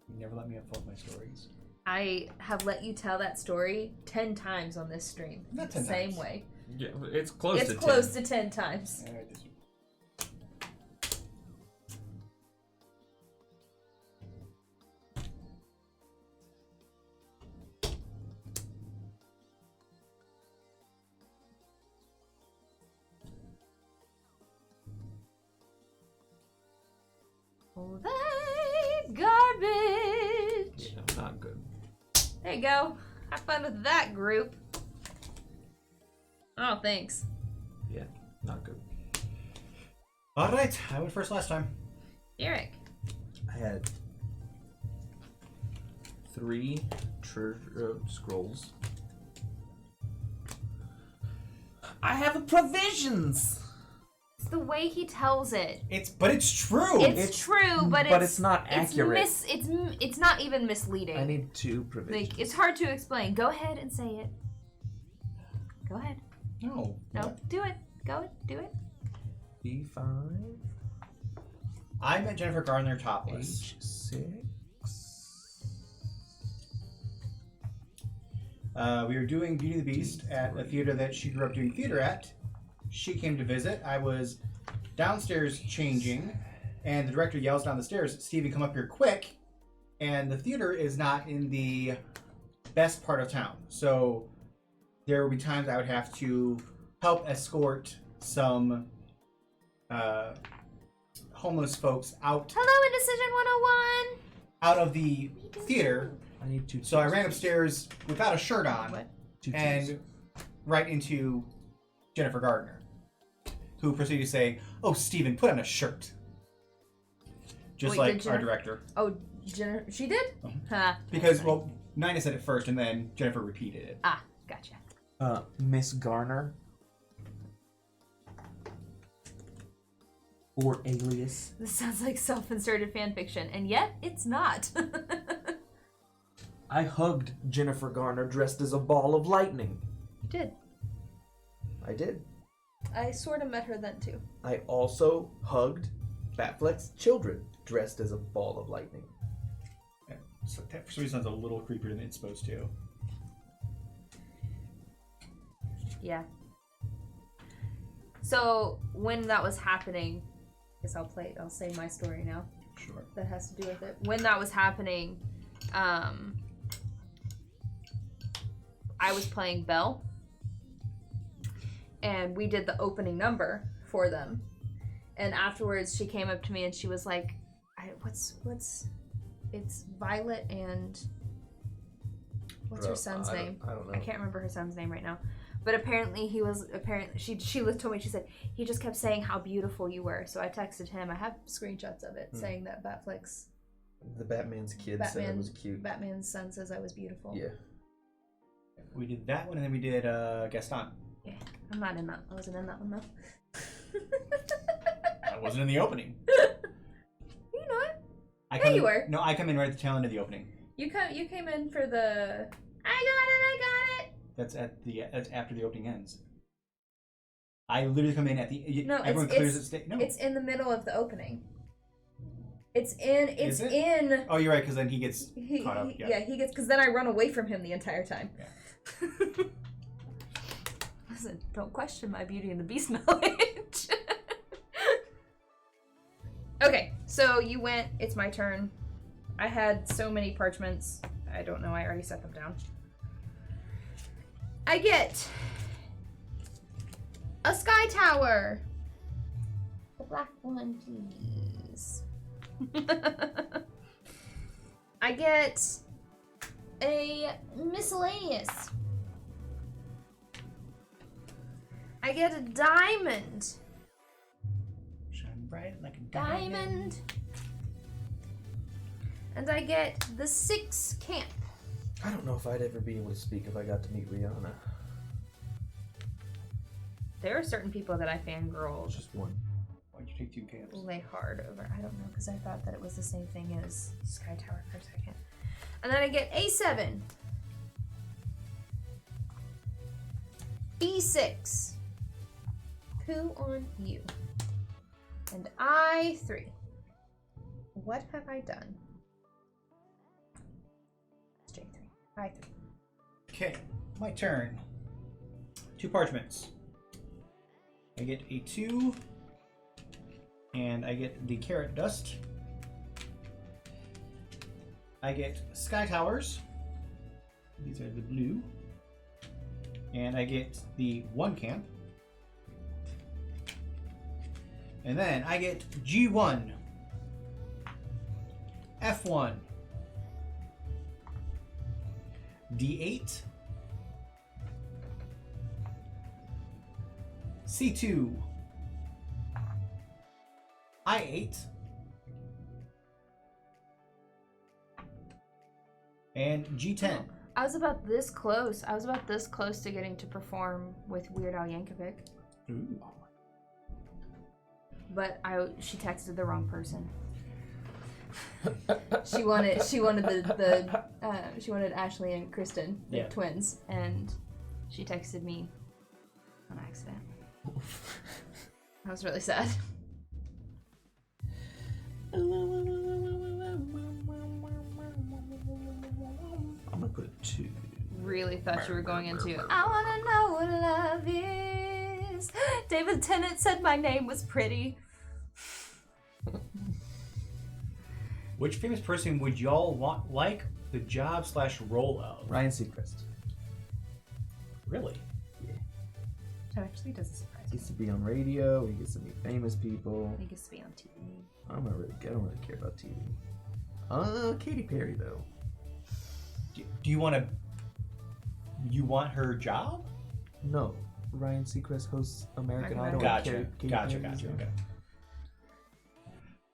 You never let me unfold my stories. I have let you tell that story 10 times on this stream. Not 10 Same times. way. Yeah, it's close It's to close 10. to 10 times. All right, this Oh, they garbage. Yeah, not good. There you go. Have fun with that group. Oh, thanks. Yeah, not good. All right, I went first last time. Derek. I had 3 treasure scrolls. I have a provisions. It's the way he tells it. But it's true. It's true, but it's not accurate. It's not even misleading. I need 2 provisions. Like, it's hard to explain. Go ahead and say it. Go ahead. No. No, do it. Go, do it. B5. I met Jennifer Garner topless. H6. We were doing Beauty and the Beast at a theater that she grew up doing theater at. She came to visit. I was downstairs changing, and the director yells down the stairs, "Steven, come up here quick!" And the theater is not in the best part of town. So there would be times I would have to help escort some homeless folks out Hello, Indecision 101! out of the theater. I need 2. So I ran upstairs without a shirt on What? 2 and right into Jennifer Gardner, who proceeded to say, "Oh, Steven, put on a shirt." Just Wait, like did our Jennifer- director. Oh, she did? Uh-huh. Huh. Because, well, Nina said it first and then Jennifer repeated it. Ah, gotcha. Miss Garner. Or alias. This sounds like self-inserted fanfiction, and yet it's not. I hugged Jennifer Garner dressed as a ball of lightning. You did. I did. I sort of met her then, too. I also hugged Batfleck's children dressed as a ball of lightning. Yeah, so that for some reason sounds a little creepier than it's supposed to. Yeah. So, when that was happening, I guess I'll say my story now. Sure. That has to do with it. When that was happening, I was playing Belle, and we did the opening number for them. And afterwards, she came up to me and she was like, it's Violet and what's her son's name? I don't know. I can't remember her son's name right now. But apparently she told me, she said, he just kept saying how beautiful you were. So I texted him. I have screenshots of it saying that Batfleck's The Batman's kid said it was cute. Batman's son says I was beautiful. Yeah. We did that one and then we did Gaston. Yeah. I'm not in that. I wasn't in that one though. I wasn't in the opening. You not? Yeah, you were. No, I come in right at the tail end of the opening. You came in for the I got it. That's after the opening ends. I literally come in at the. No, everyone clears the stage. No, it's in the middle of the opening. It's in. Is it? In. Oh, you're right, because then he gets caught up. Yeah. He gets, because then I run away from him the entire time. Yeah. Listen, don't question my Beauty and the Beast knowledge. Okay, so you went. It's my turn. I had so many parchments. I don't know. I already set them down. I get a sky tower. The black one, please. I get a miscellaneous. I get a diamond. Shine bright like a Diamond. And I get the 6 camp. I don't know if I'd ever be able to speak if I got to meet Rihanna. There are certain people that I fangirl Just one. Why'd you take 2 camps? lay hard over. I don't know, because I thought that it was the same thing as Sky Tower for a second. And then I get A7. B6. Poo on you. And I3. What have I done? J3. I3. Okay, my turn. 2 parchments. I get a 2, and I get the carrot dust. I get sky towers. These are the blue. And I get the 1 camp. And then I get G1, F1, D8, C2, I8, And G10. I was about this close. I was about this close to getting to perform with Weird Al Yankovic. Ooh. But she texted the wrong person. she wanted she wanted Ashley and Kristen, the twins, and she texted me on accident. I was really sad. I'm gonna put a 2. Really thought you were going into I wanna know what love is. David Tennant said my name was pretty. Which famous person would y'all like the job / role of? Ryan Seacrest. Really? That actually doesn't surprise He me. gets to be on radio. He gets to meet famous people. He gets to be on TV. I don't really care about TV. Katy Perry though. Do you want to? You want her job? No, Ryan Seacrest hosts American Idol. Gotcha. Katy Gotcha. Perry's Okay. there.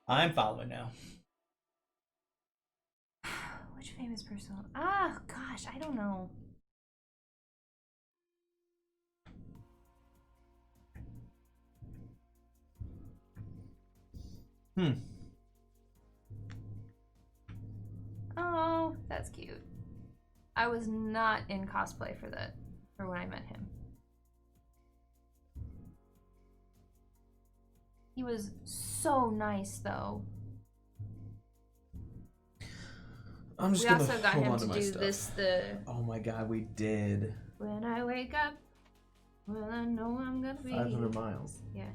I'm following now. Which famous person? Ah, gosh, I don't know. Oh, that's cute. I was not in cosplay for when I met him. He was so nice, though. I'm just We gonna also got hold him on to my do stuff. Oh my god, we did. When I wake up, well, I know I'm gonna be 500 miles. Yeah,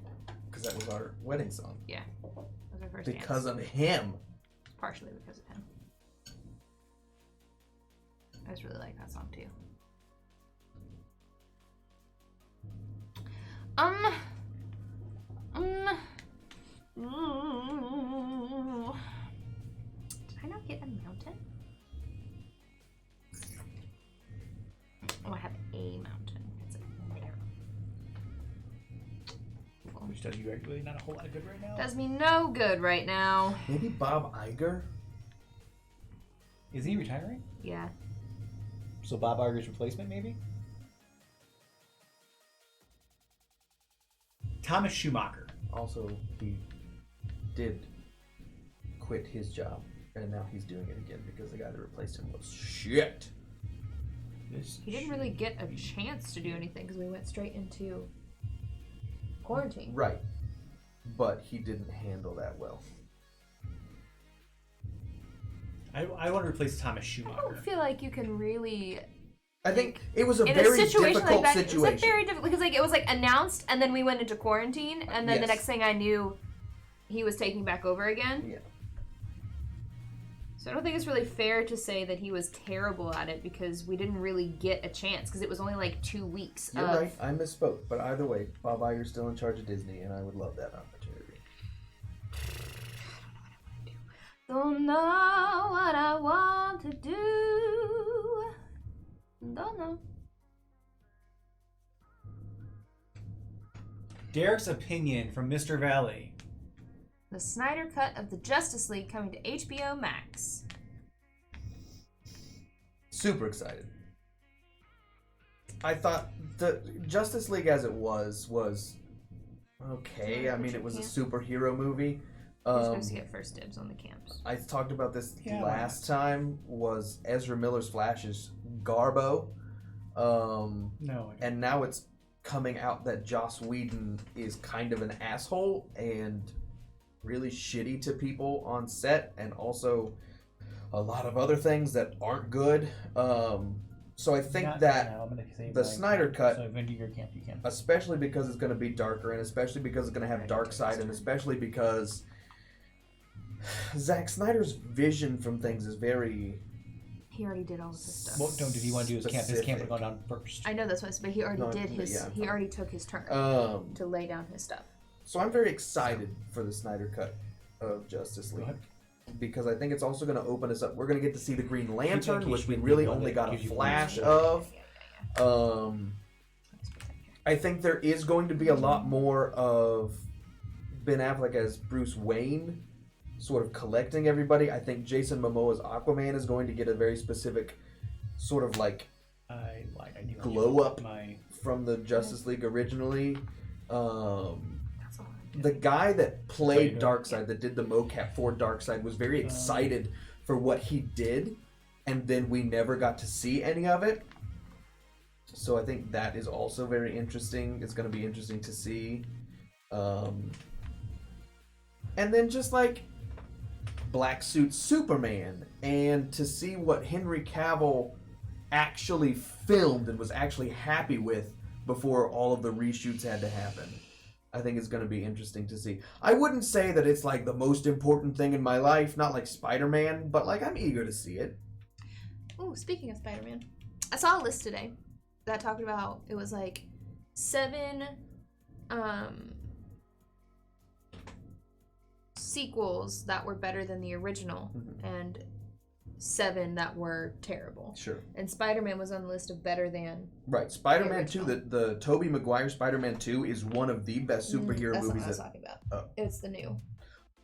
Because that was our wedding song. yeah. That was our first Because dance. of him. Partially because of him. I just really like that song too. Did I not get a mountain? Oh, I have a mountain. It's there. Which does you really not a whole lot of good right now. Does me no good right now. Maybe Bob Iger? Is he retiring? Yeah. So Bob Iger's replacement, maybe? Thomas Schumacher. Also, he did quit his job, and now he's doing it again because the guy that replaced him was shit. He didn't really get a chance to do anything because we went straight into quarantine. Right. But he didn't handle that well. I want to replace Thomas I Schumacher. don't feel like you can really. I think it was a In very a situation difficult like that, situation. it was very difficult because it was announced and then we went into quarantine and then the Yes. next thing I knew, he was taking back over again. Yeah. So I don't think it's really fair to say that he was terrible at it because we didn't really get a chance because it was only like 2 weeks. You're right. I misspoke. But either way, Bob Iger's still in charge of Disney, and I would love that opportunity. Don't know what I want to do. Don't know. Derek's opinion from Mr. Valley. The Snyder Cut of the Justice League coming to HBO Max. Super excited. I thought the Justice League as it was okay. Yeah, I mean, but it was a you superhero movie. We're supposed to get first dibs on the camps. I talked about this Yeah, last time. Was Ezra Miller's Flash is Garbo, No. and now it's coming out that Joss Whedon is kind of an asshole and really shitty to people on set, and also a lot of other things that aren't good. So I think the Snyder Cut, So into your camp, you can. especially because it's going to be darker, and especially because it's going to have dark side, and especially because Zack Snyder's vision from things is very. He already did all of his stuff. What did he want to do? His camp would Specific. have gone down first. I know that's what, but he already No, did his. yeah, he fine. already took his turn to lay down his stuff. So I'm very excited for the Snyder Cut of Justice League. ahead. Because I think it's also going to open us up. We're going to get to see the Green Lantern, Keep which we you really one only that got a gives you flash one. of. I think there is going to be a lot more of Ben Affleck as Bruce Wayne sort of collecting everybody. I think Jason Momoa's Aquaman is going to get a very specific sort of like I lied. I knew glow up my. from the Justice League originally. That's all I The guy that played Sorry, Darkseid, that did the mocap for Darkseid, was very excited for what he did, and then we never got to see any of it. So I think that is also very interesting. It's going to be interesting to see. And then just like Black Suit Superman, and to see what Henry Cavill actually filmed and was actually happy with before all of the reshoots had to happen. I think it's going to be interesting to see. I wouldn't say that it's like the most important thing in my life, not like Spider-Man, but like I'm eager to see it. Ooh, speaking of Spider-Man, I saw a list today that talked about, it was like 7 sequels that were better than the original, and 7 that were terrible. Sure. And Spider-Man was on the list of better than. Right. Spider-Man 2, the Tobey Maguire Spider-Man 2 is one of the best superhero That's movies. Not what I was talking about. Oh. It's the new.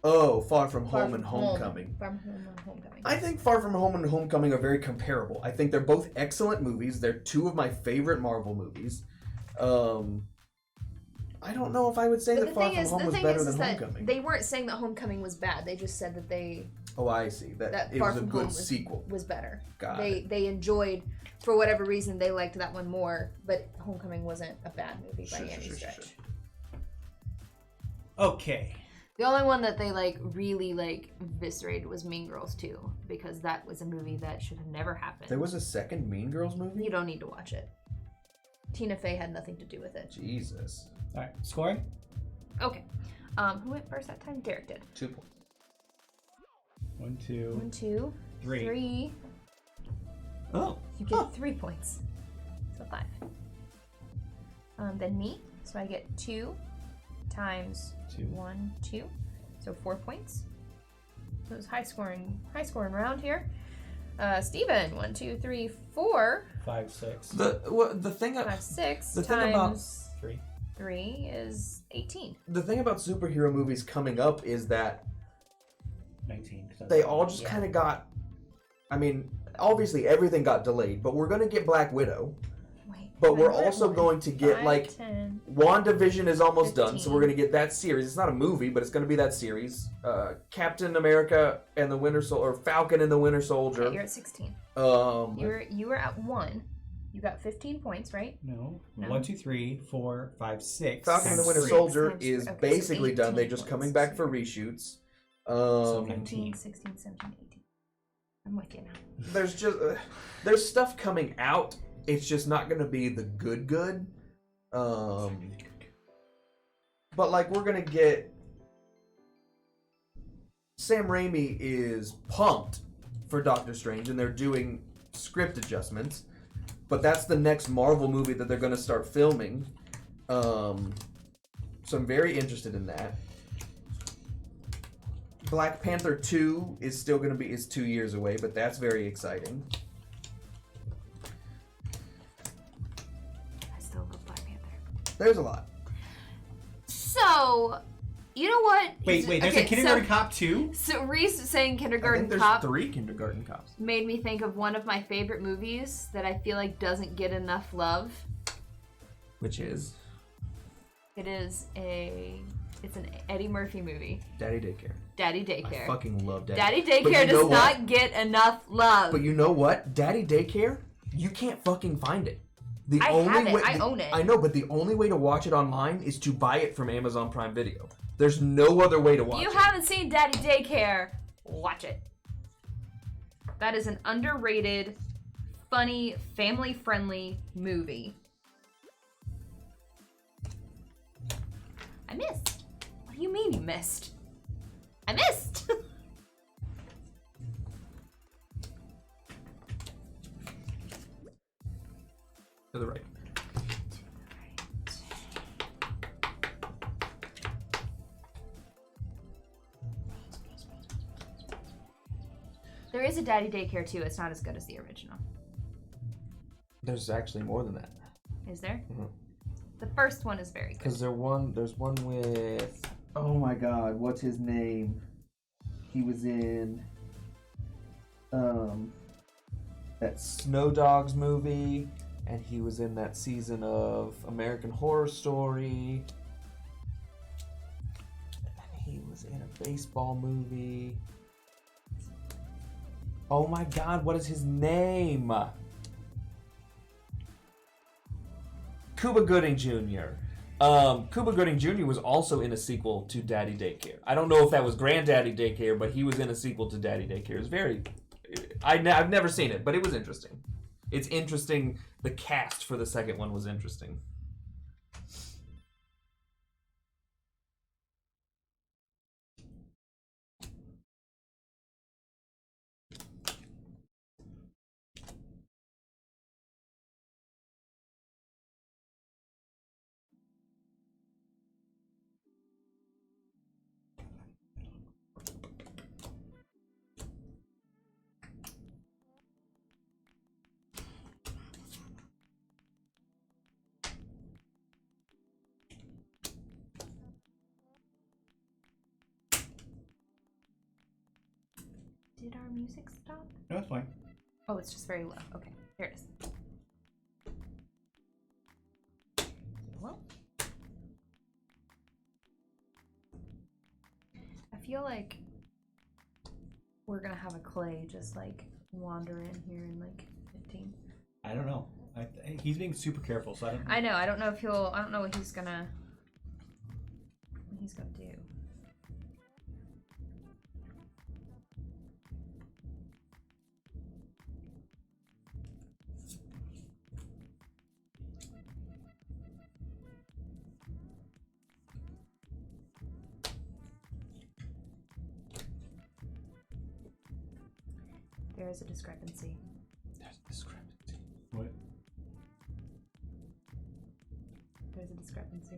Oh, Far From Far Home From and Home. Homecoming. Far From Home and Homecoming. I think Far From Home and Homecoming are very comparable. I think they're both excellent movies. They're 2 of my favorite Marvel movies. I don't know if I would say that Far From Home was better than Homecoming. They weren't saying that Homecoming was bad. They just said that Oh, I see. That it Far was a From good Home sequel. was better. Got it. They enjoyed, for whatever reason, they liked that one more. But Homecoming wasn't a bad movie by any stretch. Okay. The only one that they really eviscerated was Mean Girls 2, because that was a movie that should have never happened. There was a second Mean Girls movie? You don't need to watch it. Tina Fey had nothing to do with it. Jesus. All right. Scoring. Okay. Who went first that time? Derek did. 2 points. 1, 2, 1, 2, 3. 3. Oh. You get 3 points. So 5. Then me. So I get 2 times 2. 1, 2. So 4 points. So it's high scoring round here. Steven, 1, 2, 3, 4. 5, 6. The thing 5, 6 the thing about times 3. 3 is 18. the thing about superhero movies coming up is that 19. they all just kind of got. I mean, obviously everything got delayed, but we're gonna get Black Widow. Wait. But we're also going to get 5, 10. WandaVision is almost 15. done, so we're going to get that series. It's not a movie, but it's going to be that series. Captain America and the Winter Soldier, or Falcon and the Winter Soldier. Okay, you're at 16. You were at 1. You got 15 points, right? No. No. 1, 2, 3, 4, 5, 6. Falcon and the Winter Six Soldier times is three. Okay, so basically done. 18 They're just points. coming back for reshoots. So 15, 19. 16, 17, 18. I'm with you now. There's just there's stuff coming out. It's just not going to be the good. But we're going to get. Sam Raimi is pumped for Doctor Strange, and they're doing script adjustments. But that's the next Marvel movie that they're going to start filming. So I'm very interested in that. Black Panther 2 is still going to be 2 years away, but that's very exciting. I still love Black Panther. There's a lot. So, you know what? Wait, there's a Kindergarten Cop 2? So Reese saying I Kindergarten think there's Cop 3 Kindergarten Cops. made me think of one of my favorite movies that I feel like doesn't get enough love. Which is? It's an Eddie Murphy movie. Daddy Daycare. Daddy Daycare. I fucking love Daddy. Daddy But Daycare you know does not get enough love. But you know what? Daddy Daycare, you can't fucking find it. I have it. I own it. I know, but the only way to watch it online is to buy it from Amazon Prime Video. There's no other way to watch If it. you haven't seen Daddy Daycare, watch it. That is an underrated, funny, family-friendly movie. I missed. What do you mean you missed? I missed! To the right. There is a Daddy Daycare too. It's not as good as the original. There's actually more than that. Is there? Mhm. The first one is very good. Because there's one with... Oh my god, what's his name? He was in that Snow Dogs movie, and he was in that season of American Horror Story. And he was in a baseball movie. Oh my God, what is his name? Cuba Gooding Jr. Cuba Gooding Jr. was also in a sequel to Daddy Daycare. I don't know if that was Granddaddy Daycare, but he was in a sequel to Daddy Daycare. It's very... I've never seen it, but it was interesting. It's interesting. The cast for the second one was interesting. Did our music stop? No, it's fine. Oh, it's just very low. Okay, here it is. Well, I feel like we're gonna have a Clay just like wander in here in like 15. I don't know. He's being super careful, so I don't. I know. I don't know if he'll. I don't know what he's gonna do. There is a discrepancy. There's a discrepancy. What? There's a discrepancy.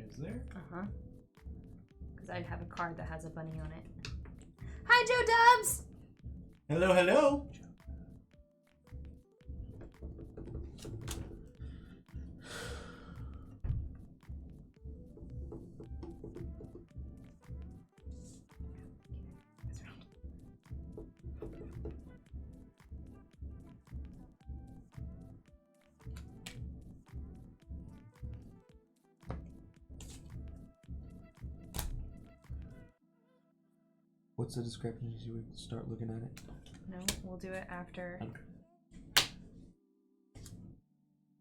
Is there? Uh-huh. Because I'd have a card that has a bunny on it. Hi, Joe Dubs! Hello, hello. What's the discrepancy? We start looking at it. No, we'll do it after. Okay.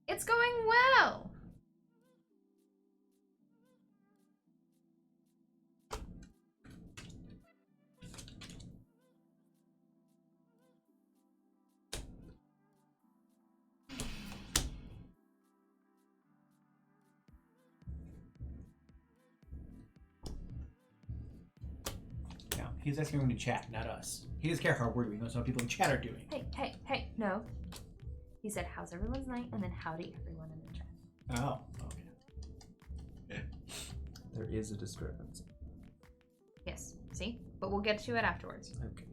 It's going well! He's asking everyone to chat, not us. He doesn't care how we're doing. That's what people in chat are doing. Hey, no. He said, how's everyone's night? And then howdy everyone in the chat. Oh, okay. There is a discrepancy. Yes, see? But we'll get to it afterwards. Okay.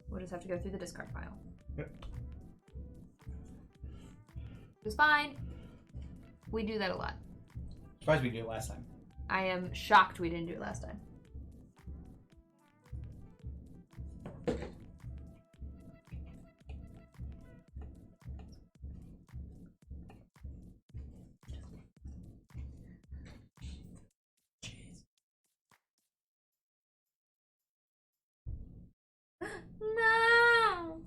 We'll just have to go through the discard pile. Yep. It was fine. We do that a lot. Surprised we did it last time. I am shocked we didn't do it last time. No!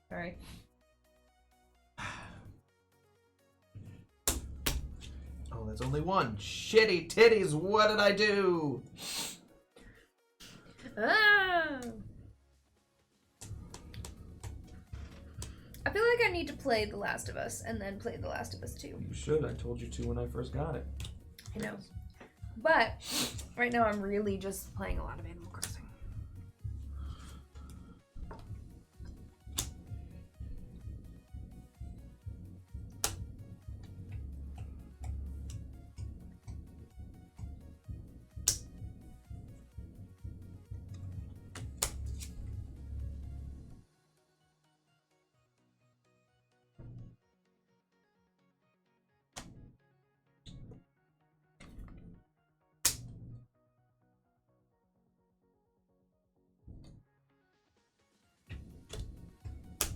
Sorry. Oh, there's only one. Shitty titties, what did I do? Ah! I feel like I need to play The Last of Us and then play The Last of Us 2. You should. I told you to when I first got it. I know. But right now I'm really just playing a lot of Animal Crossing.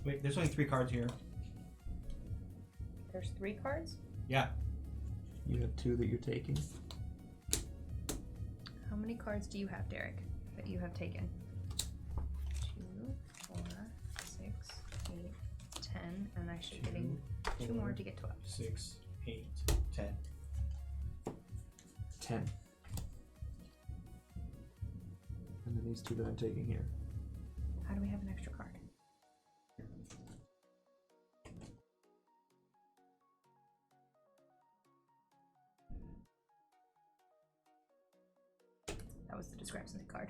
Wait, there's only 3 cards here. There's 3 cards? Yeah. You have 2 that you're taking. How many cards do you have, Derek, that you have taken? 2, 4, 6, 8, 10, and I should be getting 2 more to get 12. 6, 8, 10. 10. And then these 2 that I'm taking here. How do we have an extra card? That was the discrepancy card.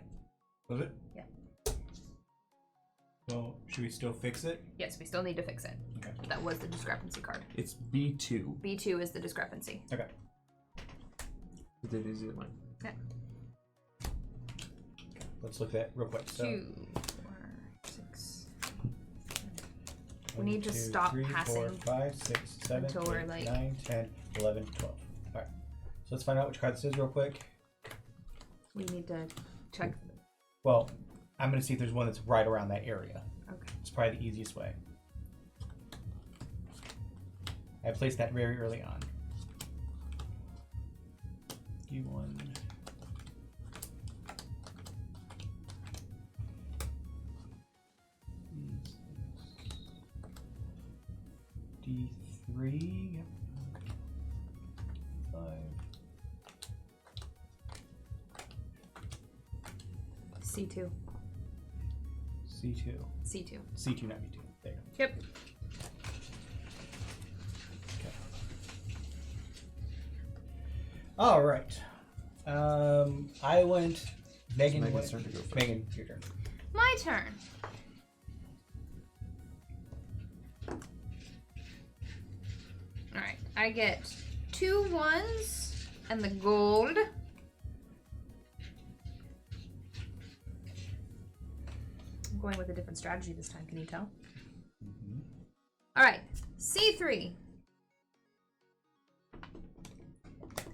Was it? Yeah. Well, should we still fix it? Yes, we still need to fix it. Okay. But that was the discrepancy card. It's B2. B2 is the discrepancy. Okay. That is it, one. Yeah. Let's look at that real quick. So, 2, 4, 6. We need to stop 3, passing 4, 5, 6, 7, until we're 8, like 9, 10, 11, 12. Alright. So let's find out which card this is real quick. we need to check. Well, I'm going to see if there's one that's right around that area. Okay. It's probably the easiest way. I placed that very early on. D1. D3. Yep. 5. C2. C2. C2. C2, not B2. There you go. Yep. Okay. All right. I went. Megan Megan's went. turn to go first. Megan, your turn. My turn. Alright, I get 2 1s and the gold. I'm going with a different strategy this time, can you tell? Alright, C3.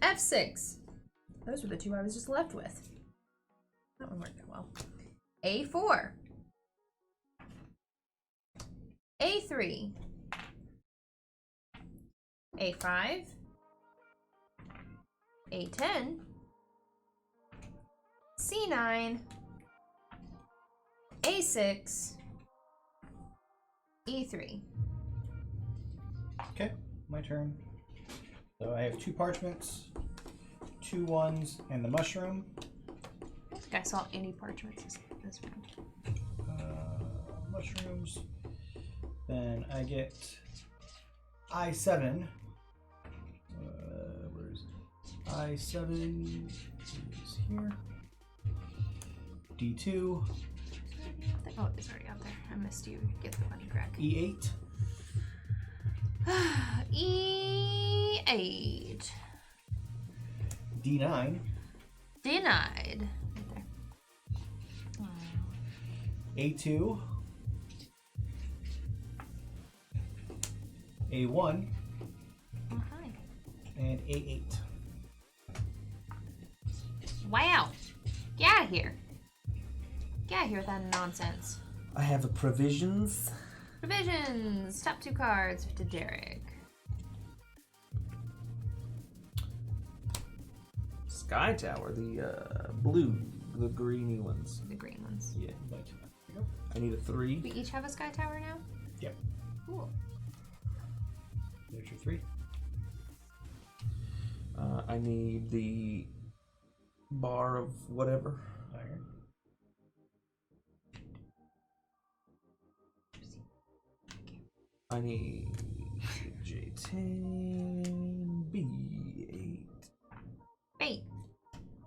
F6. Those were the 2 I was just left with. That one worked out well. A4. A3. A5. A10. C9. A6. E3. Okay, my turn. So I have 2 parchments, 2 1s, and the mushroom. I don't think I saw any parchments this round. Mushrooms. Then I get I7. Where is it? I7 is here. D2. Oh, it's already out there. I missed you. Get the funny crack. E8. E8. D9. Denied. Right there. A2. A1. Oh, hi. And A8. Wow. Get out of here. Get out of here with that nonsense. I have a provisions. Provisions. Top 2 cards to Derek. Sky Tower, the blue, the greeny ones. The green ones. Yeah. I need a 3. We each have a sky tower now? Yep. Cool. There's your 3. I need the bar of whatever. Iron. I need J10, B8, 8.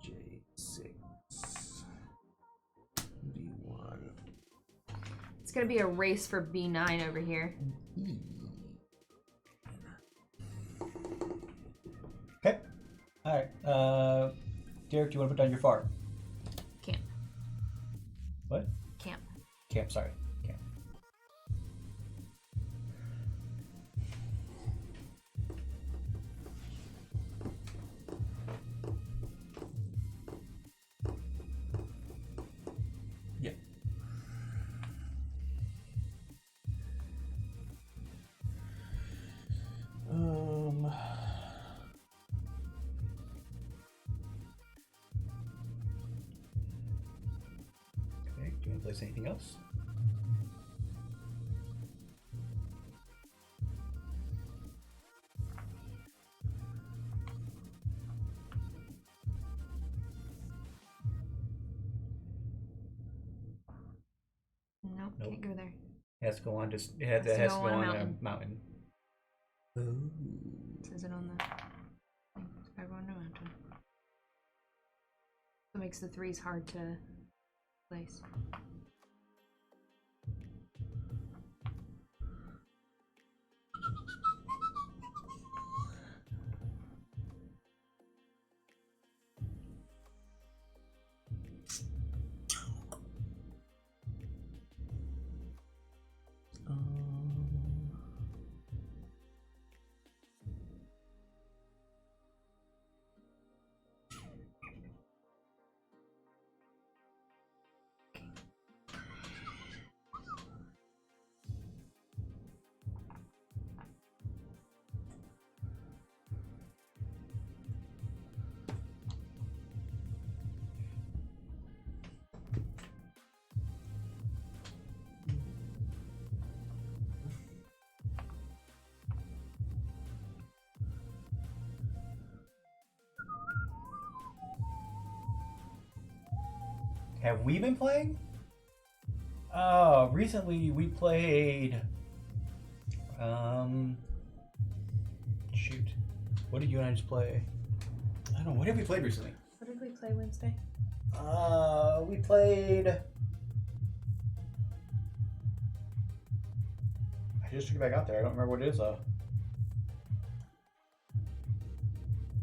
J6, B1. It's gonna be a race for B9 over here. Okay. Alright. Derek, do you want to put down your far? Camp. What? Camp. Camp, sorry. Camp. Yeah. place anything else. Nope, Nope. can't go there. It has to go on just it has to go on a mountain. Ooh. Says it on the thing. It's gotta go on a mountain. That makes the 3s hard to place. Have we been playing? Recently we played. Shoot. What did you and I just play? I don't know. What have we played recently? What did we play Wednesday? We played. I just took it back out there. I don't remember what it is though.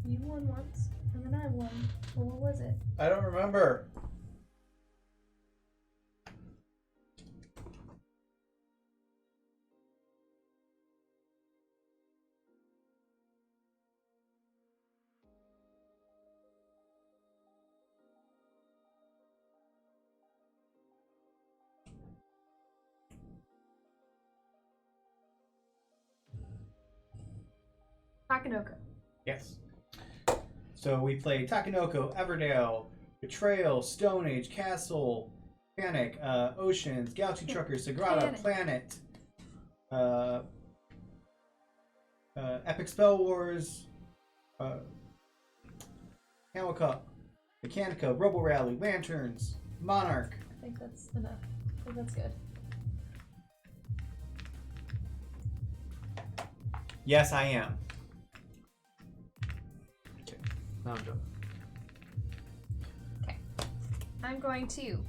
You won once, and then I won. Well, what was it? I don't remember. Takanoko. Yes. So we played Takanoko, Everdale, Betrayal, Stone Age, Castle, Panic, Oceans, Galaxy Truckers, Sagrada, Planet, Epic Spell Wars, Camel Cup, Mechanica, Robo Rally, Lanterns, Monarch. I think that's enough. I think that's good. Yes, I am. Now I'm done. Okay. I'm going to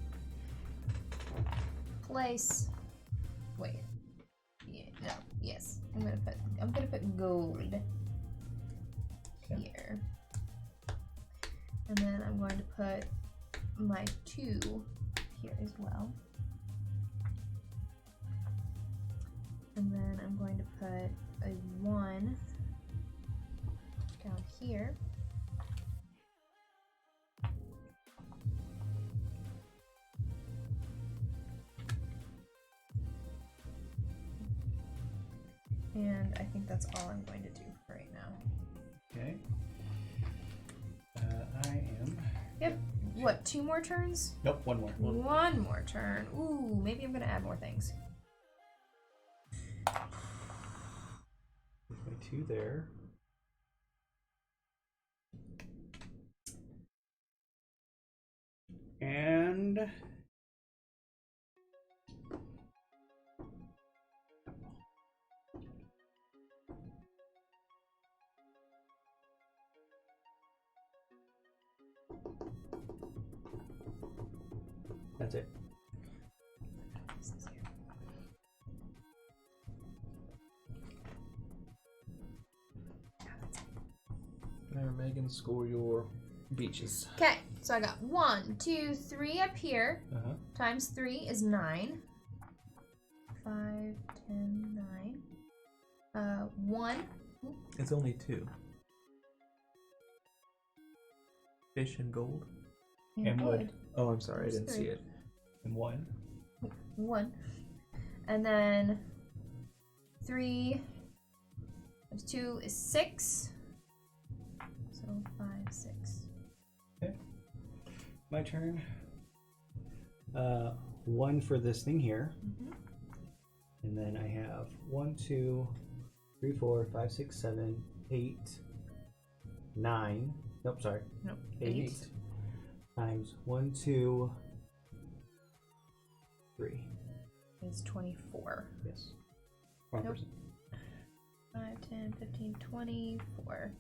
place. Wait. Yeah. No. Yes. I'm gonna put gold here, and then I'm going to put my 2 here as well, and then I'm going to put a 1 down here. And I think that's all I'm going to do for right now. Okay. I am. Yep. What, 2 more turns? Nope, one more. 1 more turn. Ooh, maybe I'm going to add more things. Put my 2 there. And that's it. There, Megan, score your beaches. Okay, so I got 1, 2, 3 up here. Times 3 is 9. 5, 10, 9. 1. It's only 2. Fish and gold. And wood. Oh, I'm sorry, I didn't There's see 3. it. And 1. 1. And then 3 times 2 is 6. So 5, 6. Okay. My turn. 1 for this thing here. Mhm. And then I have 1, 2, 3, 4, 5, 6, 7, 8, 9. Nope, sorry. Nope. 8 times 1, 2, 3. Is 24. Yes. Wrong Nope. person. 5, 10, 15, 24.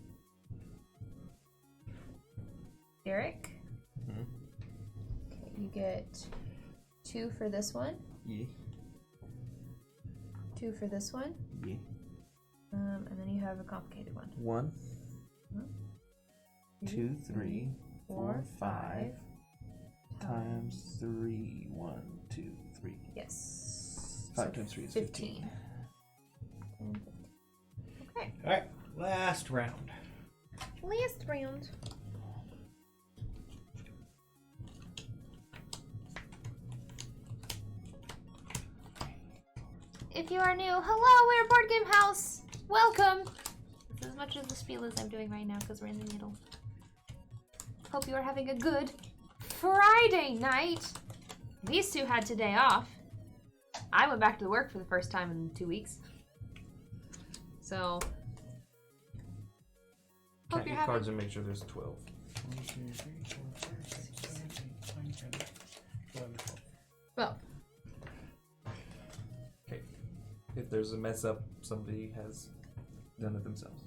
Derek? Mhm. Okay, you get 2 for this one, Yeah. 2 for this one, Yeah. and then you have a complicated one. 1, Huh? 2, 3, 4, 5 times times 3. 1, 2, 3. Yes. 5 So times 3 is 15. 15. Okay. Alright, last round. Last round. If you are new, hello, we're Board Game House. Welcome. This is as much of the spiel as I'm doing right now because we're in the middle. Hope you are having a good Friday night. These two had today off. I went back to work for the first time in 2 weeks. So, hope Count you're your having... cards and make sure there's 12. 1, 2, 3, 4, 5, 6, 7, 8, 9, 10, 11, 12. Well, Okay. If there's a mess up, somebody has done it themselves.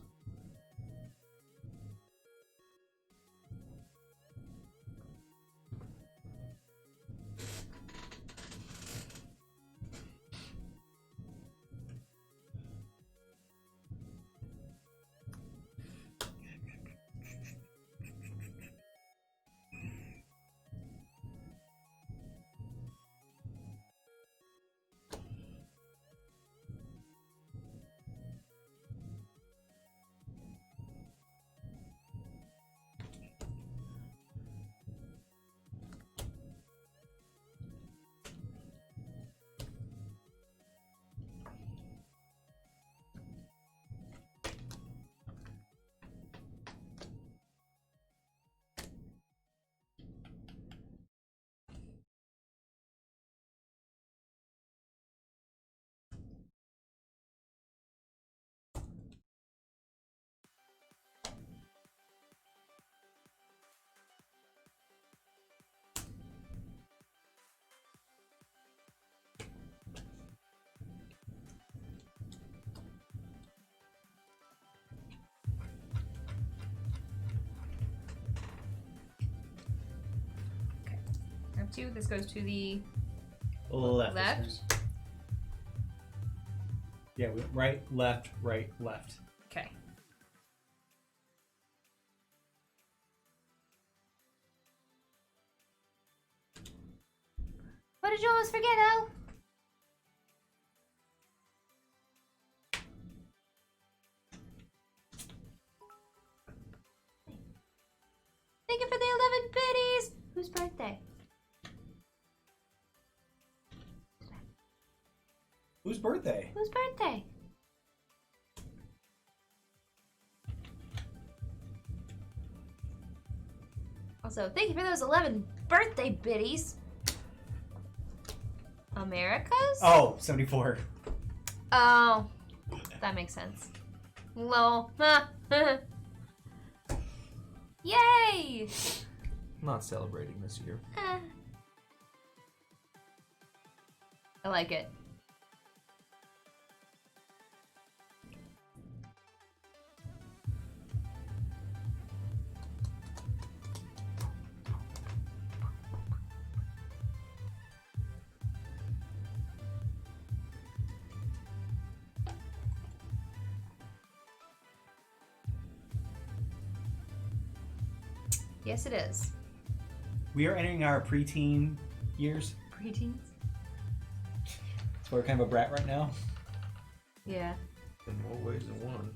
I have 2. This goes to the Left. left. Yeah, right, left, right, left. Okay. What did you almost forget, Al? Thank you for the 11 biddies! Whose birthday? Whose birthday? Whose birthday? Also, thank you for those 11 birthday biddies. America's? Oh, 74. Oh, that makes sense. Lol. Yay! Not celebrating this year. I like it. Yes, it is. We are entering our preteen years. Preteens? So we're kind of a brat right now. Yeah. In more ways than one.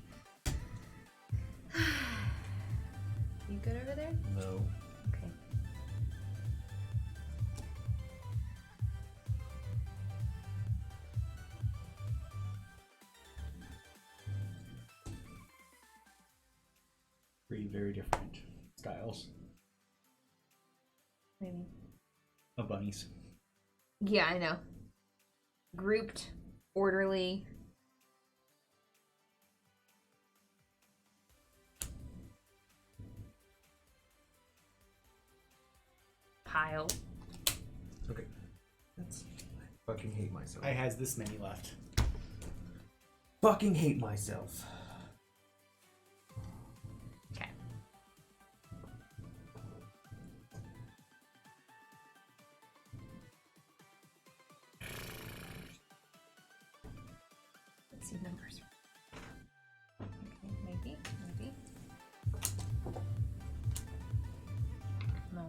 You good over there? No. Okay. Three very different styles Maybe. of bunnies. Yeah, I know. Grouped, orderly. Pile. Okay. That's. I fucking hate myself. I has this many left. Fucking hate myself. Okay. Let's see numbers. Okay, maybe. No.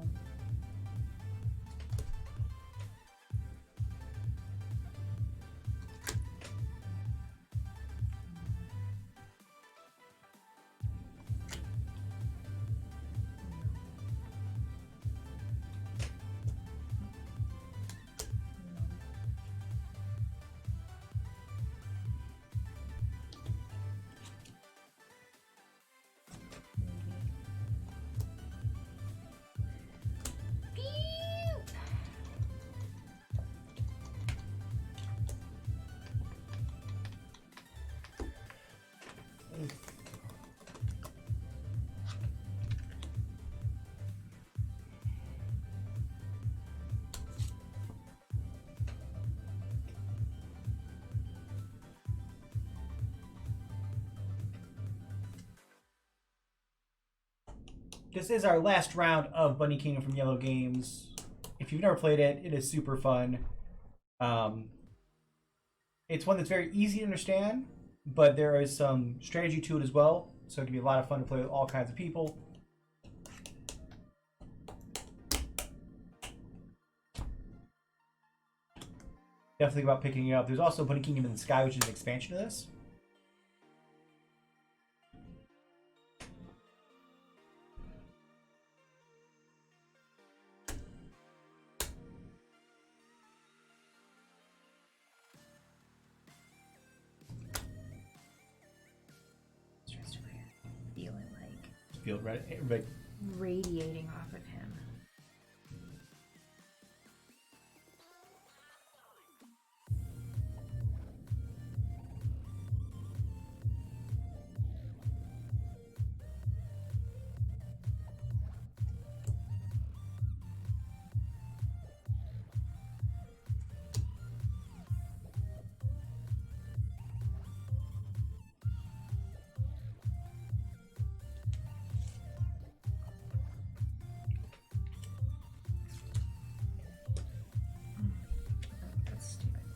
This is our last round of Bunny Kingdom from Iello Games. If you've never played it, it is super fun. It's one that's very easy to understand, but there is some strategy to it as well, so it can be a lot of fun to play with all kinds of people. Definitely think about picking it up. There's also Bunny Kingdom in the Sky, which is an expansion of this. Feeling like Feel right, radiating off of him.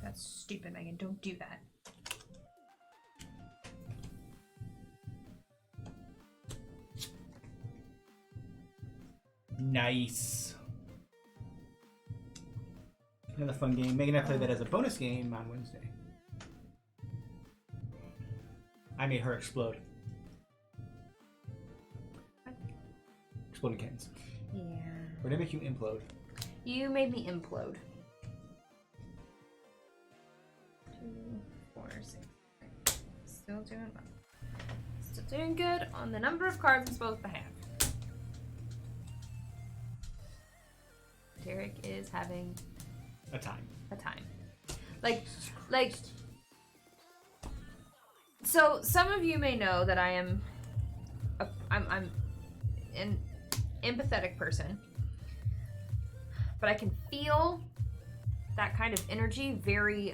That's stupid, Megan. Don't do that. Nice. Another fun game. Megan and I played that as a bonus game on Wednesday. I made her explode. Exploding kittens. Yeah. Or did I make you implode? You made me implode. 2, 4, 6. Still doing well. Still doing good on the number of cards I'm supposed to have. Derek is having A time. a time. Like, so some of you may know that I'm an empathetic person, but I can feel that kind of energy very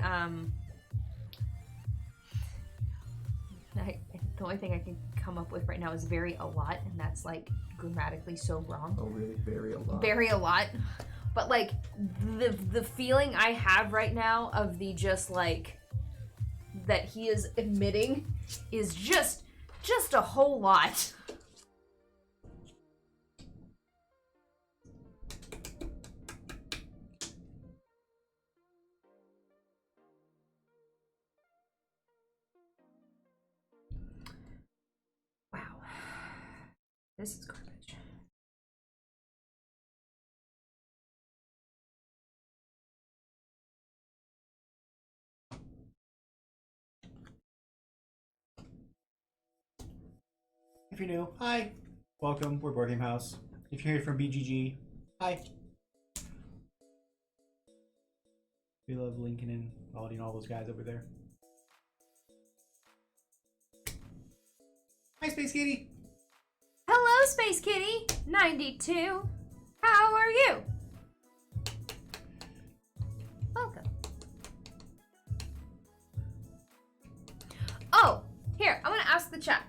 the only thing I can come up with right now is very a lot, and that's like grammatically so wrong. Oh, really? Very a lot. Very a lot. But like the feeling I have right now of the just like that he is emitting is just a whole lot. Wow. This is garbage. If you're new, hi. Welcome. We're Board Game House. If you're here from BGG, hi. We love Lincoln and Baldy and all those guys over there. Hi, Space Kitty. Hello, Space Kitty 92. How are you? Welcome. Oh, here, I'm gonna ask the chat.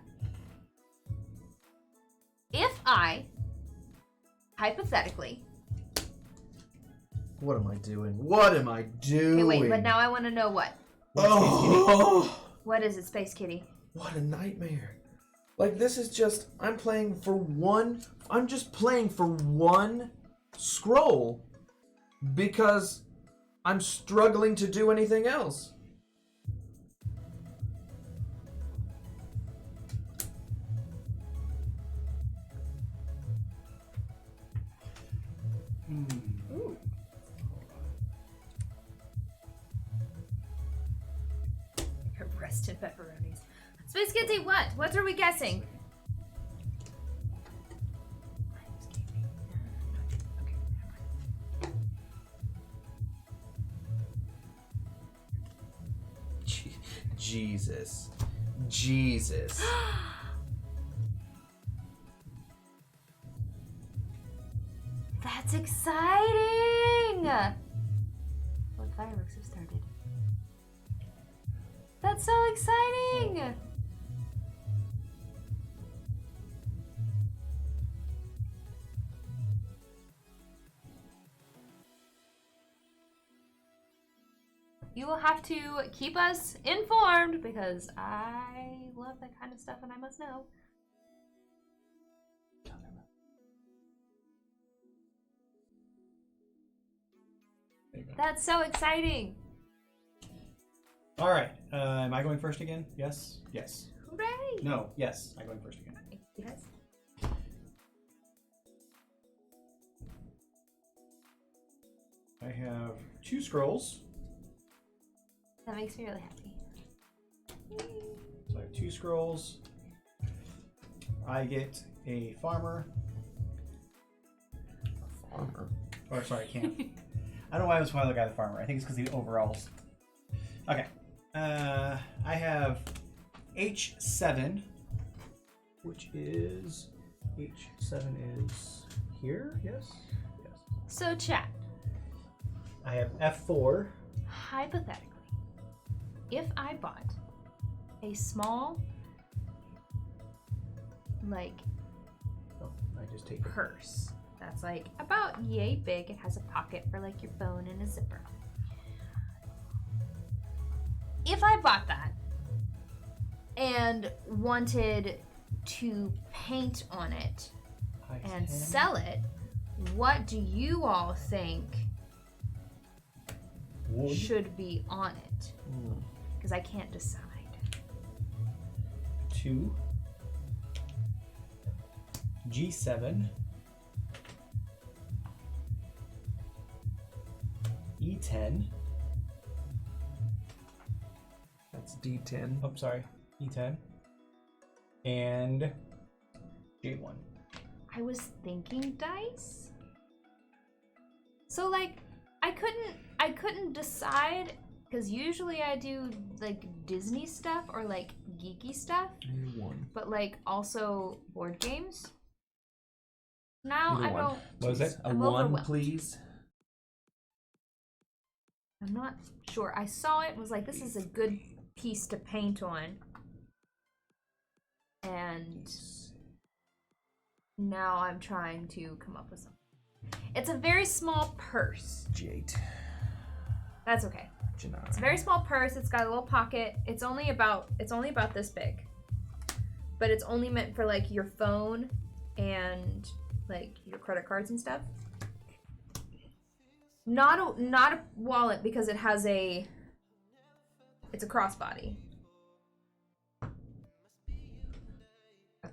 If I, hypothetically, What am I doing? What am I doing? okay, wait, but now I want to know what. Oh, What is it, Space Kitty? what a nightmare. Like, this is just, I'm just playing for one scroll because I'm struggling to do anything else. Ooh. Roasted pepperonis. Space Kitty, what? What are we guessing? Jesus. Jesus. That's exciting! What fireworks have started? That's so exciting! You will have to keep us informed because I love that kind of stuff and I must know. That's so exciting! All right. Am I going first again? Yes. Yes. Hooray! No. Yes. I'm going first again. Yes. I have 2 scrolls. That makes me really happy. So I have 2 scrolls. I get a farmer. Farmer. Or sorry, I can't. I don't know why I was calling the guy the farmer. I think it's because of the overalls. Okay. I have H7, which is H7 is here. Yes. Yes. So, chat, I have F4. hypothetically, if I bought a small, like, Oh, I just take it. purse that's like about yay big, it has a pocket for like your phone and a zipper. If I bought that and wanted to paint on it and I10. sell it, what do you all think Wood. should be on it? Because I can't decide. 2. G7. E10. That's D10. Oh, sorry. E10. And J1. I was thinking dice. So like I couldn't decide because usually I do like Disney stuff or like geeky stuff, One. but like also board games. Now Either I one. don't. What was that? A I'm one, overwhelmed. please. I'm not sure. I saw it and was like, this is a good piece to paint on. And now I'm trying to come up with something. It's a very small purse. J8. That's okay. J9. It's a very small purse. It's got a little pocket. It's only about this big. But it's only meant for like your phone and like your credit cards and stuff. Not a wallet because it's a crossbody.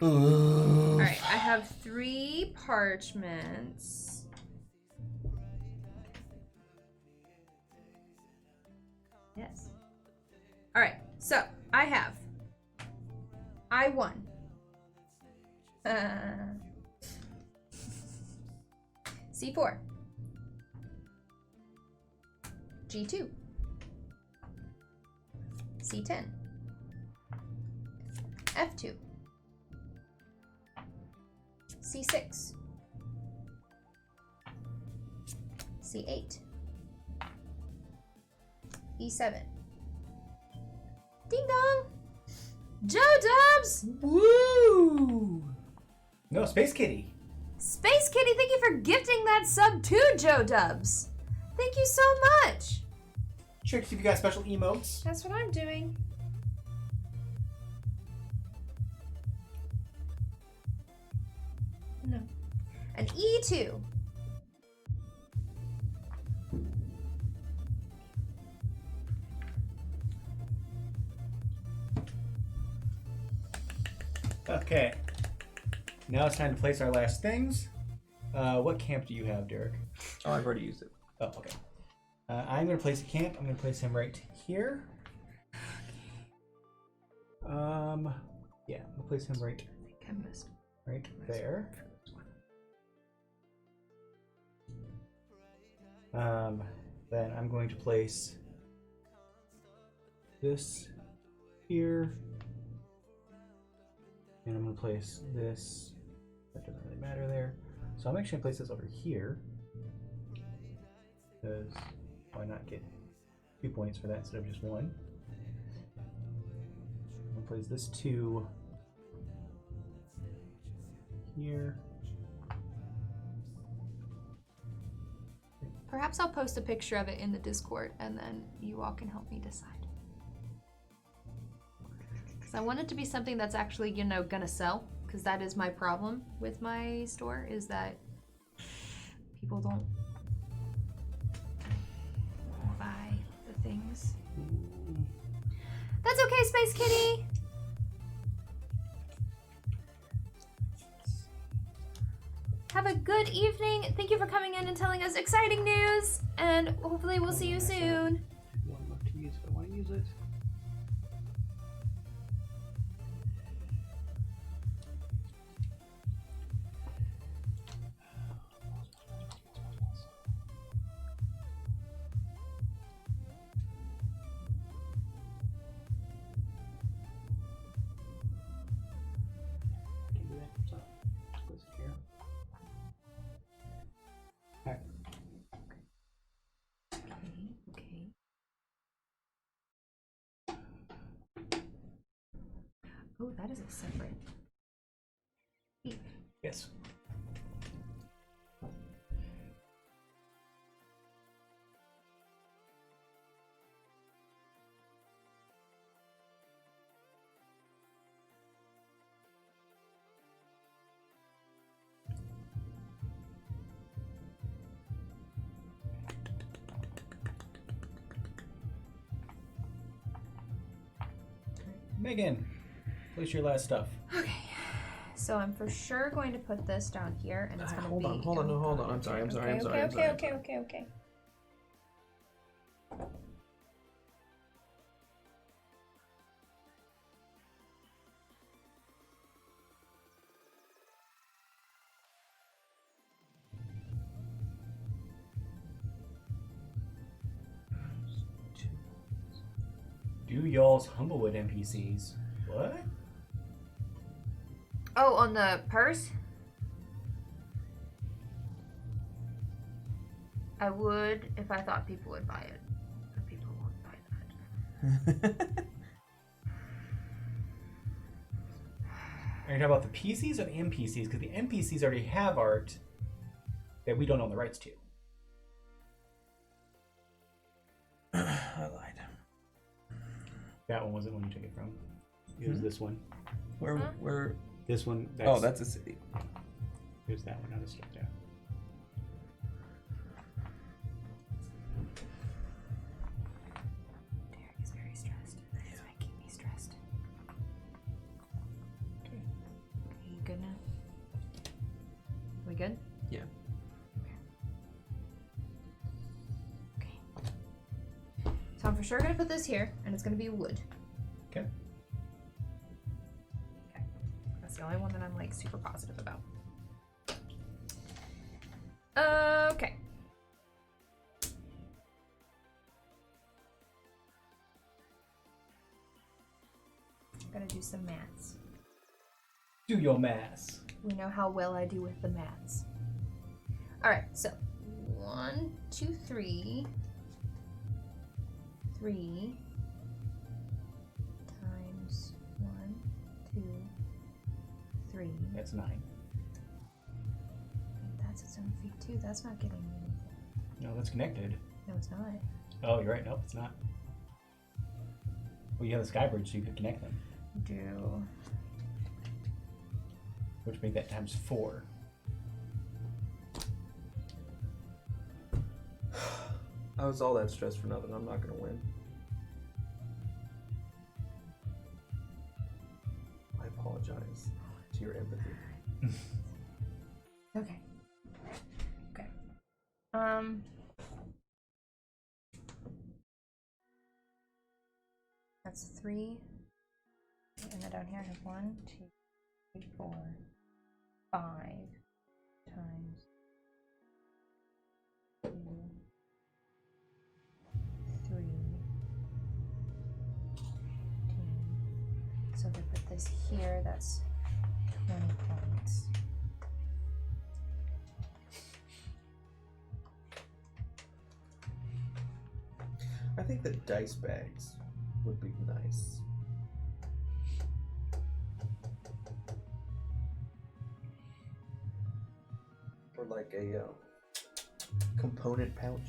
All right, I have 3 parchments. Yes. All right, so I have I1. C4. G2, C10, F2, C6, C8, E7. Ding dong! Joe Dubs! Woo! No, Space Kitty. Space Kitty, thank you for gifting that sub to Joe Dubs. Thank you so much. Check if you got special emotes. That's what I'm doing. No. An E2. Okay. Now it's time to place our last things. What camp do you have, Derek? Oh, I've already used it. Oh, okay. I'm going to place a camp. I'm going to place him right here. Yeah, I'm going to place him right there. Then I'm going to place this here. And I'm going to place this. That doesn't really matter there. So I'm actually going to place this over here. Because why not get 2 points for that instead of just 1? I'm going to place this 2 here. Perhaps I'll post a picture of it in the Discord and then you all can help me decide. Because I want it to be something that's actually, you know, gonna sell. Because that is my problem with my store, is that people don't buy the things. That's okay, Space Kitty! Have a good evening. Thank you for coming in and telling us exciting news. And hopefully we'll see you soon. One left to use if I want to use it. Can do that. So, place it here. Alright. Okay. Oh, that is a separate. Yes. Megan, place your last stuff. Okay. So I'm for sure going to put this down here, and it's going to Hold be. on, hold on, no, hold on. I'm sorry, I'm sorry, I'm sorry. I'm sorry. Okay. Do y'all's Humblewood NPCs. What? Oh, on the purse? I would if I thought people would buy it. But people won't buy that. Are you talking about the PCs or the NPCs? Because the NPCs already have art that we don't own the rights to. I lied. That one wasn't one you took it from. It was this one. Where? This one. Oh, that's a city. Here's that one. I'll just skip that. Derek is very stressed. It's making me stressed. Okay. Are you good now? We good? Yeah. Okay. So I'm for sure gonna put this here, and it's gonna be wood. Okay. Okay. That's the only one that I'm like super positive about. Okay. Gotta do some maths. Do your maths. We know how well I do with the maths. Alright, so 1, 2, 3. 3 times 1, 2, 3. That's 9. That's its own feet too. That's not getting me anything. No, that's connected. No, it's not. Oh, you're right. Nope, it's not. Well, you have the sky bridge, so you could connect them. Do. Which make that times 4. I was all that stressed for nothing. I'm not gonna win. I apologize to your empathy. Okay. Okay. That's 3. And then down here I have 1, 2, 3, 4, 5 times 2, 3, 10. So if I put this here, that's 20 points. I think the dice bags would be nice. Or like a component pouch.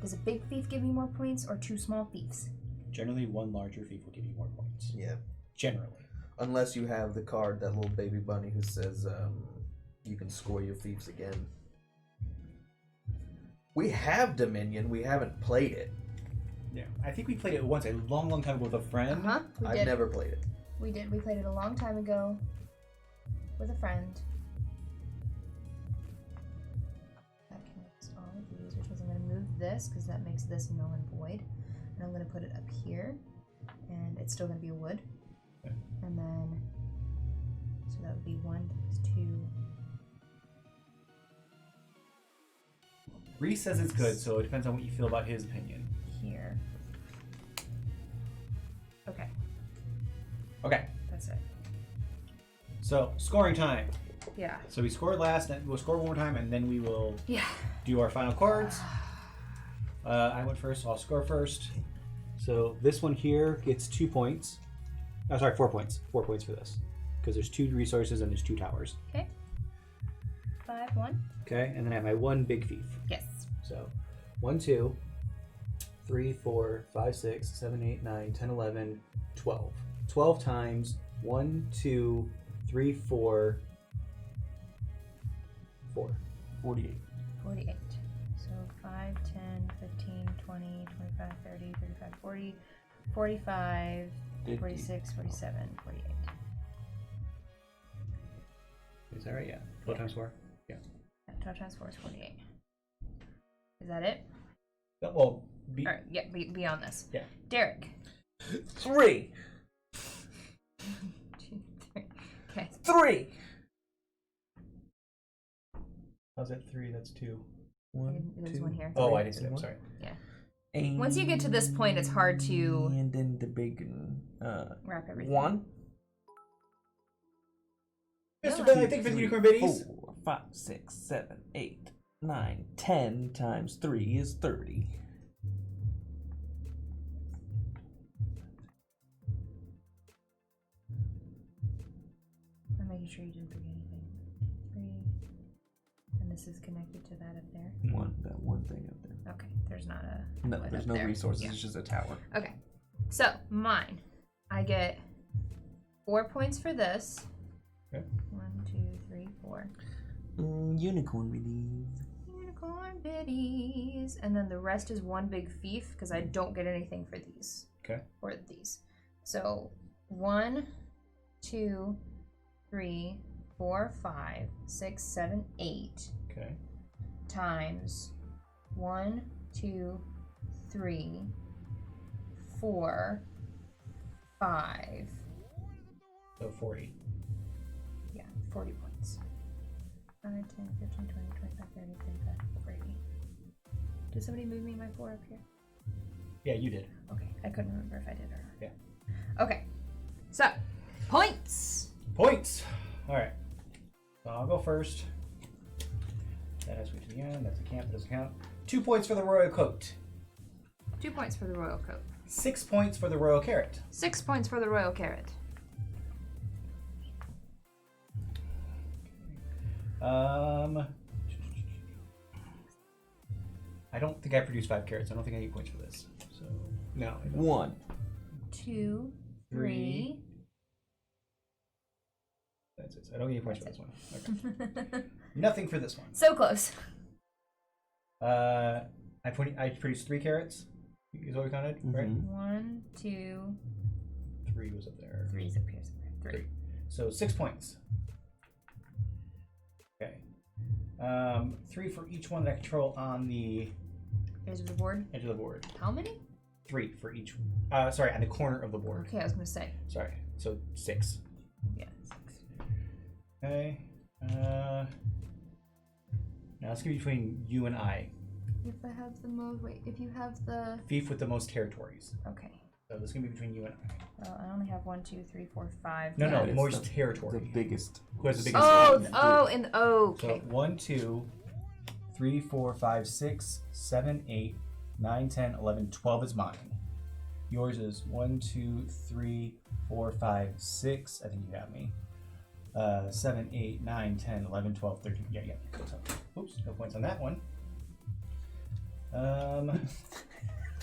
Does a big thief give me more points or 2 small thieves? Generally, one larger thief will give you more points. Yeah. Generally. Unless you have the card, that little baby bunny who says you can score your thieves again. We have Dominion, we haven't played it. Yeah. I think we played it once a long, long time ago with a friend. We I've did. never played it. We did. We played it a long time ago with a friend. That connects all of these, which means I'm going to move this because that makes this null and void. And I'm going to put it up here, and it's still going to be a wood. Okay. And then, so that would be 1, 2. Reese says it's good, so it depends on what you feel about his opinion. Here. Okay, Okay. that's it. So, scoring time. Yeah. So we scored last, and we'll score one more time, and then we will Yeah. do our final cards. I went first, so I'll score first. So this one here gets 2 points. Oh, sorry, 4 points. 4 points for this. Because there's 2 resources and there's 2 towers. Okay. 5, 1. Okay, and then I have my 1 big thief. Yes. So 1, 2, 3, 4, 5, 6, 7, 8, 9, 10, 11, 12. 12 times 1, 2, 3, 4, 4. 48. 48. So 5, 10, 15, 20, 25, 30, 35, 40, 45, 50. 46, 47, 48. Is that right? Yeah. 12 times 4? Yeah. 12 times 4 is 48. Is that it? Well, Alright, yeah, beyond this. Yeah. Derek. 3. 2, 3. Okay. 3. how's that 3? That's 2. There's one here. Oh, I didn't see that. I'm sorry. Yeah. Once you get to this point, it's hard to And then the big wrap everything. 1. Mr. Ben, I think for the unicorn biddies. 4, 5, 6, 7, 8, 9, 10 times 3 is 30. I'm making sure you didn't forget anything. 3. And this is connected to that up there. That one thing up there. Okay, there's not a. No, wood there's up no there. resources. Yeah. It's just a tower. Okay, so mine. I get 4 points for this. Okay. 1, 2, 3, 4. Unicorn biddies. Unicorn biddies. And then the rest is one big fief because I don't get anything for these. Okay. Or these. So 1, 2, 3, 4, 5, 6, 7, 8. Okay. Times 1, 2, 3, 4, 5. So 40. Yeah, 40 points. 5, 10, 15, 20, 25, 30, 35, 40. Did somebody move me my 4 up here? Yeah, you did. Okay, I couldn't remember if I did or not. Yeah. Okay, so points. Points. All right. So I'll go first. That has to be to the end. That's a camp. That doesn't count. 2 points for the royal coat. 2 points for the royal coat. 6 points for the royal carrot. 6 points for the royal carrot. I don't think I produced 5 carrots. I don't think I need points for this. So no. I don't. 1. 2, 3. That's it. So I don't get any points for this one. Okay. Nothing for this one. So close. I produced 3 carrots. Is what we counted, right? 1, 2, 3 was up there. 3's up here somewhere. 3. So 6 points. Okay. 3 for each one that I control on the Edge of the board. edge of the board. How many? 3 for each. Sorry, on the corner of the board. Okay, I was gonna say. Sorry. So 6. Yeah, 6. Okay. Now let's give you between you and I. If I have the most, wait, if you have the, Fief with the most territories. okay. So this is gonna be between you and I. Well, I only have 1, 2, 3, 4, 5. No, Yeah. no, it's most the territory. The biggest. Who has the biggest? Okay. So 1, 2, 3, 4, 5, 6, 7, 8, 9, 10, 11, 12 is mine. Yours is 1, 2, 3, 4, 5, 6. I think you have me. 7, 8, 9, 10, 11, 12, 13. Yeah. So, oops, no points on that one.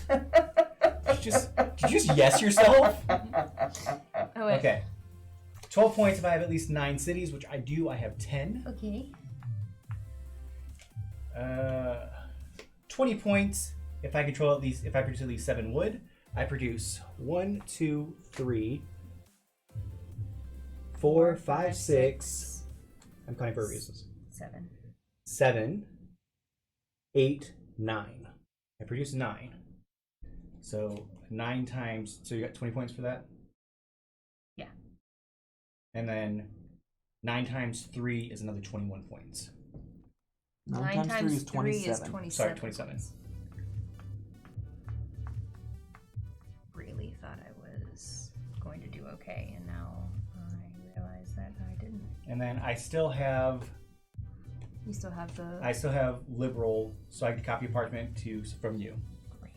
Did you just yes yourself? Oh, wait. Okay. 12 points if I have at least 9 cities, which I do. I have 10. Okay. 20 points if I control if I produce at least 7 wood. I produce 1, 2, 3, 4, 5, 6. I'm counting for reasons. 7. 7, 8, 9. I produce 9. So 9 times. So you got 20 points for that? Yeah. And then 9 times 3 is another 21 points. 9 times 3 is 27. 27. Sorry, 27. Really thought I was going to do okay, and now I realize that I didn't. And then I still have You still have the. liberal, so I can copy a parchment from you. Great.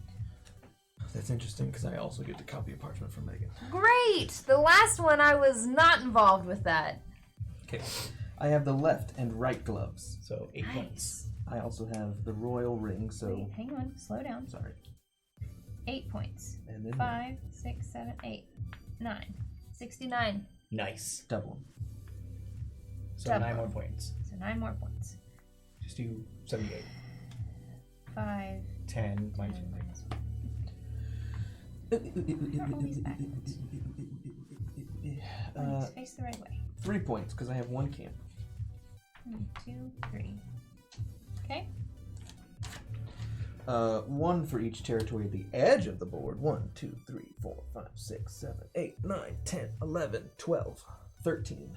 That's interesting because I also get to copy a parchment from Megan. Great! The last one I was not involved with that. Okay. I have the left and right gloves. So 8 points. I also have the royal ring, so... Wait, hang on, slow down. Sorry. 8 points. And then 5, 6, 7, 8, 9. 69. Nice. double. So Double. 9 more points. So 9 more points. Just do 78. 5. 10 minus 10 minus 1. Face the right way. 3 points because I have 1 camp. 1, 2, 3. Okay. 1 for each territory at the edge of the board. 1, 2, 3, 4, 5, 6, 7, 8, 9, 10, 11, 12, 13.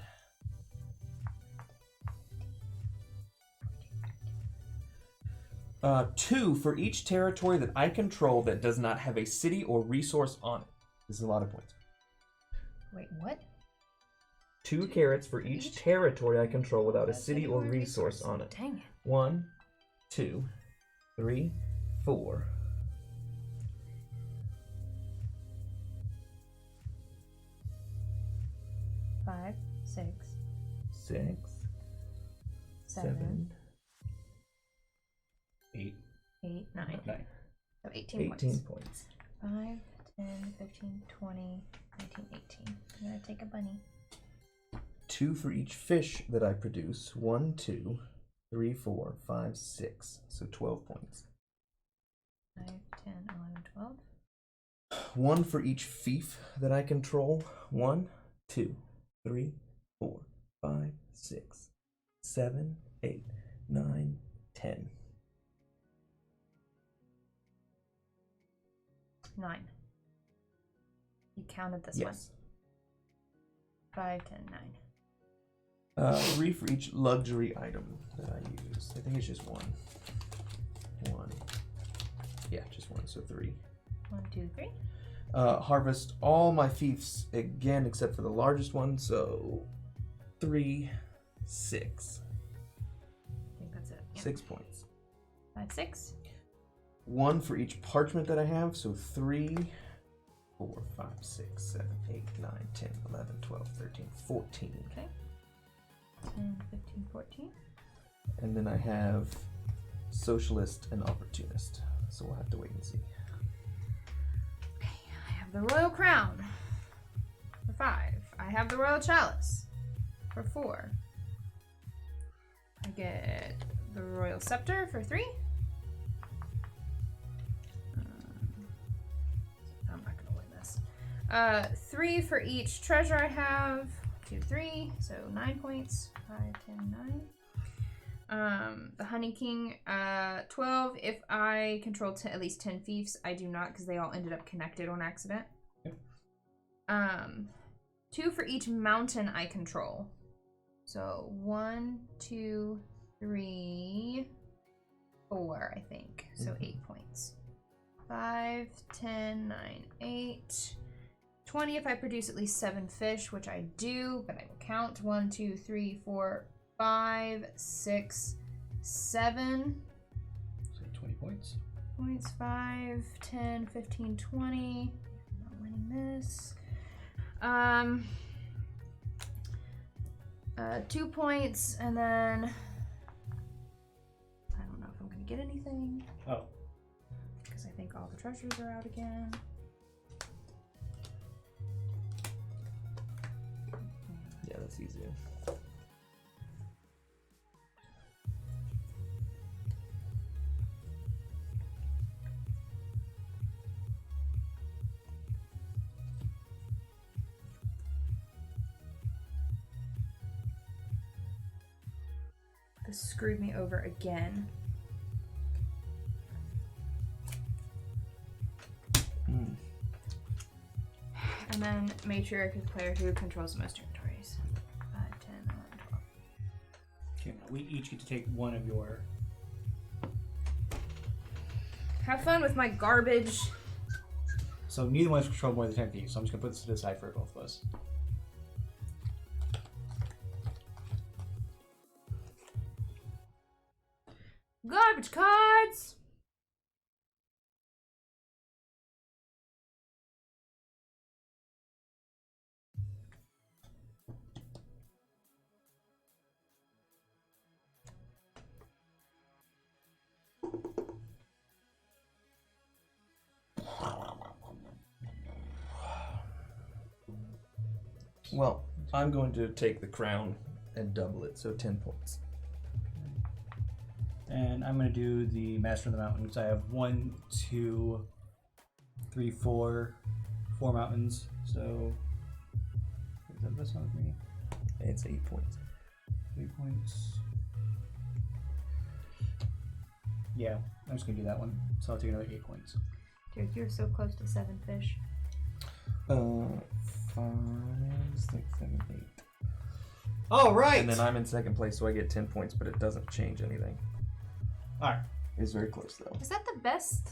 Two for each territory that I control that does not have a city or resource on it. This is a lot of points. Wait, what? 2 carats for each territory I control without a city or resource on it. Dang it. 1, 2, 3, 4. Five, 6, 6, 7, 8, 9. Okay. So 18 18 points. points. 5, 10, 15, 20, 19, 18. I'm gonna take a bunny. 2 for each fish that I produce. 1, 2, 3, 4, 5, 6. So 12 points. 5, 10, 11, 12. 1 for each fief that I control. 1, 2, 3, 4, 5, 6, 7, 8, 9, 10. 9. You counted this Yes. one. 5, 10, 9. 3 for each luxury item that I use. I think it's just 1. 1. Yeah, just 1, so 3. 1, 2, 3. Harvest all my fiefs again except for the largest one, so 3, 6. I think that's it. Yeah. 6 points. 5, 6. 1 for each parchment that I have, so 3, 4, 5, 6, 7, 8, 9, 10, 11, 12, 13, 14. Okay. 10, 15, 14. And then I have socialist and opportunist, so we'll have to wait and see. Okay, I have the royal crown for 5. I have the royal chalice for 4. I get the royal scepter for 3. I'm not gonna win this. 3 for each treasure I have. 2, 3, so 9 points. 5, 10, 9. The Honey King, 12. If I control at least 10 fiefs, I do not because they all ended up connected on accident. Yep. 2 for each mountain I control. So 1, 2, 3, 4, I think. So 8 points. 5, 10, 9, 8. 20 if I produce at least 7 fish, which I do, but I will count. 1, 2, 3, 4, 5, 6, 7. So 20 points. Points 5, 10, 15, 20. I'm not winning this. 2 points, and then I don't know if I'm gonna get anything Oh. because I think all the treasures are out again. Yeah, that's easier. This screwed me over again. And then matriarch is the player who controls the most territories. 5, 10, 11, 12. Okay, now we each get to take one of your. Have fun with my garbage. So neither one has controlled more than 10 feet, so I'm just gonna put this to the side for both of us. Garbage cards! Well, I'm going to take the crown and double it, so 10 points. And I'm gonna do the Master of the Mountains. I have 1, 2, 3, 4 mountains. So is that this one for me? It's 8 points. 3 points. Yeah, I'm just gonna do that one. So I'll take another 8 points. Dude, you're so close to 7 fish. 5, 6, 7, 8. All right. And then I'm in second place, so I get 10 points, but it doesn't change anything. All right. It's very close, though. Is that the best?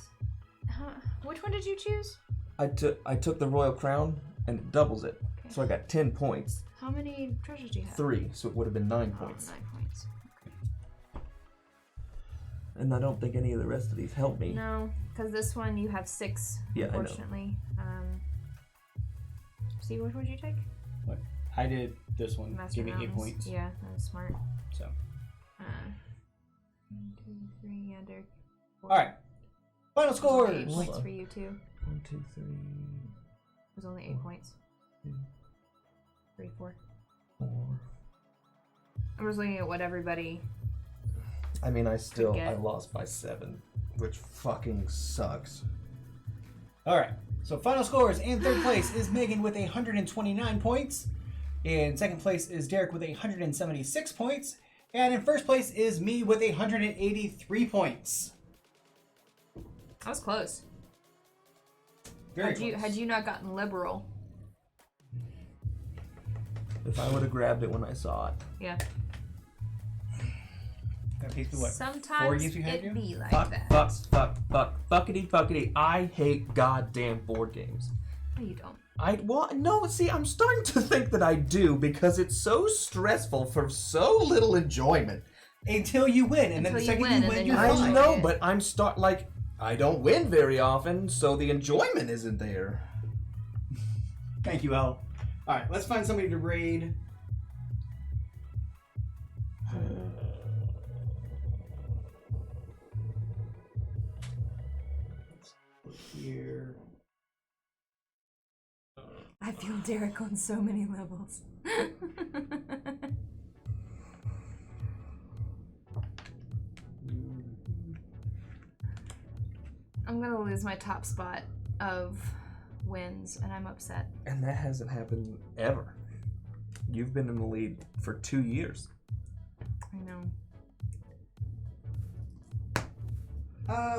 Which one did you choose? I took the royal crown, and it doubles it. Okay. So I got 10 points. How many treasures do you have? 3, so it would have been 9 Oh, points. 9 points. And I don't think any of the rest of these help me. No, because this one you have 6, Yeah, I know. unfortunately. See, which one did you take? What? I did this one. Master Give me 8 Mountains. points. Yeah, that was smart. So. 1, 2, 3, yeah, Derek. 4. All right. Final scores. 8 points for you too. 1, 2, 3, It was only 8 points. 2, 3, 4. 4. I'm just looking at what everybody. I mean, I Forget. lost by 7, which fucking sucks. All right. So final scores. In third place is Megan with 129 points. In second place is Derek with 176 points. And in first place is me with 183 points. That was close. Very close. Had you not gotten liberal? If I would have grabbed it when I saw it. Yeah. That takes me what? 4 Sometimes games you had it to? be like Fuck, that. fuckity. I hate goddamn board games. No, you don't. I'm starting to think that I do because it's so stressful for so little enjoyment. Until you win, and then the Until you second win, you and win, then you're you I fine. know, but I don't win very often, so the enjoyment isn't there. Thank you, El. All right, let's find somebody to raid. Let's look here. I feel Derek on so many levels. I'm gonna lose my top spot of wins, and I'm upset. And that hasn't happened ever. You've been in the lead for 2 years. I know.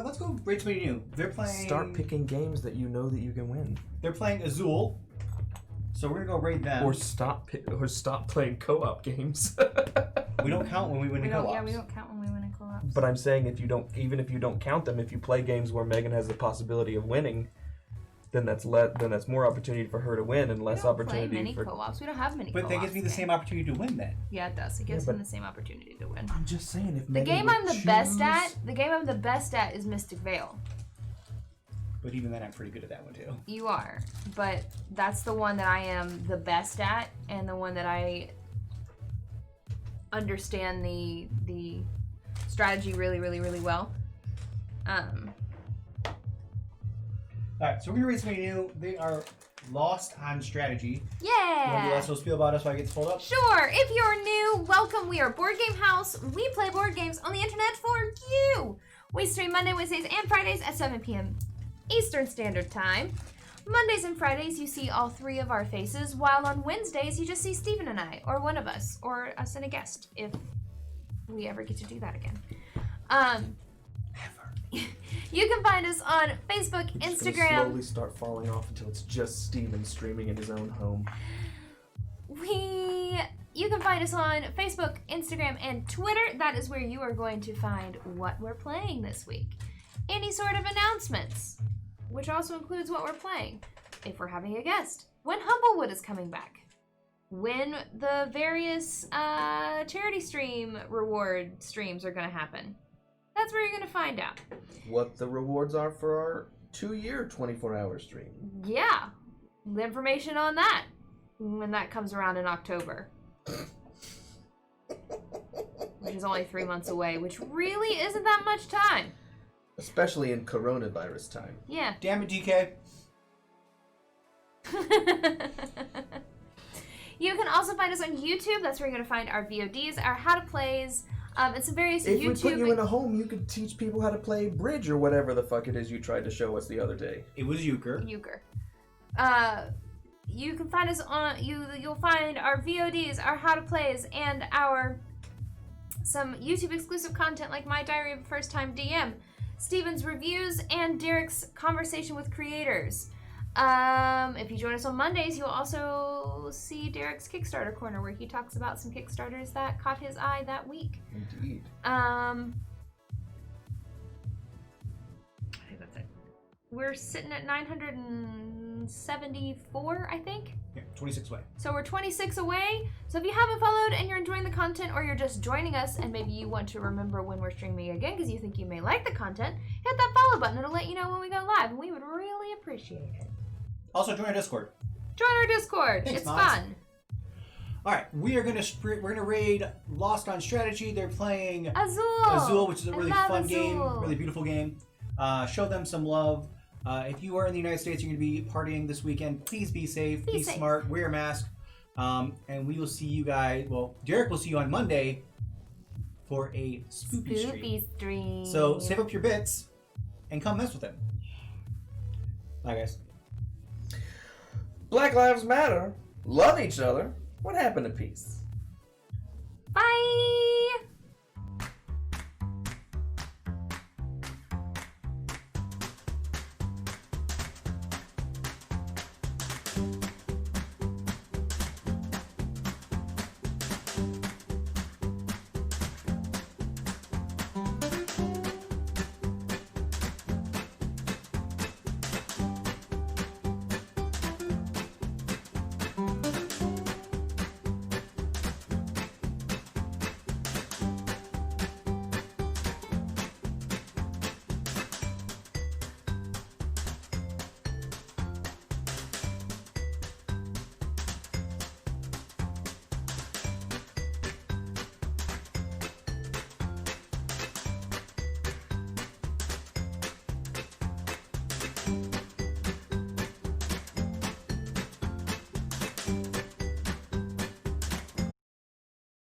Let's go raid somebody new. They're playing. Start picking games that you know that you can win. They're playing Azul, so we're gonna go raid them. Or stop playing co-op games. We don't count when we win in co-ops. Yeah, we don't count when we win in co-ops. But I'm saying even if you don't count them, if you play games where Megan has the possibility of winning, then that's more opportunity for her to win and less we don't opportunity play many for. co-ops. We don't have many But co-ops. that gives me the same opportunity to win then. Yeah, it does. It gives but- them the same opportunity to win. I'm just saying if The Megan game would I'm the best choose- at. The game I'm the best at is Mystic Vale. But even then, I'm pretty good at that one too. You are, but that's the one that I am the best at, and the one that I understand the strategy really, really, really well. Alright, so we're gonna raid somebody new. They are lost on strategy. You want to do Yeah. last little spiel about us while I get this pulled up? Sure. If you're new, welcome. We are Board Game House. We play board games on the internet for you. We stream Monday, Wednesdays, and Fridays at 7 p.m. Eastern Standard Time. Mondays and Fridays, you see all 3 of our faces, while on Wednesdays, you just see Steven and I, or one of us, or us and a guest, if we ever get to do that again. You can find us on Facebook, It's gonna Instagram. slowly start falling off until it's just Steven streaming in his own home. You can find us on Facebook, Instagram, and Twitter. That is where you are going to find what we're playing this week. Any sort of announcements, which also includes what we're playing. If we're having a guest. When Humblewood is coming back. When the various charity stream reward streams are going to happen. That's where you're going to find out. What the rewards are for our 2-year 24-hour stream. Yeah. The information on that when that comes around in October. Which is only 3 months away, which really isn't that much time. Especially in coronavirus time. Yeah. Damn it, DK. You can also find us on YouTube. That's where you're going to find our VODs, our how to plays, and some various If YouTube. we put you in a home, you could teach people how to play bridge or whatever the fuck it is you tried to show us the other day. It was Euchre. Euchre. You can find us on you'll find our VODs, our how to plays, and our some YouTube exclusive content like my diary of a first time DM, Steven's reviews, and Derek's conversation with creators. If you join us on Mondays, you'll also see Derek's Kickstarter corner where he talks about some Kickstarters that caught his eye that week. Indeed. I think that's it. We're sitting at 974, I think. Yeah, 26 away. So we're 26 away. So if you haven't followed and you're enjoying the content, or you're just joining us and maybe you want to remember when we're streaming again because you think you may like the content, hit that follow button. It'll let you know when we go live, and we would really appreciate it. Also, join our Discord. Join our Discord. Thanks, It's mods. fun. All right, we're gonna raid Lost on Strategy. They're playing Azul. Azul, which is a I really love fun game, Azul. really beautiful game. Show them some love. If you are in the United States, you're going to be partying this weekend. Please be safe. Be safe. smart. Wear a mask. And we will see you guys. Well, Derek will see you on Monday for a spoopy stream. So save up your bits and come mess with him. Bye, guys. Black Lives Matter. Love each other. What happened to peace? Bye!